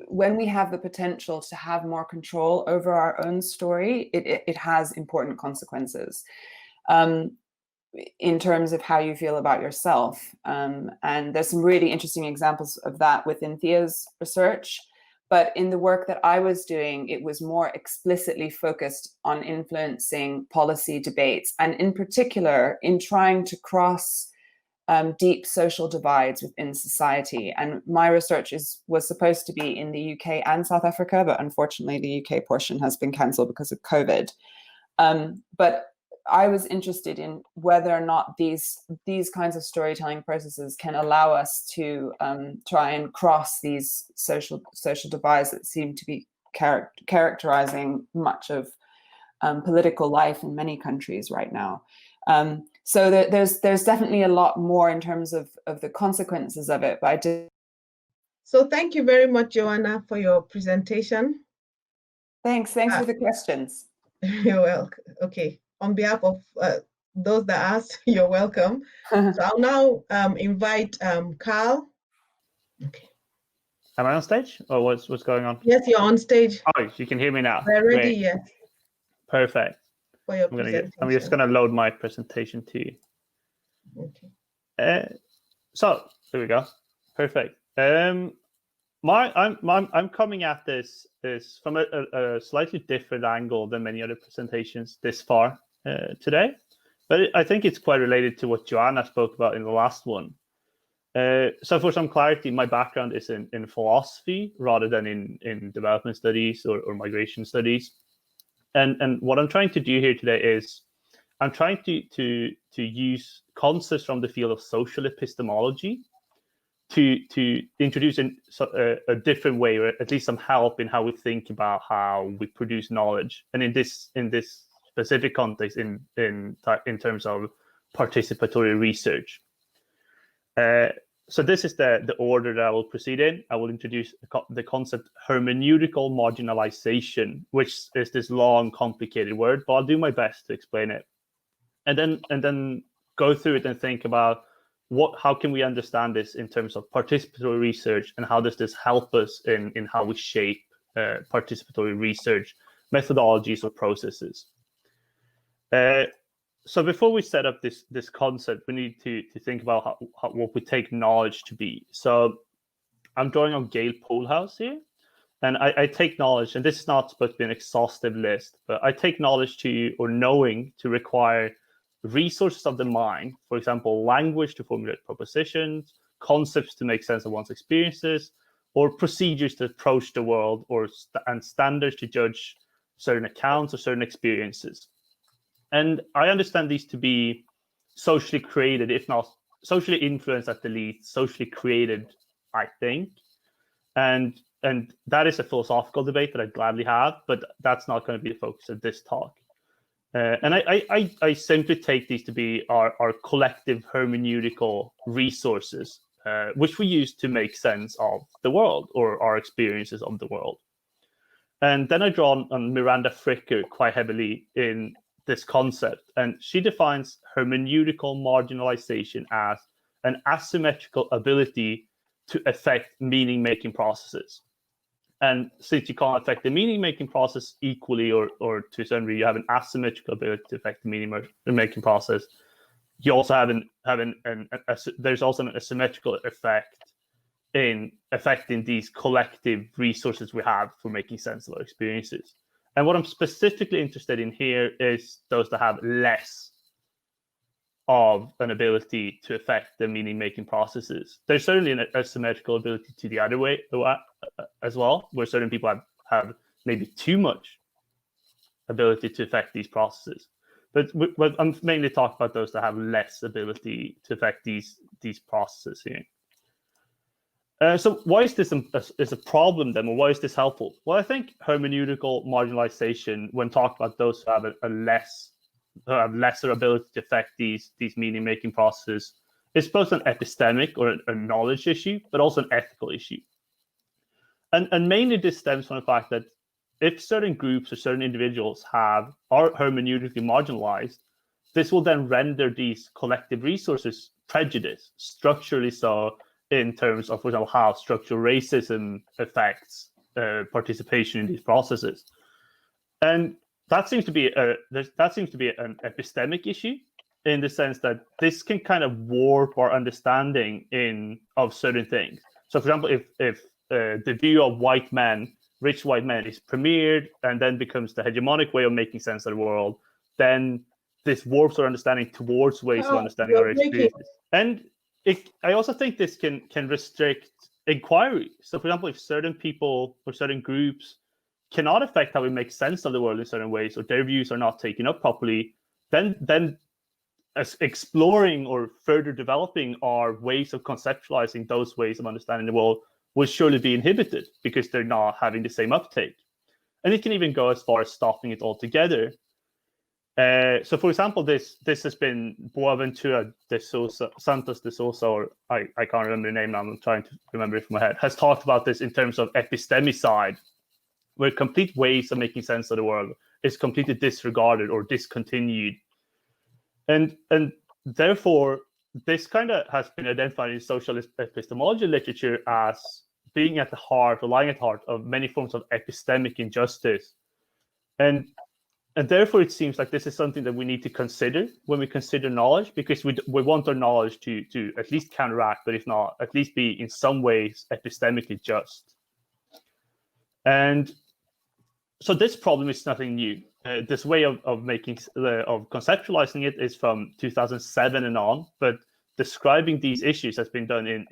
when we have the potential to have more control over our own story, it has important consequences. in terms of how you feel about yourself. And there's some really interesting examples of that within Thea's research. But in the work that I was doing, it was more explicitly focused on influencing policy debates, and in particular, in trying to cross deep social divides within society. And my research was supposed to be in the UK and South Africa, but unfortunately the UK portion has been cancelled because of COVID. But I was interested in whether or not these kinds of storytelling processes can allow us to try and cross these social divides that seem to be characterizing much of political life in many countries right now. So there's definitely a lot more in terms of the consequences of it. But I did. So thank you very much, Joanna, for your presentation. Thanks for the questions. You're welcome. Okay. On behalf of those that asked, you're welcome. So I'll now invite Carl. Okay. Am I on stage, or what's going on? Yes, you're on stage. Oh, you can hear me now. We're ready. Great. Yes. Perfect. For your I'm just going to load my presentation to you. Okay. So there we go. Perfect. I'm coming at this from a slightly different angle than many other presentations this far today, but I think it's quite related to what Joanna spoke about in the last one. So for some clarity, my background is in philosophy rather than in development studies or migration studies. And what I'm trying to do here today is I'm trying to use concepts from the field of social epistemology to introduce a different way, or at least some help in how we think about how we produce knowledge, and in this specific context, in terms of participatory research. So this is the order that I will proceed in. I will introduce the concept hermeneutical marginalization, which is this long, complicated word, but I'll do my best to explain it, and then go through it and think about how can we understand this in terms of participatory research, and how does this help us in how we shape participatory research methodologies or processes. So before we set up this concept, we need to think about what we take knowledge to be. So I'm drawing on Gail Poolhouse here, and I take knowledge, and this is not supposed to be an exhaustive list, but I take knowledge or knowing to require resources of the mind, for example, language to formulate propositions, concepts to make sense of one's experiences, or procedures to approach the world, and standards to judge certain accounts or certain experiences. And I understand these to be socially created, if not socially influenced at the least, socially created, I think. And that is a philosophical debate that I'd gladly have, but that's not going to be the focus of this talk. And I simply take these to be our collective hermeneutical resources, which we use to make sense of the world or our experiences of the world. And then I draw on Miranda Fricker quite heavily in this concept, and she defines hermeneutical marginalization as an asymmetrical ability to affect meaning-making processes. And since you can't affect the meaning-making process equally, or to a certain degree, you have an asymmetrical ability to affect the meaning-making process, you also there's also an asymmetrical effect in affecting these collective resources we have for making sense of our experiences. And what I'm specifically interested in here is those that have less of an ability to affect the meaning-making processes. There's certainly an asymmetrical ability to the other way as well, where certain people have maybe too much ability to affect these processes. But I'm mainly talking about those that have less ability to affect these processes here. So why is this a problem then, or why is this helpful? Well, I think hermeneutical marginalization, when talking about those who have lesser ability to affect these meaning-making processes, is both an epistemic or a knowledge issue, but also an ethical issue. And mainly this stems from the fact that if certain groups or certain individuals are hermeneutically marginalized, this will then render these collective resources prejudiced, structurally so, in terms of, for example, how structural racism affects participation in these processes. And that seems to be an epistemic issue. in the sense that this can kind of warp our understanding of certain things. So, for example, if the view of white men, rich white men, is premiered and then becomes the hegemonic way of making sense of the world, then this warps our understanding towards ways of understanding our experiences. And I also think this can restrict inquiry. So, for example, if certain people or certain groups cannot affect how we make sense of the world in certain ways, or their views are not taken up properly, then as exploring or further developing our ways of conceptualizing those ways of understanding the world will surely be inhibited because they're not having the same uptake. And it can even go as far as stopping it altogether. So, for example, this has been Boaventura Santos de Sousa, or I can't remember the name now, I'm trying to remember it from my head, has talked about this in terms of epistemicide, where complete ways of making sense of the world is completely disregarded or discontinued. And therefore, this kind of has been identified in social epistemology literature as being at the heart, or lying at the heart of many forms of epistemic injustice. And therefore, it seems like this is something that we need to consider when we consider knowledge, because we want our knowledge to at least counteract, but if not, at least be in some ways epistemically just. And so this problem is nothing new. This way of conceptualizing it is from 2007 and on, but describing these issues has been done in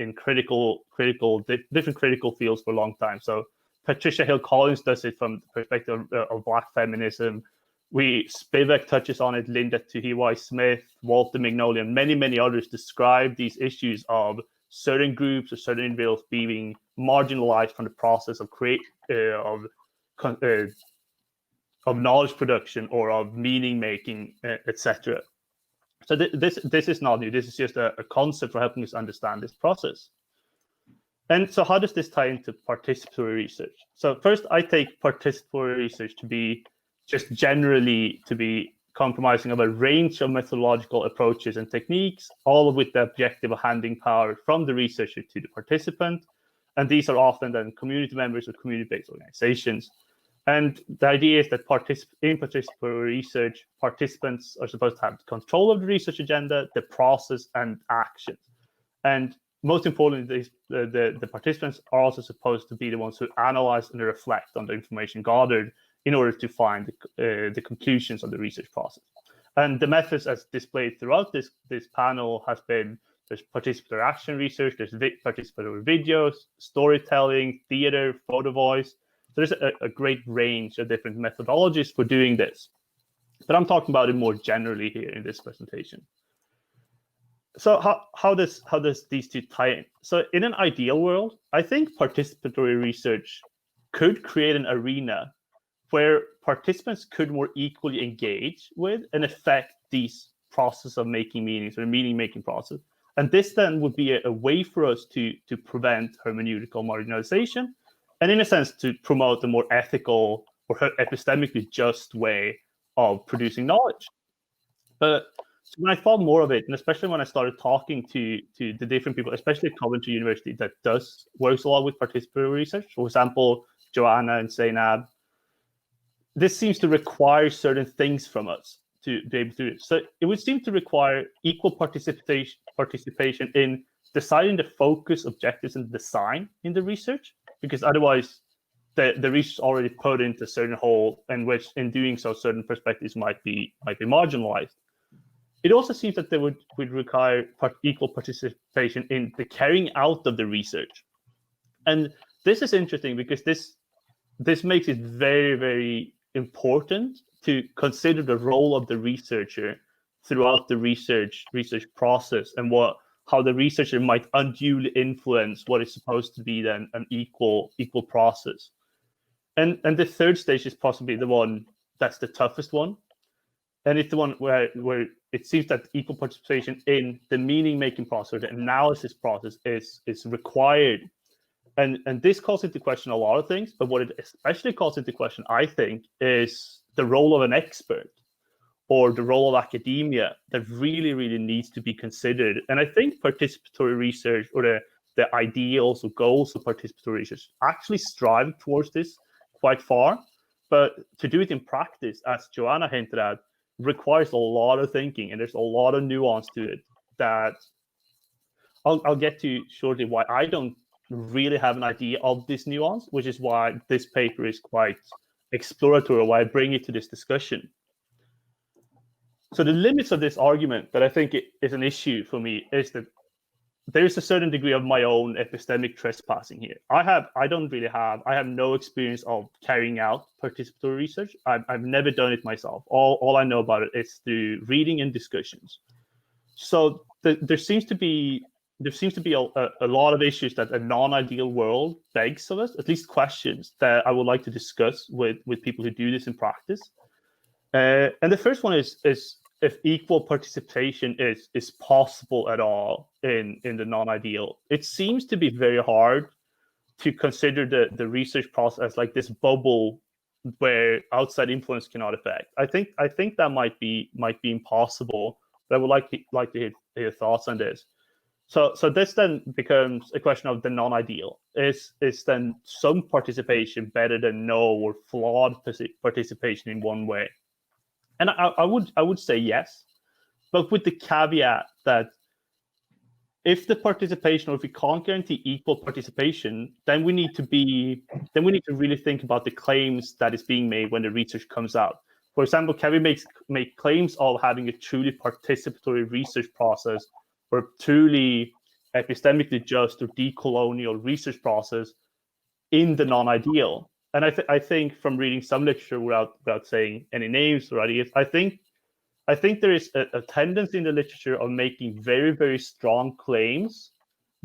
different critical fields for a long time. So Patricia Hill Collins does it from the perspective of Black feminism. Spivak touches on it, Linda Tuhiwai Smith, Walter Mignoli, and many others describe these issues of certain groups or certain individuals being marginalized from the process of knowledge production or of meaning making, etc. So this is not new. This is just a concept for helping us understand this process. And so how does this tie into participatory research? So first, I take participatory research to be just generally to be compromising of a range of methodological approaches and techniques, all with the objective of handing power from the researcher to the participant. And these are often then community members or community-based organizations. And the idea is that in participatory research, participants are supposed to have control of the research agenda, the process, and actions. And most importantly, the participants are also supposed to be the ones who analyze and reflect on the information gathered in order to find the conclusions of the research process. And the methods as displayed throughout this panel has been, there's participatory action research, there's participatory videos, storytelling, theater, photo voice. So there's a great range of different methodologies for doing this. But I'm talking about it more generally here in this presentation. So how does these two tie in? So in an ideal world, I think participatory research could create an arena where participants could more equally engage with and affect these process of making meanings or meaning-making process. And this then would be a way for us to prevent hermeneutical marginalization, and in a sense, to promote a more ethical or epistemically just way of producing knowledge. But so when I thought more of it, and especially when I started talking to the different people, especially at Coventry University, that works a lot with participatory research, for example, Joanna and Zainab, this seems to require certain things from us to be able to do it. So it would seem to require equal participation in deciding the focus, objectives, and design in the research, because otherwise the research is already put into a certain hole, in which in doing so certain perspectives might be marginalized. It also seems that they would require equal participation in the carrying out of the research. And this is interesting because this makes it very, very important to consider the role of the researcher throughout the research process, and how the researcher might unduly influence what is supposed to be then an equal process. And the third stage is possibly the one that's the toughest one. And it's the one where it seems that equal participation in the meaning-making process, the analysis process is required. And this calls into question a lot of things, but what it especially calls into question, I think, is the role of an expert or the role of academia that really, really needs to be considered. And I think participatory research, or the ideals or goals of participatory research, actually strive towards this quite far. But to do it in practice, as Joanna hinted at, requires a lot of thinking, and there's a lot of nuance to it that I'll get to shortly why I don't really have an idea of this nuance, which is why this paper is quite exploratory, why I bring it to this discussion. So the limits of this argument that I think is an issue for me is that there is a certain degree of my own epistemic trespassing here. I have no experience of carrying out participatory research. I've never done it myself. All I know about it is through reading and discussions. So there seems to be a lot of issues that a non-ideal world begs of us, at least questions that I would like to discuss with people who do this in practice. And the first one is if equal participation is possible at all in the non-ideal. It seems to be very hard to consider the research process as like this bubble where outside influence cannot affect. I think that might be impossible. But I would like to hear your thoughts on this. So this then becomes a question of the non-ideal. Is then some participation better than no or flawed participation in one way? And I would say yes, but with the caveat that if the participation, or if we can't guarantee equal participation, then we need to really think about the claims that is being made when the research comes out. For example, can we make claims of having a truly participatory research process, or a truly epistemically just or decolonial research process in the non-ideal? And I think from reading some literature without saying any names or ideas, I think there is a tendency in the literature of making very, very strong claims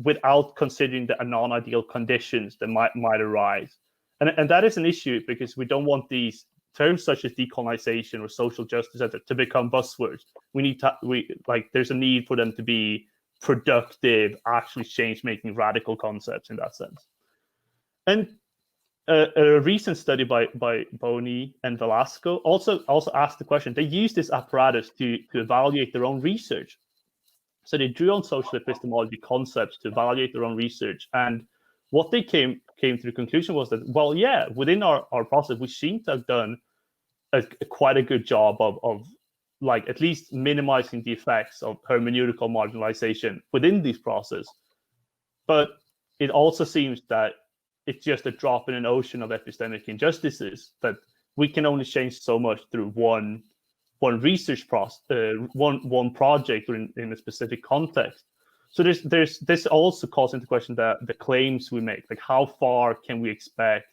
without considering the non-ideal conditions that might arise. And that is an issue because we don't want these terms such as decolonization or social justice to become buzzwords. There's a need for them to be productive, actually change-making radical concepts in that sense. And a recent study by Boni and Velasco also asked the question. They used this apparatus to evaluate their own research. So they drew on social epistemology concepts to evaluate their own research. And what they came to the conclusion was that, well, yeah, within our process, we seem to have done quite a good job of like at least minimizing the effects of hermeneutical marginalization within these processes. But it also seems that it's just a drop in an ocean of epistemic injustices, that we can only change so much through one research process, one project or in a specific context. So this also calls into question the claims we make, like how far can we expect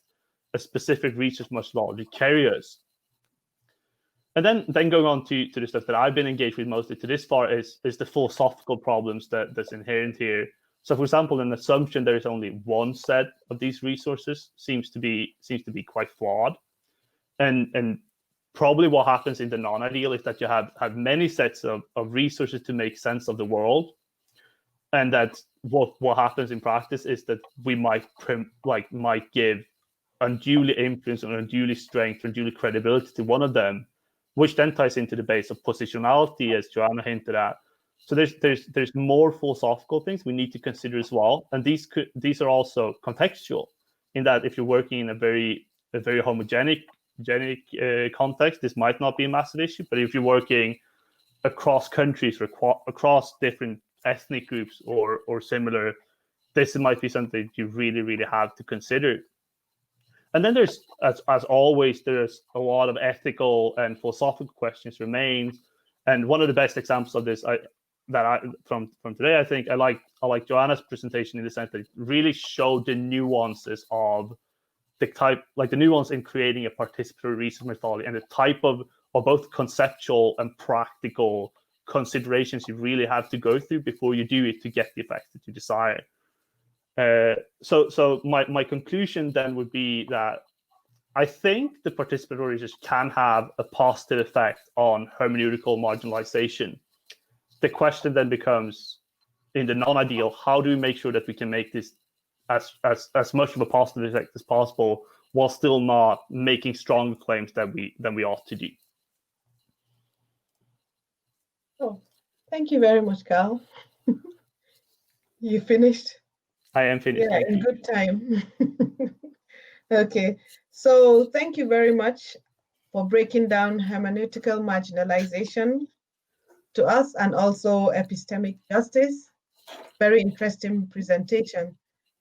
a specific research methodology carry us? And then going on to the stuff that I've been engaged with mostly to this far is the philosophical problems that's inherent here. So, for example, an assumption there is only one set of these resources seems to be quite flawed, and probably what happens in the non-ideal is that you have many sets of resources to make sense of the world, and that what happens in practice is that we might give unduly influence or unduly strength or unduly credibility to one of them, which then ties into the base of positionality, as Joanna hinted at. So there's more philosophical things we need to consider as well, and these are also contextual, in that if you're working in a very homogenic context, this might not be a massive issue. But if you're working across countries or across different ethnic groups or similar, this might be something you really have to consider. And then there's, as always, there's a lot of ethical and philosophical questions remain. And one of the best examples of this from today, I think I like Joanna's presentation in the sense that it really showed the nuances of the nuance in creating a participatory research methodology and the type of both conceptual and practical considerations you really have to go through before you do it to get the effect that you desire. So my conclusion then would be that I think the participatory research can have a positive effect on hermeneutical marginalization. The question then becomes, in the non-ideal, how do we make sure that we can make this as much of a positive effect as possible while still not making stronger claims than we ought to do? Oh, thank you very much, Carl. You finished? I am finished. Yeah, in good time. Okay, so thank you very much for breaking down hermeneutical marginalization to us and also epistemic justice. Very interesting presentation.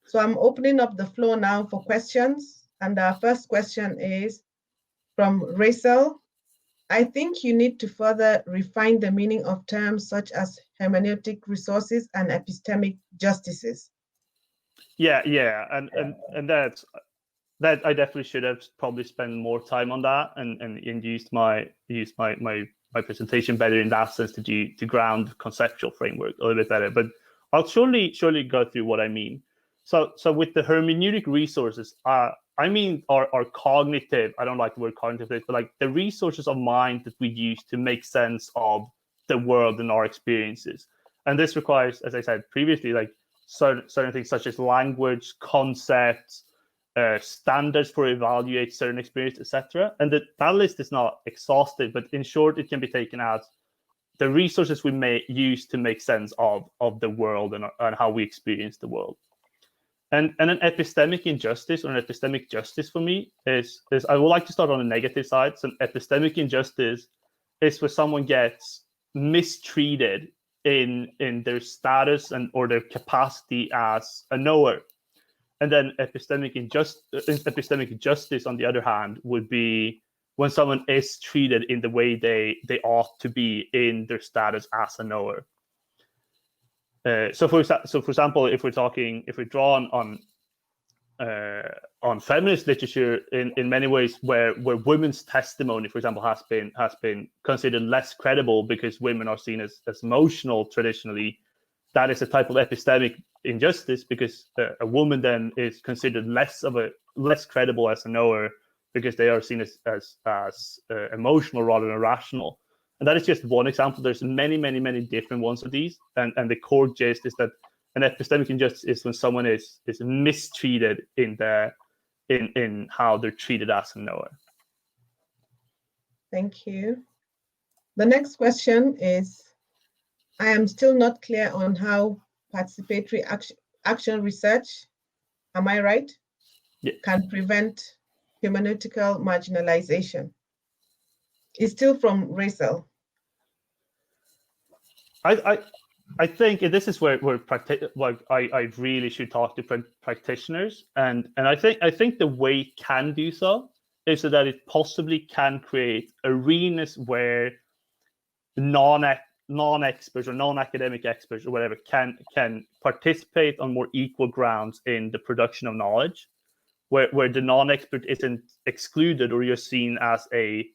So I'm opening up the floor now for questions. And our first question is from Rachel. I think you need to further refine the meaning of terms such as hermeneutic resources and epistemic justices. Yeah, and that I definitely should have probably spent more time on that and used my presentation better in that sense to ground conceptual framework a little bit better. But I'll surely go through what I mean. So with the hermeneutic resources, I mean our cognitive, I don't like the word cognitive, but like the resources of mind that we use to make sense of the world and our experiences. And this requires, as I said previously, like certain things such as language, concepts, standards for evaluate certain experience, etc. And that list is not exhaustive, but in short, it can be taken as the resources we may use to make sense of the world and how we experience the world. And an epistemic injustice or an epistemic justice for me is I would like to start on the negative side. So an epistemic injustice is where someone gets mistreated in their status or their capacity as a knower. And then epistemic justice, on the other hand, would be when someone is treated in the way they ought to be in their status as a knower. So for example, if we draw on feminist literature in many ways, where women's testimony, for example, has been considered less credible because women are seen as emotional traditionally, that is a type of epistemic injustice, because a woman then is considered less credible as a knower because they are seen as emotional rather than rational. And that is just one example. There's many different ones of these. And the core gist is that an epistemic injustice is when someone is mistreated in how they're treated as a knower. Thank you. The next question is, I am still not clear on how participatory action research, am I right? Yeah. Can prevent hermeneutical marginalization. It's still from Rachel. I think this is where I really should talk to practitioners, and I think the way it can do so is so that it possibly can create arenas where non-experts or non-academic experts or whatever can participate on more equal grounds in the production of knowledge, where the non-expert isn't excluded or you're seen as a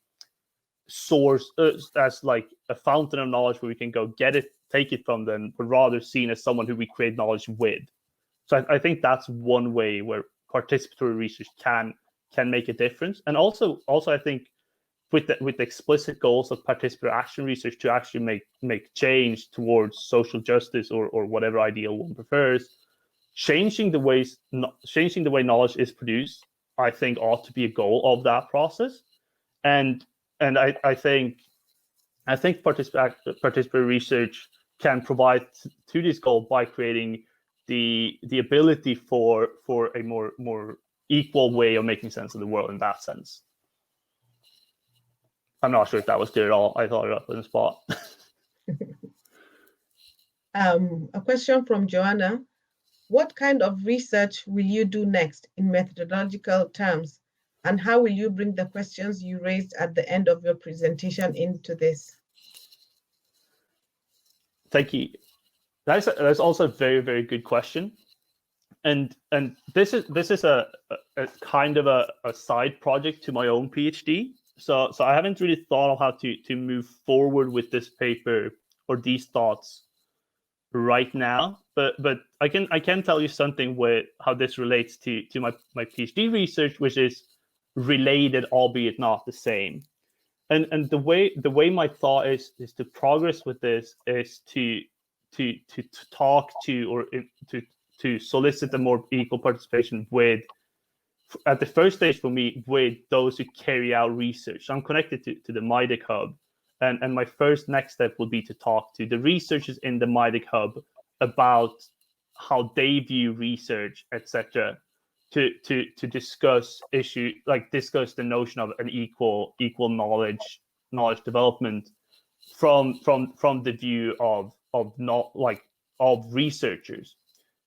source, as like a fountain of knowledge where we can go get it, take it from them, but rather seen as someone who we create knowledge with. So I think that's one way where participatory research can make a difference. And also I think with the explicit goals of participatory action research to actually make change towards social justice or whatever ideal one prefers, changing the way knowledge is produced, I think ought to be a goal of that process. And I think participatory research can provide to this goal by creating the ability for a more equal way of making sense of the world in that sense. I'm not sure if that was clear at all. I thought it up on the spot. A question from Joanna. What kind of research will you do next in methodological terms? And how will you bring the questions you raised at the end of your presentation into this? Thank you. That's also a very, very good question. And this is a kind of a side project to my own PhD. So I haven't really thought of how to move forward with this paper or these thoughts right now. But I can tell you something with how this relates to my PhD research, which is related, albeit not the same. And the way my thought is to progress with this is to talk to or to solicit a more equal participation with, at the first stage for me, with those who carry out research. So I'm connected to the MIDEC Hub, and my first next step would be to talk to the researchers in the MIDEC Hub about how they view research, etc., to discuss discuss the notion of an equal knowledge development from the view of researchers,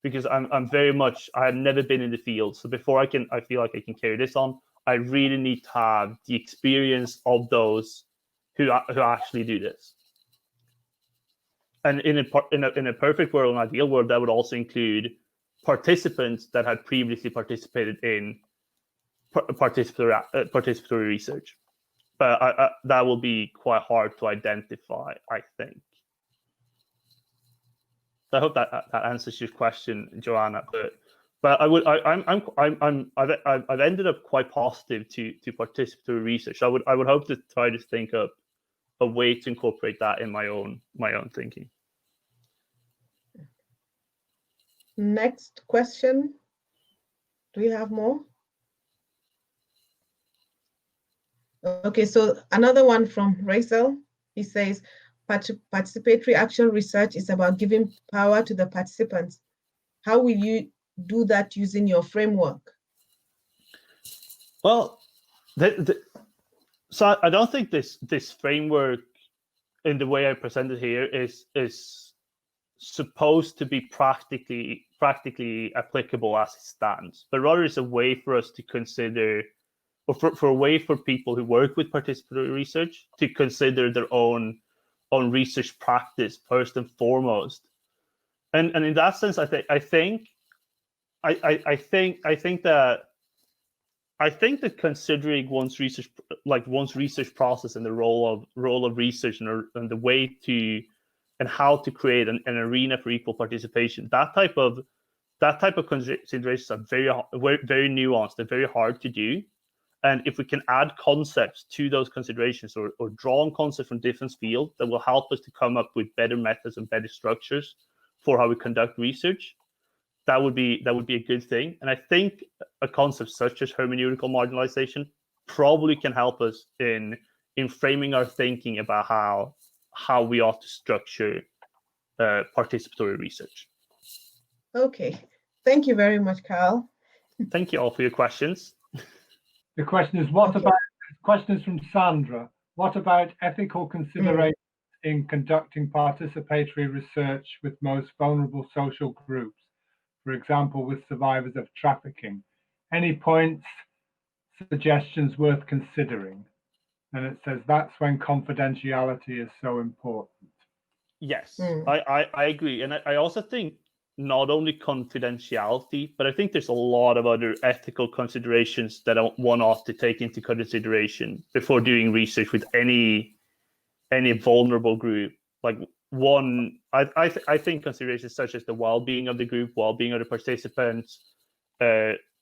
because I'm very much, I have never been in the field, so before I feel like I can carry this on, I really need to have the experience of those who actually do this. And in a perfect world, an ideal world, that would also include participants that had previously participated in participatory research. But that will be quite hard to identify, I think. So I hope that answers your question, Joanna. But I've ended up quite positive to participatory research. I would hope to try to think of a way to incorporate that in my own thinking. Next question. Do we have more? Okay, so another one from Rachel. He says, participatory action research is about giving power to the participants. How will you do that using your framework? Well, so I don't think this framework, in the way I presented here, is supposed to be practically applicable as it stands, but rather it's a way for us to consider, or for a way for people who work with participatory research to consider their own research practice first and foremost. And in that sense, I think that considering one's research process and the role of research and the way to and how to create an arena for equal participation, that type of considerations are very nuanced and very hard to do. And if we can add concepts to those considerations, or draw on concepts from different fields that will help us to come up with better methods and better structures for how we conduct research, that would be a good thing. And I think a concept such as hermeneutical marginalization probably can help us in framing our thinking about how we ought to structure participatory research. Okay, thank you very much, Carl. Thank you all for your questions. The question is, questions from Sandra. What about ethical considerations in conducting participatory research with most vulnerable social groups, for example, with survivors of trafficking? Any points, suggestions worth considering? And it says that's when confidentiality is so important. Yes, I agree. And I also think not only confidentiality, but I think there's a lot of other ethical considerations that one ought to take into consideration before doing research with any vulnerable group. Like I think considerations such as the well-being of the group, well-being of the participants,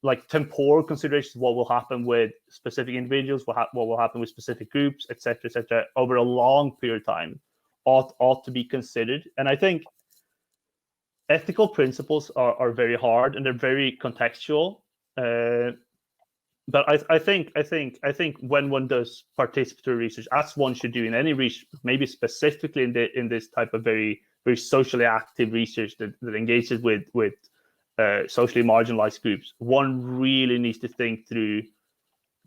like temporal considerations, what will happen with specific individuals, what will happen with specific groups, etc., over a long period of time, ought to be considered. And I think ethical principles are very hard and they're very contextual. But I think when one does participatory research, as one should do in any research, maybe specifically in this type of very socially active research that engages with socially marginalized groups, one really needs to think through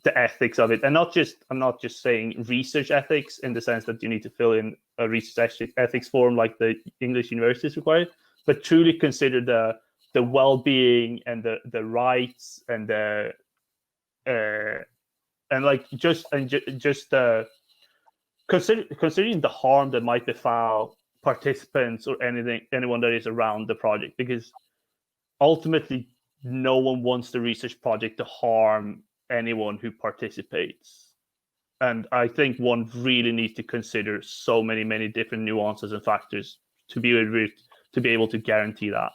the ethics of it. And I'm not just saying research ethics in the sense that you need to fill in a research ethics form like the English universities require, but truly consider the well-being and the rights and the considering the harm that might befall participants or anyone that is around the project, because ultimately no one wants the research project to harm anyone who participates. And I think one really needs to consider so many different nuances and factors to be able to guarantee that.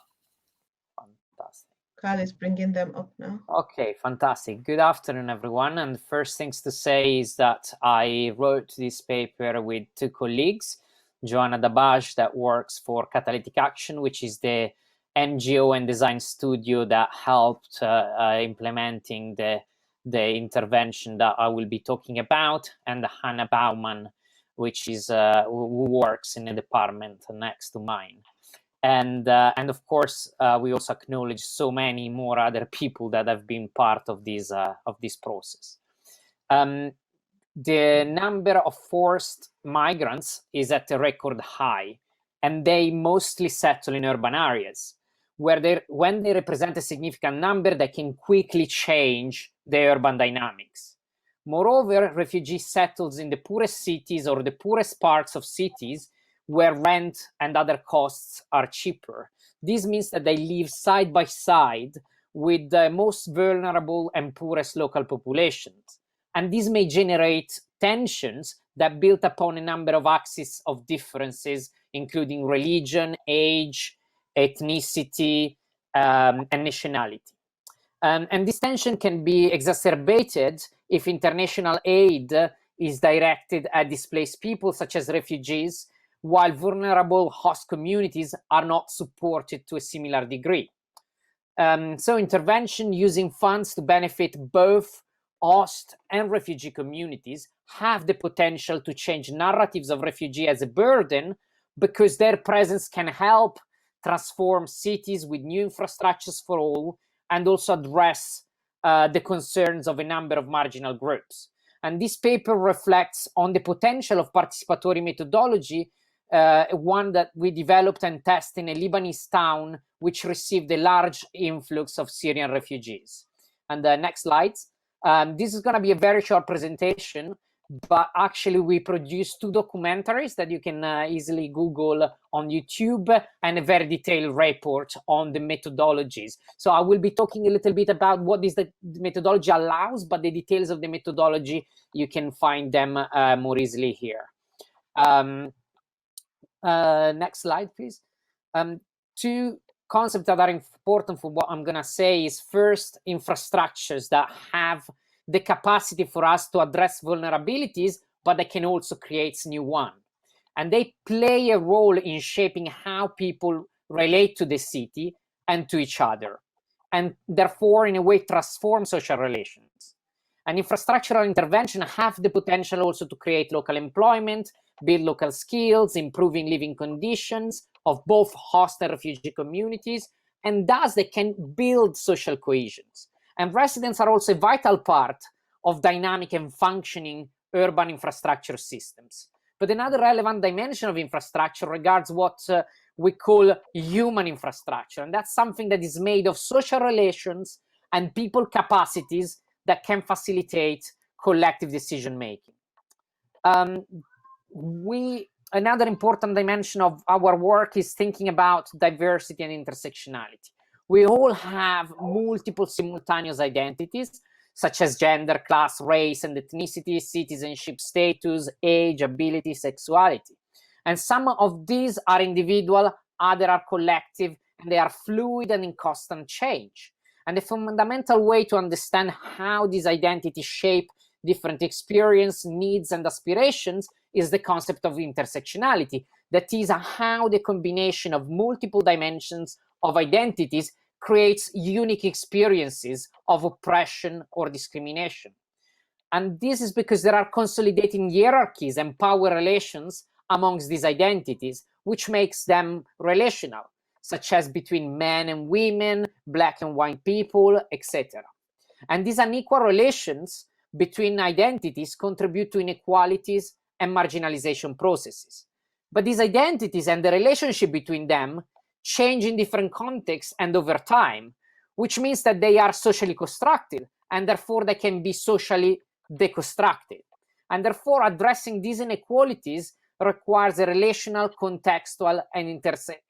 Fantastic. Carl is bringing them up now. Okay, fantastic. Good afternoon, everyone. And the first things to say is that I wrote this paper with two colleagues, Joanna Dabaj, that works for Catalytic Action, which is the NGO and design studio that helped implementing the intervention that I will be talking about, and Hannah Baumann, which is who works in a department next to mine. And of course, we also acknowledge so many more other people that have been part of this process. The number of forced migrants is at a record high, and they mostly settle in urban areas, where when they represent a significant number, they can quickly change the urban dynamics. Moreover, refugees settle in the poorest cities or the poorest parts of cities where rent and other costs are cheaper. This means that they live side by side with the most vulnerable and poorest local populations. And this may generate tensions that build upon a number of axes of differences, including religion, age, ethnicity, and nationality. And this tension can be exacerbated if international aid is directed at displaced people, such as refugees, while vulnerable host communities are not supported to a similar degree. So intervention using funds to benefit both host and refugee communities have the potential to change narratives of refugee as a burden, because their presence can help transform cities with new infrastructures for all, and also address the concerns of a number of marginal groups. And this paper reflects on the potential of participatory methodology, one that we developed and tested in a Lebanese town which received a large influx of Syrian refugees. And the next slide. This is going to be a very short presentation, but actually we produced 2 documentaries that you can easily Google on YouTube, and a very detailed report on the methodologies. So I will be talking a little bit about what is the methodology allows, but the details of the methodology, you can find them more easily here. Next slide, please. 2 concepts that are important for what I'm going to say is, first, infrastructures that have the capacity for us to address vulnerabilities, but they can also create new ones. And they play a role in shaping how people relate to the city and to each other, and therefore, in a way, transform social relations. And infrastructural intervention have the potential also to create local employment, build local skills, improving living conditions of both host and refugee communities, and thus they can build social cohesions. And residents are also a vital part of dynamic and functioning urban infrastructure systems. But another relevant dimension of infrastructure regards what we call human infrastructure, and that's something that is made of social relations and people capacities that can facilitate collective decision making. Another important dimension of our work is thinking about diversity and intersectionality. We all have multiple simultaneous identities, such as gender, class, race, and ethnicity, citizenship status, age, ability, sexuality. And some of these are individual, others are collective, and they are fluid and in constant change. And the fundamental way to understand how these identities shape different experience, needs, and aspirations is the concept of intersectionality. That is how the combination of multiple dimensions of identities creates unique experiences of oppression or discrimination. And this is because there are consolidating hierarchies and power relations amongst these identities, which makes them relational, such as between men and women, black and white people, etc. And these unequal relations between identities contribute to inequalities and marginalization processes. But these identities and the relationship between them change in different contexts and over time, which means that they are socially constructed, and therefore they can be socially deconstructed. And therefore, addressing these inequalities requires a relational, contextual, and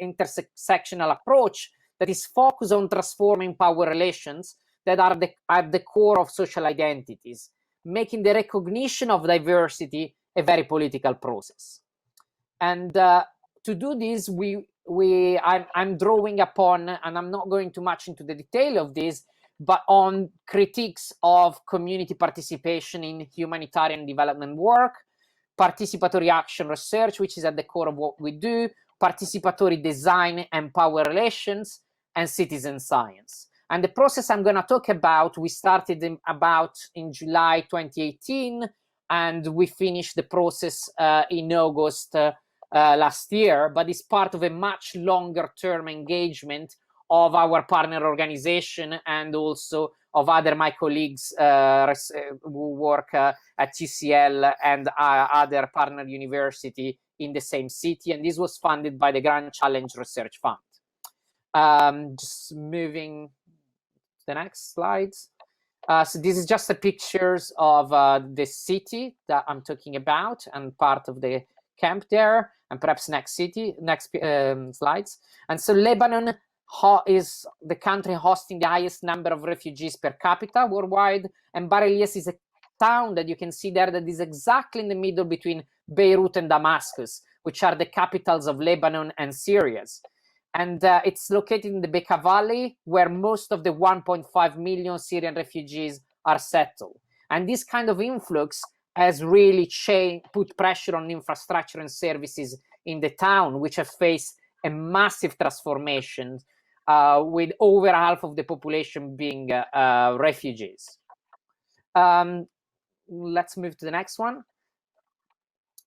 intersectional approach that is focused on transforming power relations that are at the core of social identities, making the recognition of diversity a very political process. And to do this, I'm drawing upon, and I'm not going too much into the detail of this, but on critiques of community participation in humanitarian development work, participatory action research, which is at the core of what we do, participatory design and power relations, and citizen science. And the process I'm going to talk about, we started in July 2018, and we finished the process in August last year, but is part of a much longer term engagement of our partner organization and also of other my colleagues who work at UCL and other partner university in the same city. And this was funded by the Grand Challenge Research Fund. Just moving to the next slides. So this is just the pictures of the city that I'm talking about and part of the camp there, and perhaps next slides. And so Lebanon is the country hosting the highest number of refugees per capita worldwide, and Bar Elias is a town that you can see there that is exactly in the middle between Beirut and Damascus, which are the capitals of Lebanon and Syria. And it's located in the Bekaa Valley, where most of the 1.5 million Syrian refugees are settled. And this kind of influx has really put pressure on infrastructure and services in the town, which have faced a massive transformation, with over half of the population being refugees. Let's move to the next one.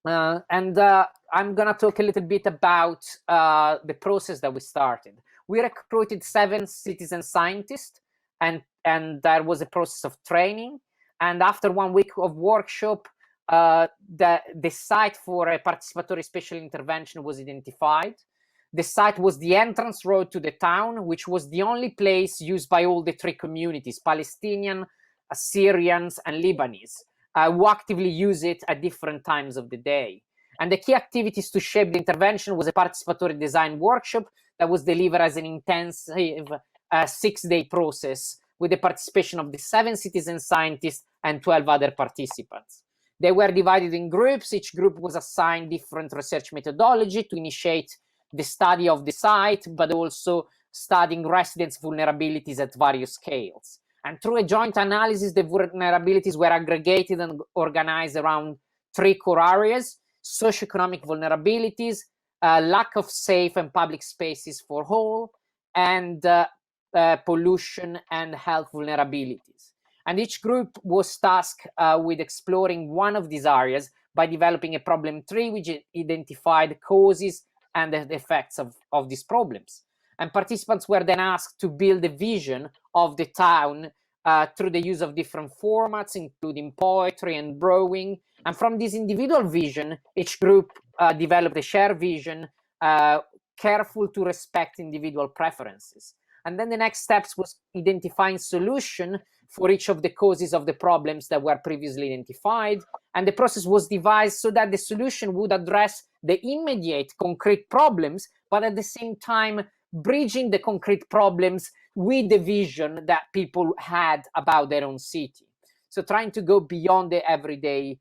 I'm going to talk a little bit about the process that we started. We recruited 7 citizen scientists, and there was a process of training. And after 1 week of workshop, the site for a participatory special intervention was identified. The site was the entrance road to the town, which was the only place used by all the 3 communities, Palestinian, Syrians, and Lebanese, who actively use it at different times of the day. And the key activities to shape the intervention was a participatory design workshop that was delivered as an intensive 6-day process with the participation of the 7 citizen scientists and 12 other participants. They were divided in groups. Each group was assigned different research methodology to initiate the study of the site, but also studying residents' vulnerabilities at various scales. And through a joint analysis, the vulnerabilities were aggregated and organized around 3 core areas: socioeconomic vulnerabilities, lack of safe and public spaces for all, and pollution and health vulnerabilities. And each group was tasked with exploring one of these areas by developing a problem tree which identified causes and the effects of these problems. And participants were then asked to build a vision of the town through the use of different formats, including poetry and drawing. And from this individual vision, each group developed a shared vision, careful to respect individual preferences. And then the next steps was identifying solution for each of the causes of the problems that were previously identified. And the process was devised so that the solution would address the immediate concrete problems, but at the same time, bridging the concrete problems with the vision that people had about their own city. So trying to go beyond the everyday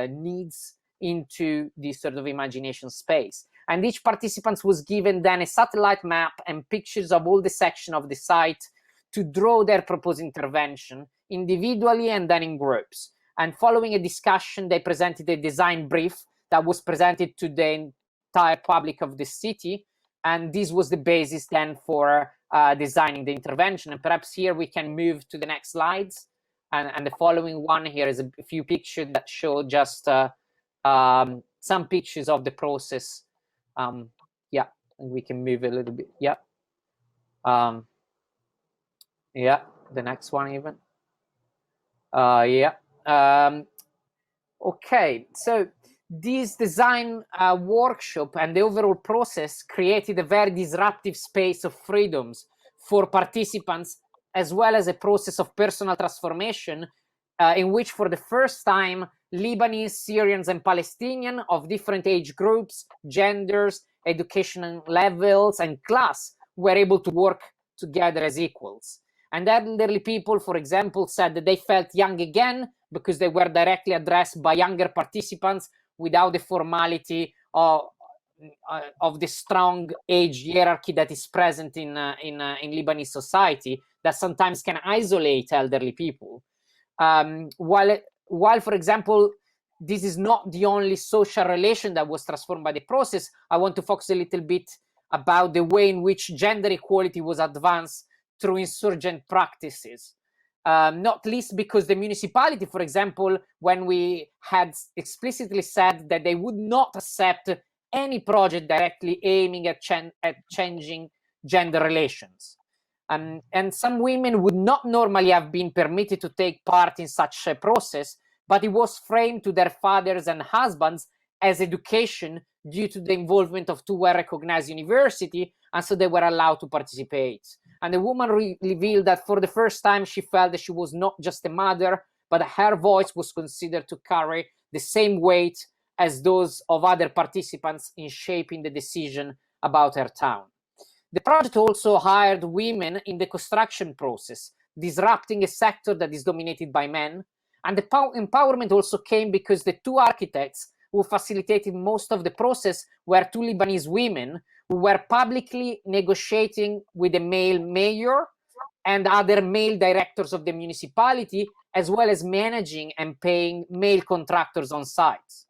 needs into this sort of imagination space. And each participant was given then a satellite map and pictures of all the sections of the site to draw their proposed intervention individually and then in groups. And following a discussion, they presented a design brief that was presented to the entire public of the city. And this was the basis then for designing the intervention. And perhaps here we can move to the next slides. And the following one here is a few pictures that show just some pictures of the process. Yeah, and we can move a little bit. Yeah. Yeah, the next one even. Yeah. Okay, so this design workshop and the overall process created a very disruptive space of freedoms for participants, as well as a process of personal transformation in which for the first time, Lebanese, Syrians, and Palestinian of different age groups, genders, educational levels, and class were able to work together as equals. And elderly people, for example, said that they felt young again because they were directly addressed by younger participants without the formality of the strong age hierarchy that is present in Lebanese society that sometimes can isolate elderly people. While, for example, this is not the only social relation that was transformed by the process, I want to focus a little bit about the way in which gender equality was advanced through insurgent practices. Not least because the municipality, for example, when we had explicitly said that they would not accept any project directly aiming at changing gender relations. And some women would not normally have been permitted to take part in such a process, but it was framed to their fathers and husbands as education due to the involvement of two well-recognized universities, and so they were allowed to participate. And the woman revealed that for the first time she felt that she was not just a mother, but her voice was considered to carry the same weight as those of other participants in shaping the decision about her town. The project also hired women in the construction process, disrupting a sector that is dominated by men. And the empowerment also came because the two architects who facilitated most of the process were two Lebanese women who were publicly negotiating with the male mayor and other male directors of the municipality, as well as managing and paying male contractors on sites.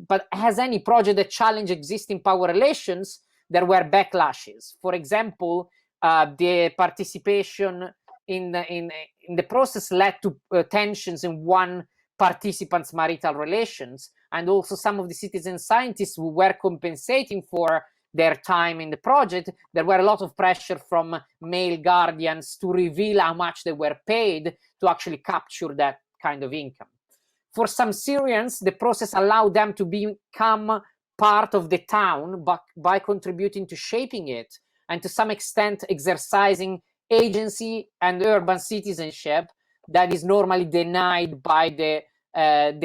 But as any project that challenged existing power relations, there were backlashes. For example, the participation in the process led to tensions in one participant's marital relations, and also some of the citizen scientists who were compensating for their time in the project. There were a lot of pressure from male guardians to reveal how much they were paid to actually capture that kind of income. For some Syrians, the process allowed them to become part of the town by contributing to shaping it, and to some extent exercising agency and urban citizenship that is normally denied by the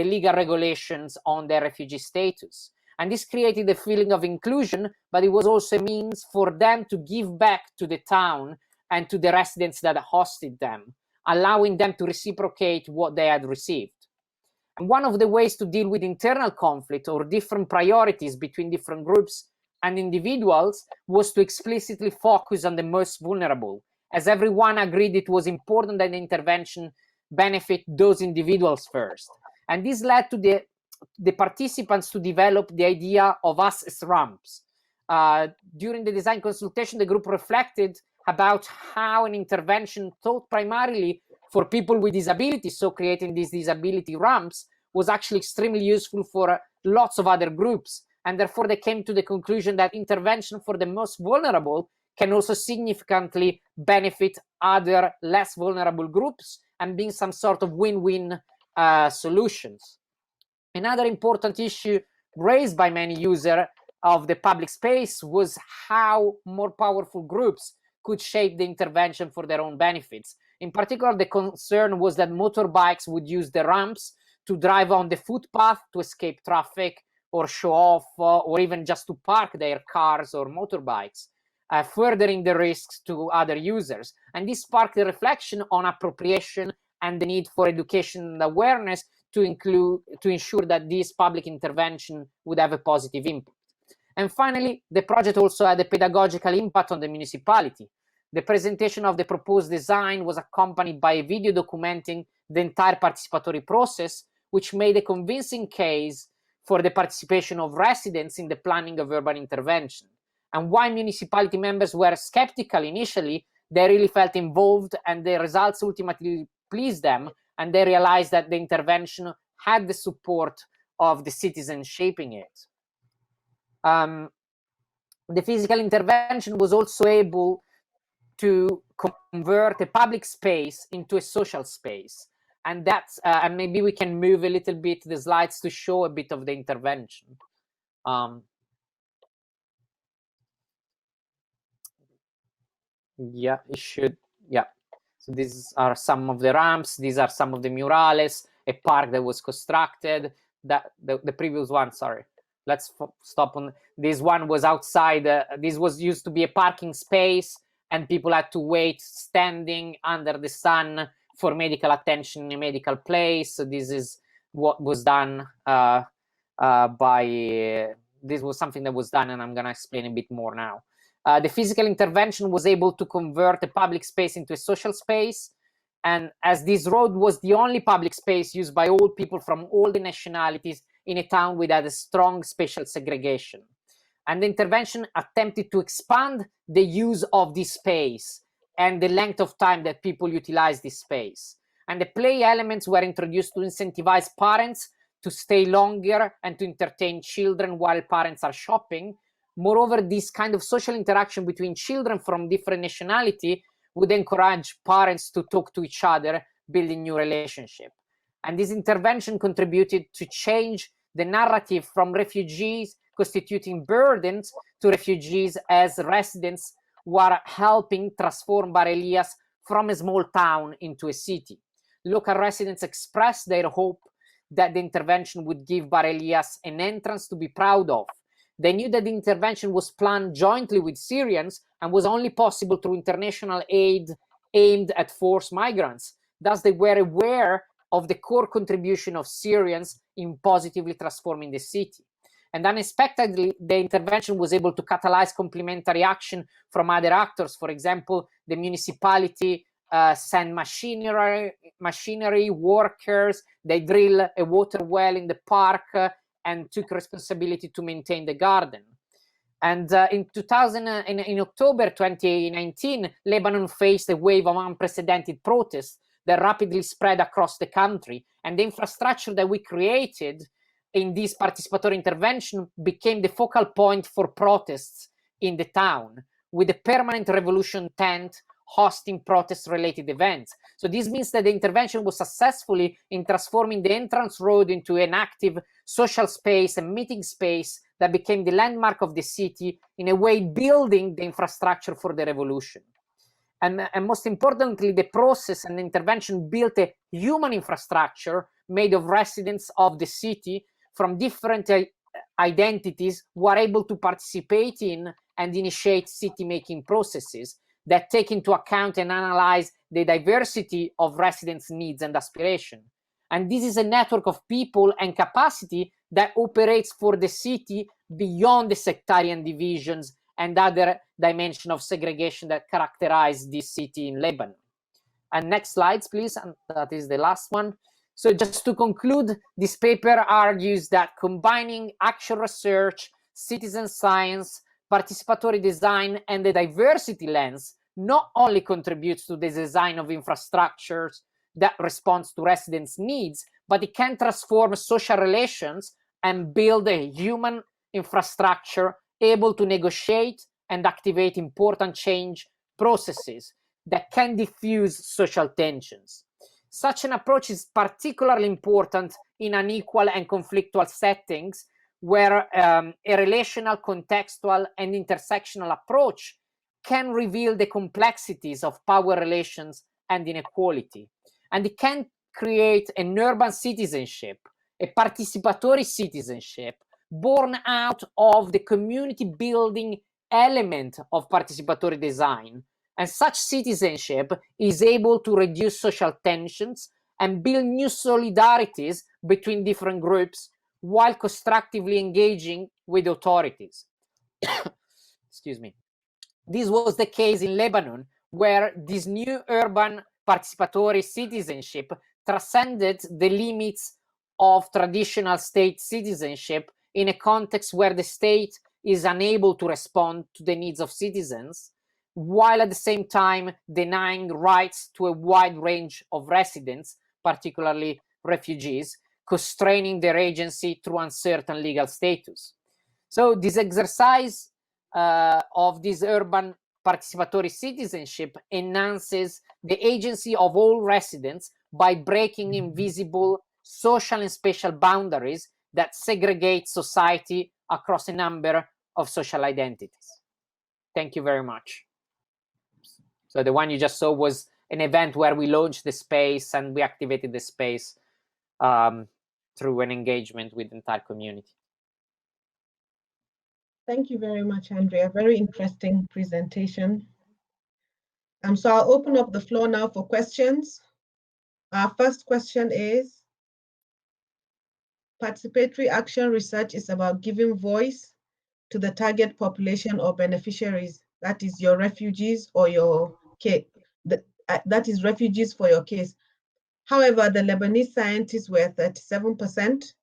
legal regulations on their refugee status. And this created a feeling of inclusion, but it was also a means for them to give back to the town and to the residents that hosted them, allowing them to reciprocate what they had received. And one of the ways to deal with internal conflict or different priorities between different groups and individuals was to explicitly focus on the most vulnerable, as everyone agreed it was important that the intervention benefit those individuals first. And this led to the participants to develop the idea of us as ramps. During the design consultation, the group reflected about how an intervention thought primarily for people with disabilities, so creating these disability ramps, was actually extremely useful for lots of other groups. And therefore, they came to the conclusion that intervention for the most vulnerable can also significantly benefit other less vulnerable groups and being some sort of win-win solutions. Another important issue raised by many users of the public space was how more powerful groups could shape the intervention for their own benefits. In particular, the concern was that motorbikes would use the ramps to drive on the footpath to escape traffic or show off, or even just to park their cars or motorbikes, furthering the risks to other users. And this sparked a reflection on appropriation and the need for education and awareness to ensure that this public intervention would have a positive impact. And finally, the project also had a pedagogical impact on the municipality. The presentation of the proposed design was accompanied by a video documenting the entire participatory process, which made a convincing case for the participation of residents in the planning of urban intervention. And while municipality members were skeptical initially, they really felt involved, and the results ultimately pleased them, and they realized that the intervention had the support of the citizens shaping it. The physical intervention was also able to convert a public space into a social space. And that's, and maybe we can move a little bit the slides to show a bit of the intervention. Yeah, it should, yeah. So these are some of the ramps, these are some of the murales, a park that was constructed, that the previous one, sorry. Let's stop on, this one was outside, this was used to be a parking space, and people had to wait standing under the sun for medical attention in a medical place. So this is what was done this was something that was done, and I'm gonna explain a bit more now. The physical intervention was able to convert a public space into a social space. And as this road was the only public space used by all people from all the nationalities in a town without a strong spatial segregation. And the intervention attempted to expand the use of this space and the length of time that people utilize this space. And the play elements were introduced to incentivize parents to stay longer and to entertain children while parents are shopping. Moreover, this kind of social interaction between children from different nationality would encourage parents to talk to each other, building new relationships. And this intervention contributed to change the narrative from refugees constituting burdens to refugees as residents who are helping transform Barelias from a small town into a city. Local residents expressed their hope that the intervention would give Barelias an entrance to be proud of. They knew that the intervention was planned jointly with Syrians and was only possible through international aid aimed at forced migrants. Thus, they were aware of the core contribution of Syrians in positively transforming the city. And unexpectedly, the intervention was able to catalyze complementary action from other actors. For example, the municipality sent machinery, workers, they drill a water well in the park and took responsibility to maintain the garden. And in October 2019, Lebanon faced a wave of unprecedented protests that rapidly spread across the country. And the infrastructure that we created in this participatory intervention became the focal point for protests in the town, with a permanent revolution tent hosting protest-related events. So this means that the intervention was successfully in transforming the entrance road into an active social space and meeting space that became the landmark of the city, in a way building the infrastructure for the revolution. And most importantly, the process and the intervention built a human infrastructure made of residents of the city from different identities who are able to participate in and initiate city-making processes that take into account and analyze the diversity of residents' needs and aspirations. And this is a network of people and capacity that operates for the city beyond the sectarian divisions and other dimensions of segregation that characterize this city in Lebanon. And next slides, please. And that is the last one. So just to conclude, this paper argues that combining actual research, citizen science, participatory design, and the diversity lens not only contributes to the design of infrastructures that responds to residents' needs, but it can transform social relations and build a human infrastructure able to negotiate and activate important change processes that can diffuse social tensions. Such an approach is particularly important in unequal and conflictual settings where a relational, contextual, and intersectional approach can reveal the complexities of power relations and inequality. And it can create an urban citizenship, a participatory citizenship, born out of the community building element of participatory design. And such citizenship is able to reduce social tensions and build new solidarities between different groups while constructively engaging with authorities. Excuse me. This was the case in Lebanon, where this new urban participatory citizenship transcended the limits of traditional state citizenship in a context where the state is unable to respond to the needs of citizens, while at the same time denying rights to a wide range of residents, particularly refugees, constraining their agency through uncertain legal status. So this exercise of this urban participatory citizenship enhances the agency of all residents by breaking invisible social and spatial boundaries that segregate society across a number of social identities. Thank you very much. So the one you just saw was an event where we launched the space and we activated the space through an engagement with the entire community. Thank you very much, Andrea. Very interesting presentation. So I'll open up the floor now for questions. Our first question is, participatory action research is about giving voice to the target population or beneficiaries, that is your refugees or your case, that is refugees for your case. However, the Lebanese scientists were 37%.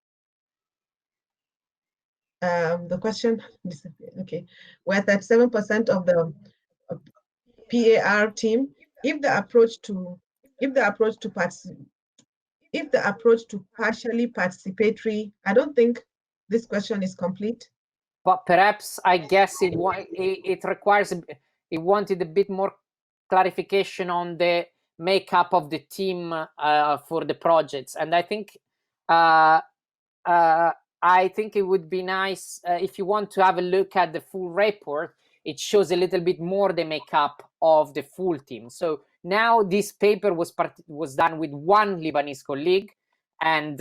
The question disappeared. Okay, we're 37% of the PAR team. If the approach to if the approach to partially participatory, I don't think this question is complete. But perhaps, I guess it requires, it wanted a bit more clarification on the makeup of the team for the projects. And I think it would be nice if you want to have a look at the full report, it shows a little bit more the makeup of the full team. So now this paper was done with one Lebanese colleague, and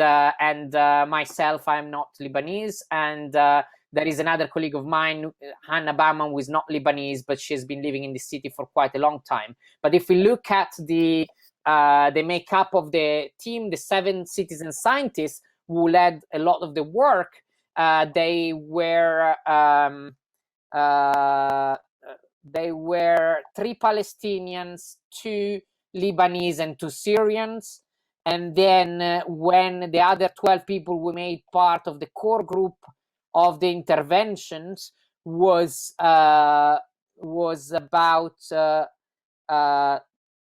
myself, I'm not Lebanese, and there is another colleague of mine, Hannah Bauman, who is not Lebanese, but she has been living in the city for quite a long time. But if we look at the makeup of the team, the 7 citizen scientists who led a lot of the work, they were 3 Palestinians, 2 Lebanese, and 2 Syrians. And then when the other 12 people who made part of the core group of the interventions was about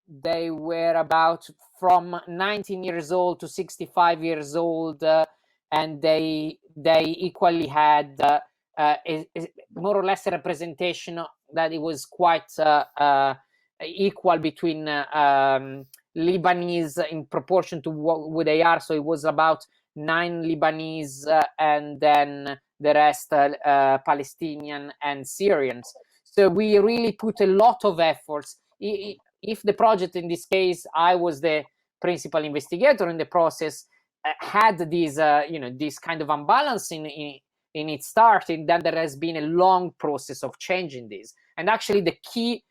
they were about from 19 years old to 65 years old, and they equally had more or less a representation that it was quite equal between Lebanese in proportion to what they are. So it was about 9 Lebanese and then the rest Palestinian and Syrians. So we really put a lot of efforts. If the project, in this case, I was the principal investigator in the process, had these this kind of imbalance in its start, and then there has been a long process of changing this. And actually the key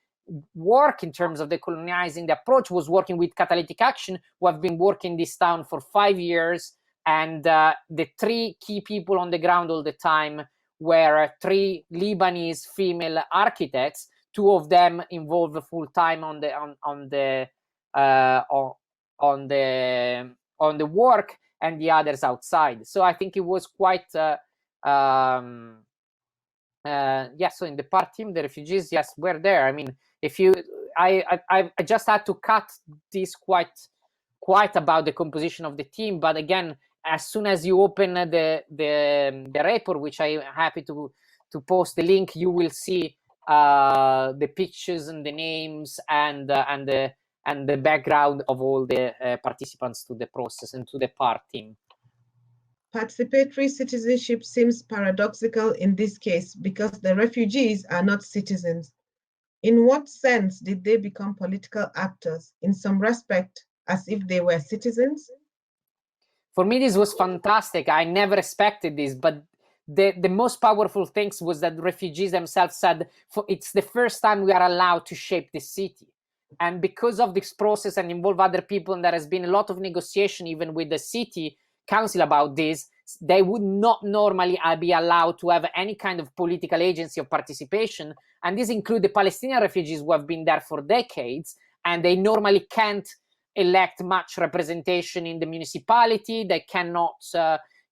work in terms of decolonizing the approach was working with Catalytic Action, who have been working this town for 5 years, and the 3 key people on the ground all the time were 3 Lebanese female architects. 2 of them involved full time on the work, and the others outside. So I think it was quite so in the part team, the refugees, yes, were there. I mean, I just had to cut this quite about the composition of the team, but again, as soon as you open the report, which I'm happy to post the link, you will see the pictures and the names and the background of all the participants to the process and to the part team. Participatory citizenship seems paradoxical in this case because the refugees are not citizens. In what sense did they become political actors? In some respect, as if they were citizens? For me, this was fantastic. I never expected this, but the most powerful things was that refugees themselves said, it's the first time we are allowed to shape the city. And because of this process and involve other people, and there has been a lot of negotiation even with the city council about this, they would not normally be allowed to have any kind of political agency or participation. And this includes the Palestinian refugees who have been there for decades, and they normally can't elect much representation in the municipality. They cannot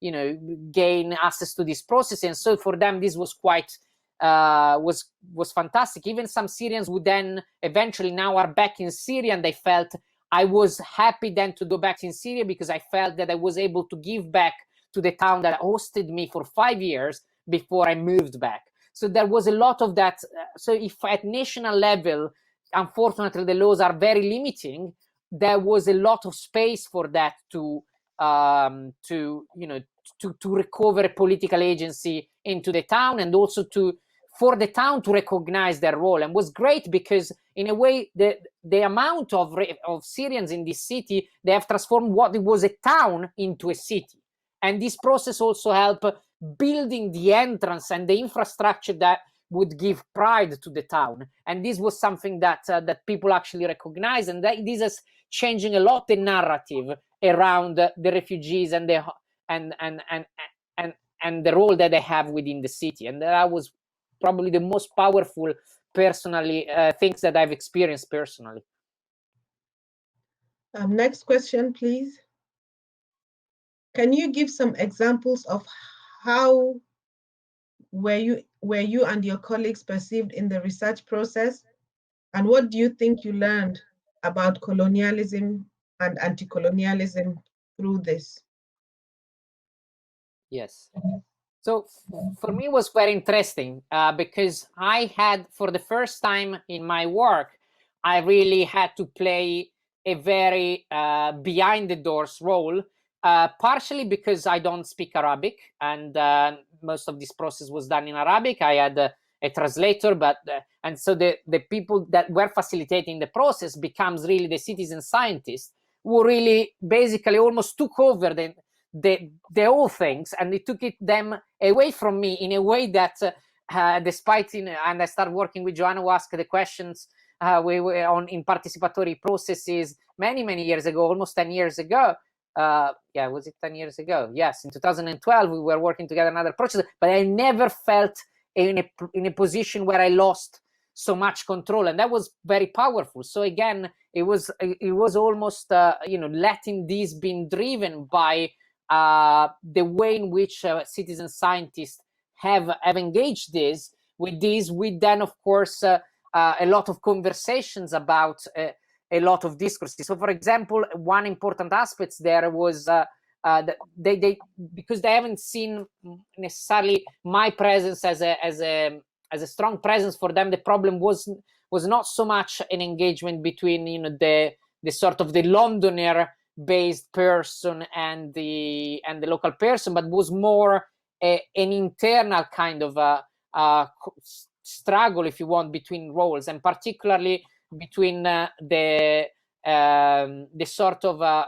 gain access to this process. And so for them, this was quite was fantastic. Even some Syrians who then eventually now are back in Syria, and they felt, I was happy then to go back in Syria because I felt that I was able to give back to the town that hosted me for 5 years before I moved back. So there was a lot of that. So if at national level, unfortunately, the laws are very limiting, there was a lot of space for that to recover a political agency into the town, and also for the town to recognize their role. And was great because in a way the amount of Syrians in this city, they have transformed what it was a town into a city. And this process also helped building the entrance and the infrastructure that would give pride to the town. And this was something that people actually recognize, and this is changing a lot the narrative around the refugees and the role that they have within the city. And that was probably the most powerful personally things that I've experienced personally. Next question, please. Can you give some examples of how were you and your colleagues perceived in the research process? And what do you think you learned about colonialism and anti-colonialism through this? Yes. So for me, it was very interesting because I had, for the first time in my work, I really had to play a very behind the doors role, partially because I don't speak Arabic, and most of this process was done in Arabic. I had a translator, but and so the people that were facilitating the process becomes really the citizen scientists who really basically almost took over the whole things, and they took them away from me in a way that despite and I started working with Joanna, who asked the questions we were on in participatory processes many years ago, almost 10 years ago. Yeah, was it 10 years ago? Yes, in 2012 we were working together on other projects, but I never felt in a position where I lost so much control, and that was very powerful. So again, it was almost letting this being driven by the way in which citizen scientists have engaged with then of course a lot of conversations about a lot of discourses. So for example, one important aspect there was they because they haven't seen necessarily my presence as a strong presence for them. The problem was not so much an engagement between the sort of the Londoner based person and the local person, but was more an internal kind of struggle, if you want, between roles, and particularly between the sort of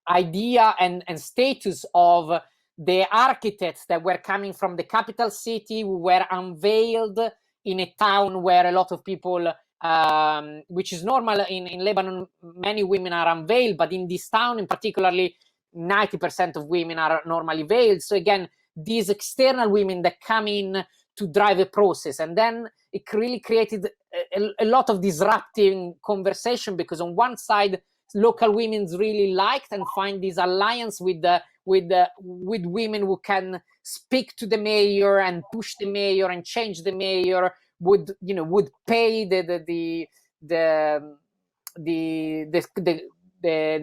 idea and status of the architects that were coming from the capital city, who were unveiled in a town where a lot of people, which is normal in Lebanon, many women are unveiled, but in this town in particularly 90% of women are normally veiled. So again, these external women that come in to drive a process, and then it really created a lot of disrupting conversation, because on one side local women really liked and find this alliance with women who can speak to the mayor and push the mayor and change the mayor, would pay the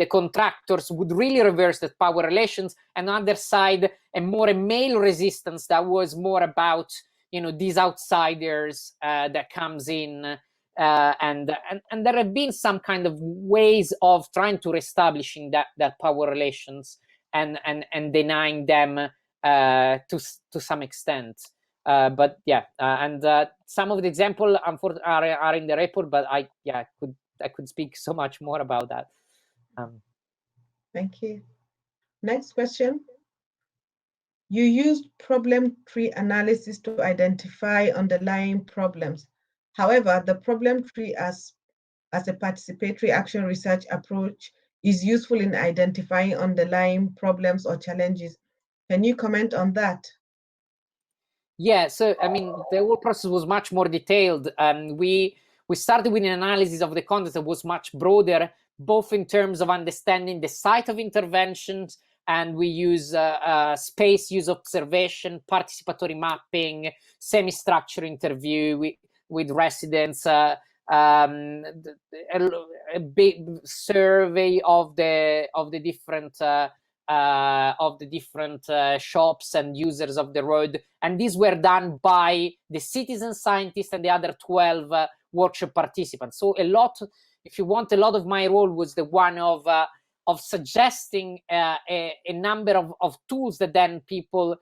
contractors, would really reverse the power relations. And on the other side, a male resistance that was more about these outsiders that comes in. And there have been some kind of ways of trying to reestablishing that power relations and denying them to some extent. But yeah, and some of the examples are in the report, but I could speak so much more about that. Thank you. Next question. You used problem tree analysis to identify underlying problems. However, the problem tree as a participatory action research approach is useful in identifying underlying problems or challenges. Can you comment on that? Yeah, so I mean, the whole process was much more detailed. We started with an analysis of the context that was much broader, both in terms of understanding the site of interventions, and we use space use observation, participatory mapping, semi-structured interview with residents, a big survey of the different shops and users of the road, and these were done by the citizen scientists and the other 12 workshop participants. So a lot of my role was the one of suggesting a number of tools that then people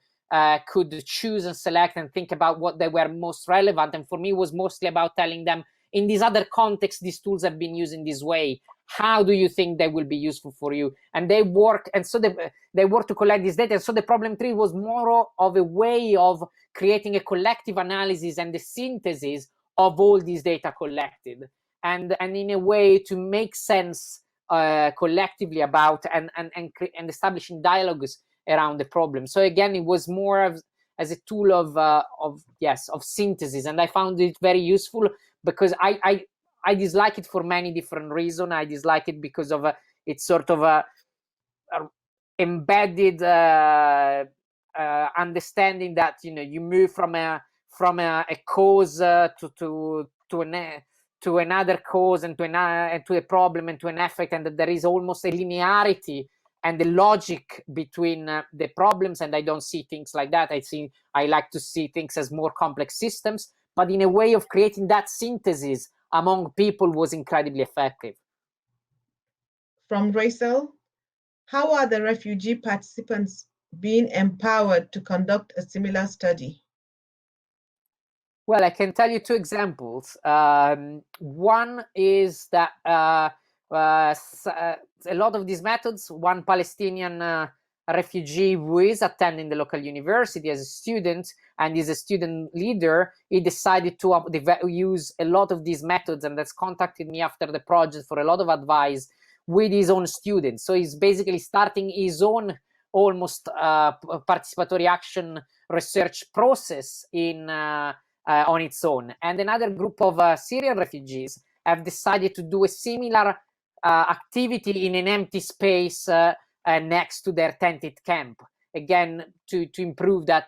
could choose and select and think about what they were most relevant. And for me, it was mostly about telling them, in this other context, these tools have been used in this way. How do you think they will be useful for you? And they work, and so they work to collect this data. And so the problem tree was more of a way of creating a collective analysis and the synthesis of all these data collected, and in a way to make sense collectively about and establishing dialogues around the problem. So again, it was more as a tool of synthesis, and I found it very useful because I dislike it for many different reasons. I dislike it because of it's sort of a embedded understanding that you move from a cause to to another cause and to a problem and to an effect, and that there is almost a linearity and the logic between the problems, and I don't see things like that. I like to see things as more complex systems, but in a way of creating that synthesis among people was incredibly effective. From Rachel, how are the refugee participants being empowered to conduct a similar study? Well, I can tell you two examples. One is that a lot of these methods, one Palestinian refugee who is attending the local university as a student and is a student leader, he decided to use a lot of these methods, and has contacted me after the project for a lot of advice with his own students. So he's basically starting his own almost participatory action research process on its own. And another group of Syrian refugees have decided to do a similar activity in an empty space next to their tented camp, again to improve that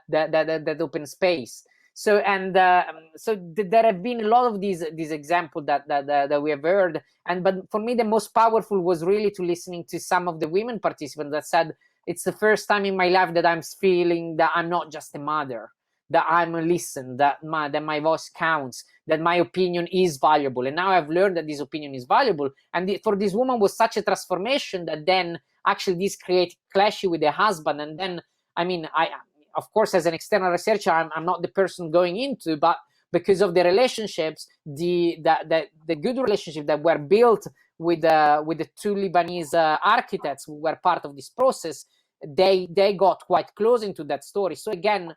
open space. So there have been a lot of these examples that we have heard, but for me the most powerful was really to listening to some of the women participants that said, it's the first time in my life that I'm feeling that I'm not just a mother, that I'm listened, that my voice counts, that my opinion is valuable. And now I've learned that this opinion is valuable. And for this woman was such a transformation that then actually this created clashes with her husband. And then, I mean, of course, as an external researcher, I'm not the person going into, but because of the relationships, the good relationship that were built with the two Lebanese architects who were part of this process, they got quite close into that story. So again,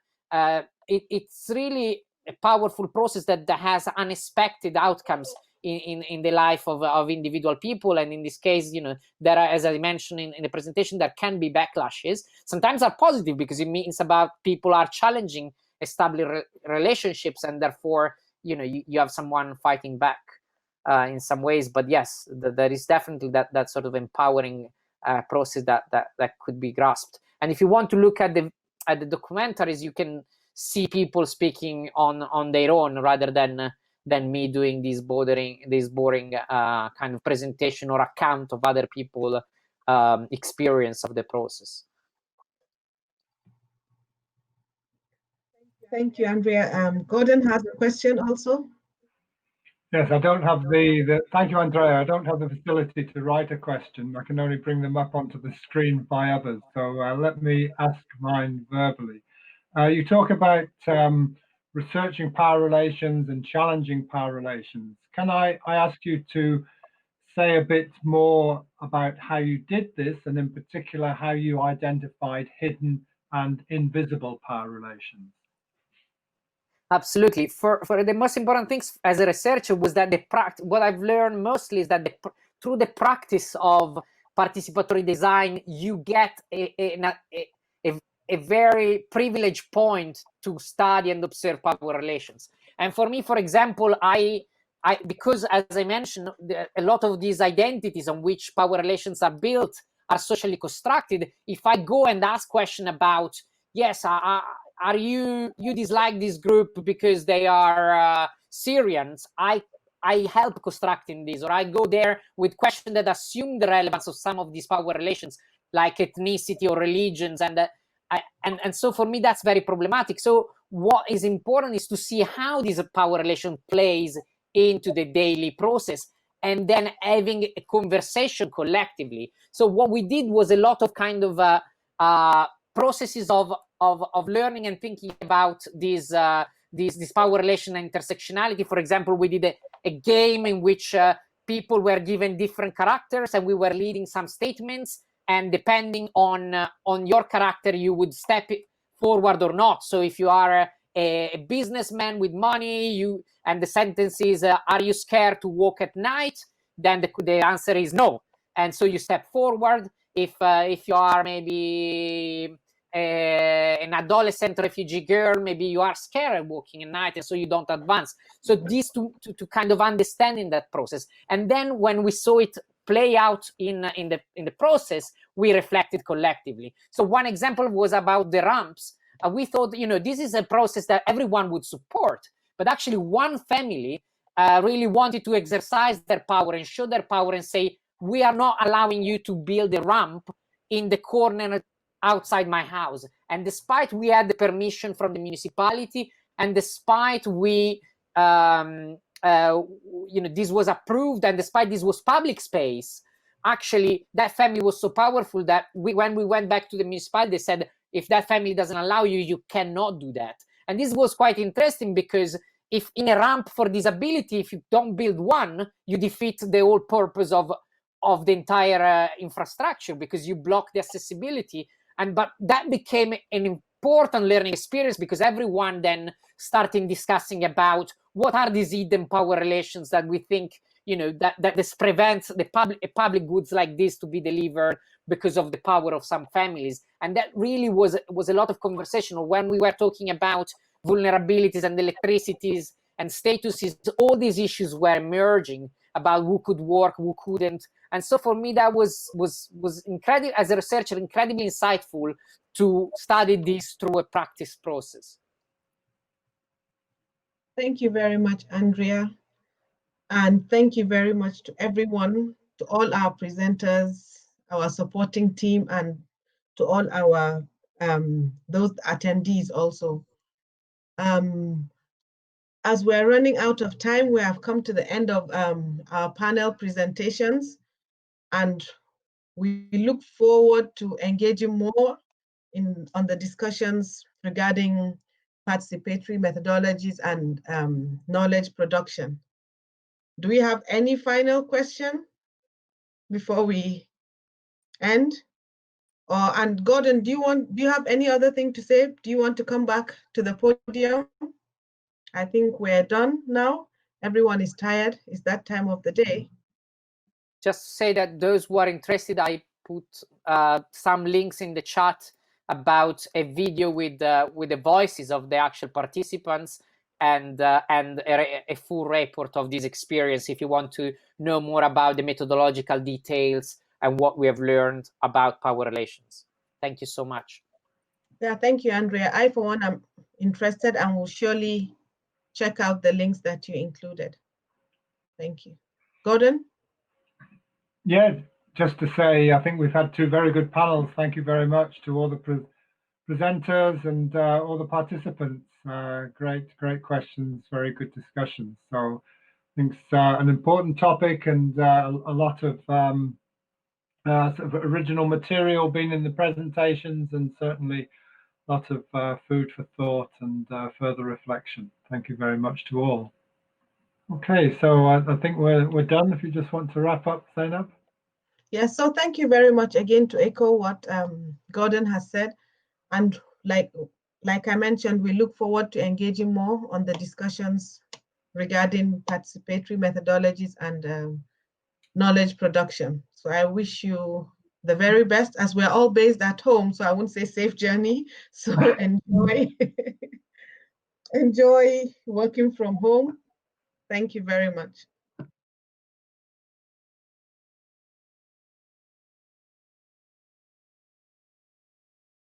it's really a powerful process that has unexpected outcomes in the life of individual people. And in this case, there are, as I mentioned in the presentation, there can be backlashes. Sometimes are positive because it means about people are challenging established relationships, and therefore, you have someone fighting back in some ways. But yes, there is definitely that sort of empowering process that could be grasped. And if you want to look at the documentaries, you can see people speaking on their own rather than me doing this boring kind of presentation or account of other people experience of the process. Thank you, Andrea. Gordon has a question also. Yes, I don't have thank you, Andrea. I don't have the facility to write a question. I can only bring them up onto the screen by others. So let me ask mine verbally. You talk about researching power relations and challenging power relations. Can I ask you to say a bit more about how you did this, and in particular, how you identified hidden and invisible power relations? Absolutely. For the most important things as a researcher was that what I've learned mostly is that through the practice of participatory design, you get a very privileged point to study and observe power relations. And for me, for example, because as I mentioned, a lot of these identities on which power relations are built are socially constructed. If I go and ask question about, yes, are you dislike this group because they are Syrians, I help constructing this, or I go there with questions that assume the relevance of some of these power relations, like ethnicity or religions, and so for me that's very problematic. So what is important is to see how this power relation plays into the daily process, and then having a conversation collectively. So what we did was a lot of kind of processes of learning and thinking about this power relation and intersectionality. For example, we did a game in which people were given different characters, and we were leading some statements, and depending on your character, you would step forward or not. So if you are a businessman with money, and the sentence is, are you scared to walk at night? Then the answer is no, and so you step forward. If you are maybe an adolescent refugee girl, maybe you are scared of walking at night, and so you don't advance. So these to kind of understanding that process, and then when we saw it play out in the process, we reflected collectively. So one example was about the ramps. We thought, this is a process that everyone would support, but actually one family really wanted to exercise their power and show their power and say, we are not allowing you to build a ramp in the corner outside my house. And despite we had the permission from the municipality, and despite we, this was approved, and despite this was public space, actually that family was so powerful that when we went back to the municipality, they said, if that family doesn't allow you, you cannot do that. And this was quite interesting, because if in a ramp for disability, if you don't build one, you defeat the whole purpose of the entire infrastructure, because you block the accessibility. But that became an important learning experience, because everyone then started discussing about what are these hidden power relations that we think, that this prevents the public goods like this to be delivered because of the power of some families. And that really was a lot of conversation when we were talking about vulnerabilities and electricities and statuses. All these issues were emerging about who could work, who couldn't. And so for me, that was incredible, as a researcher, incredibly insightful to study this through a practice process. Thank you very much, Andrea. And thank you very much to everyone, to all our presenters, our supporting team, and to all our those attendees also. As we're running out of time, we have come to the end of our panel presentations, and we look forward to engaging more on the discussions regarding participatory methodologies and knowledge production. Do we have any final question before we end? And Gordon, do you have any other thing to say? Do you want to come back to the podium? I think we're done now. Everyone is tired. It's that time of the day. Just to say that those who are interested, I put some links in the chat about a video with the voices of the actual participants and a full report of this experience if you want to know more about the methodological details and what we have learned about power relations. Thank you so much. Yeah, thank you, Andrea. I, for one, am interested and will surely check out the links that you included. Thank you. Gordon? Yeah, just to say, I think we've had two very good panels. Thank you very much to all the presenters and all the participants. Great questions, very good discussions. So I think it's an important topic, and a lot of sort of original material being in the presentations, and certainly lots of food for thought and further reflection. Thank you very much to all. Okay, so I think we're done. If you just want to wrap up, Zainab. Yes, so thank you very much again, to echo what Gordon has said. And like I mentioned, we look forward to engaging more on the discussions regarding participatory methodologies and knowledge production. So I wish you the very best, as we're all based at home, so I wouldn't say safe journey. So enjoy working from home. Thank you very much.